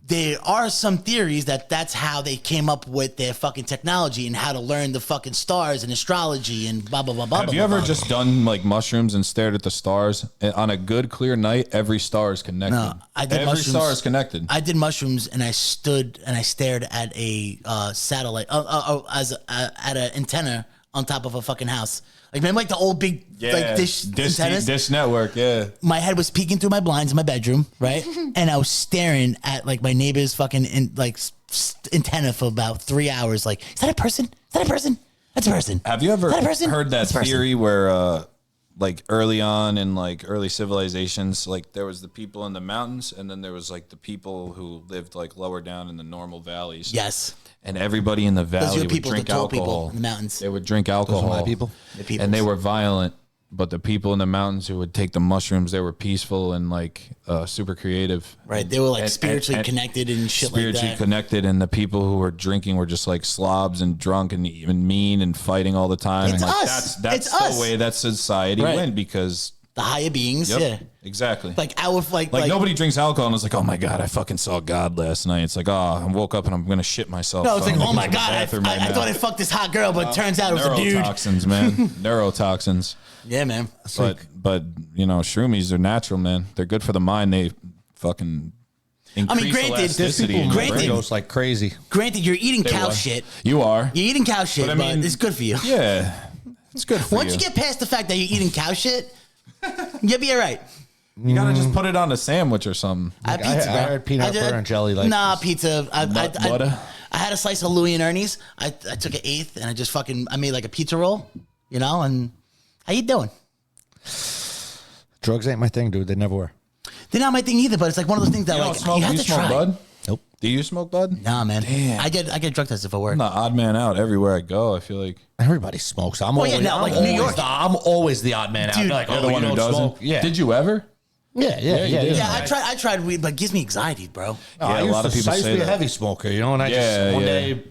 there are some theories that that's how they came up with their fucking technology and how to learn the fucking stars and astrology and blah blah blah blah. Have blah, you ever blah. just done like mushrooms and stared at the stars? And on a good, clear night, every star is connected. No, I did every mushrooms. star is connected. I did mushrooms and I stood and I stared at a satellite at an antenna on top of a fucking house. Like remember like the old big like dish antennas? Dish Network, yeah. My head was peeking through my blinds in my bedroom, right? And I was staring at like my neighbor's fucking antenna for about 3 hours. Like, is that a person? Is that a person? That's a person. Have you ever Is that a person? heard that That's a person. theory where like early on in like early civilizations, like there was the people in the mountains and then there was like the people who lived like lower down in the normal valleys. Yes. And everybody in the Those are valley the would people, the drink tall alcohol. people in the mountains. They would drink alcohol. my people? The peoples. And they were violent, but the people in the mountains who would take the mushrooms, they were peaceful and like super creative. Right. They were like And- spiritually and connected and shit Spiritually like that. connected, and the people who were drinking were just like slobs and drunk and even mean and fighting all the time. It's and like, us. That's It's the us. way that society Right. went because The higher beings. yep, Yeah. exactly. Like our like Nobody drinks alcohol and it's like, oh my god, I fucking saw God last night. It's like, oh, I woke up and I'm gonna shit myself. No, it's like, I'm oh gonna my go to the god, bathroom right I now. thought I fucked this hot girl, but it turns out it was a dude. Neurotoxins, man. Neurotoxins. Yeah, man. But you know, shroomies are natural, man. They're good for the mind. They fucking increase granted, there's elasticity. People in your granted- brain. overdose like crazy. Granted, you're eating cow what? shit. You are. You're eating cow shit, But but, I mean- it's good for you. Yeah, it's good for Once you get past the fact that you're eating cow shit, you'll be all right. you gotta just put it on a sandwich or something. I had I pizza, bro. had peanut butter and jelly, like, nah, just pizza. butter? I had a slice of Louis and Ernie's. I took an eighth and I just I made like a pizza roll, you know. And how you doing? Drugs ain't my thing, dude. They never were. They're not my thing either, but it's like one of those things that You don't like smoke, you have you to smoke try. bud? Nope. Do you smoke bud? Nah, man. Damn. I get drug tested for work. I'm the odd man out everywhere I go. I feel like Everybody smokes. I'm always, yeah, no, I'm like New always York. I'm always the odd man out. Dude, They're like, you're oh, the one you who don't doesn't. smoke? Yeah. Did you ever? Yeah. you did. Yeah, I tried weed, but it gives me anxiety, bro. I a used lot of to- people I used say to be a that. heavy smoker, you know, and I Yeah, just one yeah. day.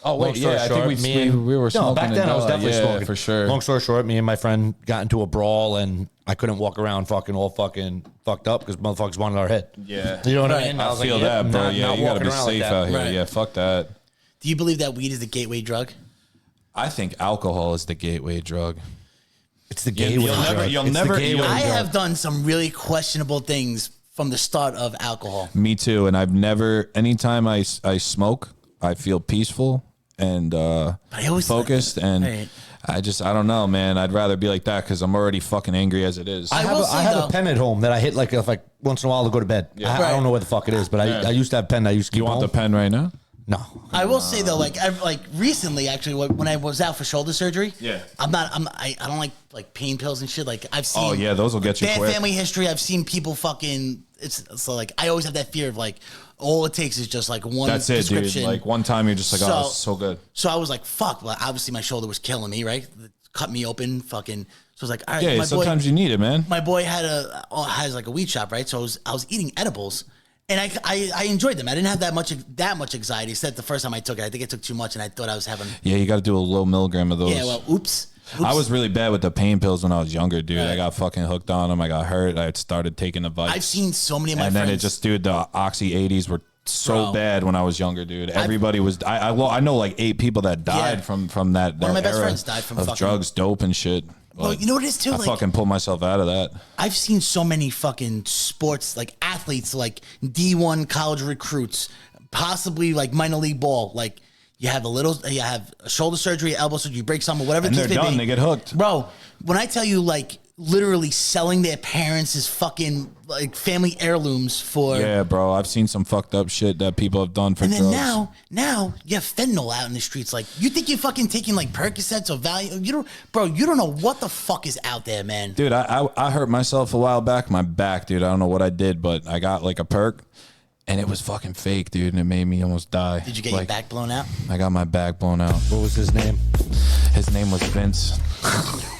Oh Well, wait, story yeah, I short, think me and we were no, back smoking then I was and, definitely yeah, smoking for sure. Long story short, me and my friend got into a brawl, and I couldn't walk around fucking all fucking fucked up because motherfuckers wanted our head. Yeah. You know what I Right. mean? I was like, feel yeah, that, bro. not- Yeah, not you gotta walking be around like safe that. out here. Right. Yeah, fuck that. Do you believe that weed is the gateway drug? I think alcohol is the gateway drug. It's the You'll gateway. never- drug. you'll It's the never- gateway you'll- I drug. have done some really questionable things from the start of alcohol. Me too. And I've never, anytime I smoke, I feel peaceful and I always focused. And Right. I don't know, man. I'd rather be like that because I'm already fucking angry as it is. I I will have, say, I have though- a pen at home that I hit like if like once in a while to go to bed. Yeah. I Right. don't know where the fuck it is, but I used to have a pen that I used to keep you want the home. pen right now? No. I will say though, like recently, actually, when I was out for shoulder surgery, Yeah. I don't like pain pills and shit. Like I've seen, Oh, yeah, those will get you bad quick. family history. I've seen people fucking. It's so like I always have that fear of like all it takes is just like one. That's it, dude. prescription. Like one time you're just like, oh, this is so good. So I was like, fuck. Well, obviously my shoulder was killing me, right? It cut me open, fucking. So I was like, all right, Yeah, my sometimes boy, you need it, man. my boy has like a weed shop, right? So I was eating edibles. And I enjoyed them. I didn't have that much anxiety. Except the first time I took it, I think I took too much, and I thought I was having. Yeah, you got to do a low milligram of those. Yeah, well, oops. I was really bad with the pain pills when I was younger, dude. I got fucking hooked on them. I got hurt. I had started taking the Vicks. I've seen so many of my and friends. then it just, dude, the Oxy 80s were so bad when I was younger, dude. Everybody was. I know like 8 people that died from that. One of my best era friends died from of fucking drugs, dope, and shit. Well, you know what it is too. I fucking pulled myself out of that. I've seen so many fucking sports, like athletes, like D1 college recruits, possibly like minor league ball. Like you have a shoulder surgery, elbow surgery, you break something, whatever. And they're done. They get hooked, bro. When I tell you, like literally selling their parents' fucking like family heirlooms for. Yeah, bro. I've seen some fucked up shit that people have done for drugs. And then now you have fentanyl out in the streets. Like you think you're fucking taking like Percocets or Valium? You don't know what the fuck is out there, man. Dude, I hurt myself a while back. My back, dude. I don't know what I did, but I got like a perk. And it was fucking fake, dude, and it made me almost die. Did you get your back blown out? I got my back blown out. What was his name? His name was Vince.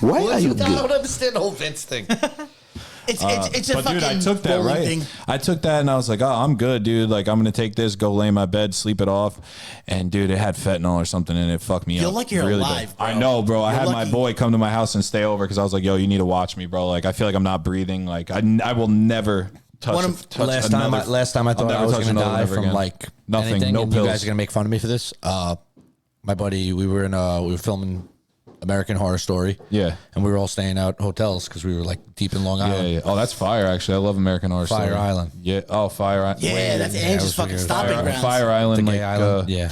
Why are you? I don't understand the whole Vince thing. It's a but fucking dude, I took that, right? thing. I took that and I was like, oh, I'm good, dude. Like, I'm going to take this, go lay in my bed, sleep it off. And, dude, it had fentanyl or something and it fucked me up. You're lucky you're really alive, bad. bro. I know, bro. I had lucky. my boy come to my house and stay over because I was like, yo, you need to watch me, bro. Like, I feel like I'm not breathing. Like, I will never touch last time I thought I was going to die from like nothing, anything, no and pills. You guys are going to make fun of me for this. My buddy, we were filming American Horror Story. Yeah. And we were all staying out hotels because we were like deep in Long Island. Yeah. Oh, that's fire, actually. I love American Horror Story. Fire Island. Yeah. Oh, Fire Island. Yeah, that's Angie's fucking stomping grounds. Fire Island. The like, gay island. Yeah.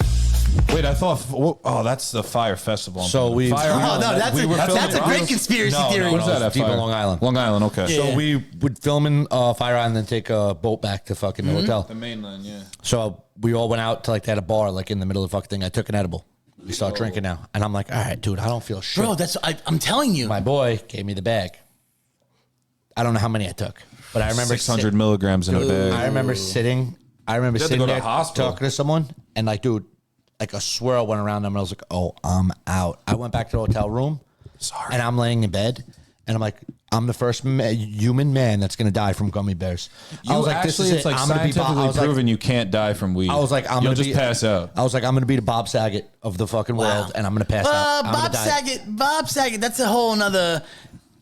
Wait, I thought. Oh, that's the Fire Festival. So we. Oh, no, that's a great conspiracy theory. What's that at Deep in Fire? Long Island. Long Island, okay. Yeah. So we would film in Fire Island and then take a boat back to fucking the hotel. The mainland, yeah. So we all went out to like, they had a bar like in the middle of the fucking thing. I took an edible. We start drinking now. And I'm like, all right, dude, I don't feel shit. Bro, I'm telling you. My boy gave me the bag. I don't know how many I took, but I remember 600 milligrams in a bag. I remember sitting to go there to the hospital. talking to someone, and like, dude, like a swirl went around them, and I was like, oh, I'm out. I went back to the hotel room, and I'm laying in bed, and I'm like, I'm the first human man that's gonna die from gummy bears. I was like, actually, this is it's it. like I'm gonna be scientifically proven you can't die from weed. I was like, You'll just pass out. I was like, I'm gonna be the Bob Saget of the fucking world, and I'm gonna pass out. I'm gonna die. Bob Saget, that's a whole nother.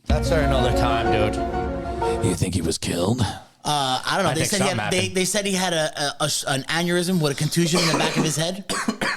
That's for another time, dude. You think he was killed? I don't know. They said he had an aneurysm with a contusion in the back of his head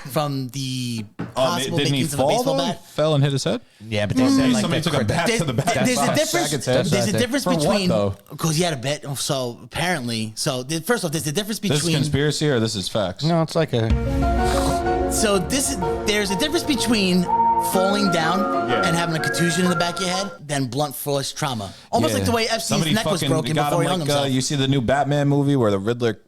from the possible didn't he makings of a fall? baseball Though? bat. Fell and hit his head. Yeah, but they said like Somebody took a bat to the back. There's a Bob difference. Saget's head. There's a difference For what, between though? because he had a bet. So apparently, first off, there's a difference This is between. conspiracy or this is facts? No, it's like a. So there's a difference between falling down and having a contusion in the back of your head than blunt force trauma. Almost like the way Epstein's neck was broken before he hung himself. You see the new Batman movie where the Riddler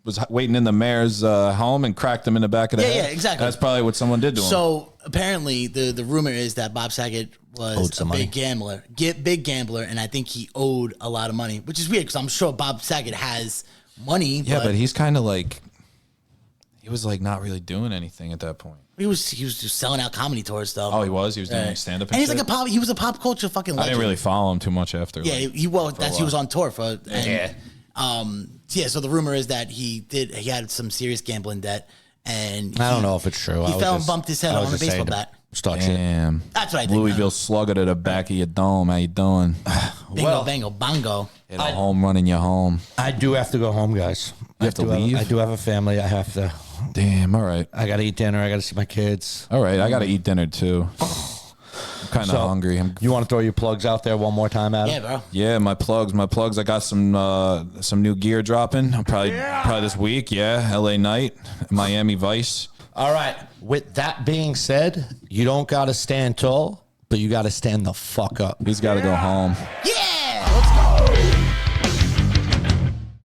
was waiting in the mayor's home and cracked him in the back of the head? Yeah, exactly. That's probably what someone did to him. So apparently the rumor is that Bob Saget was a big gambler, and I think he owed a lot of money, which is weird because I'm sure Bob Saget has money. Yeah, but he's kind of like, he was like not really doing anything at that point. He was just selling out comedy tours though. Oh, he was doing stand up. And he's like he was a pop culture fucking legend. I didn't really follow him too much after. Yeah, he was on tour for. So the rumor is that he had some serious gambling debt, and I don't know if it's true. He fell and bumped his head on a baseball bat. Start shit. Damn. That's what I think. Louisville Slugger to the back of your dome. How you doing? Bingo, bango, bongo. Hit a home run in your home. I do have to go home, guys. You have to leave? I do have a family. I have to. Damn. All right. I got to eat dinner. I got to see my kids. All right. I got to eat dinner too. I'm kind of hungry. You want to throw your plugs out there one more time, Adam? Yeah, bro. Yeah, my plugs. I got some new gear dropping. Probably this week. Yeah, LA Knight, Miami Vice. All right. With that being said, you don't got to stand tall, but you got to stand the fuck up. He's got to go home. Yeah.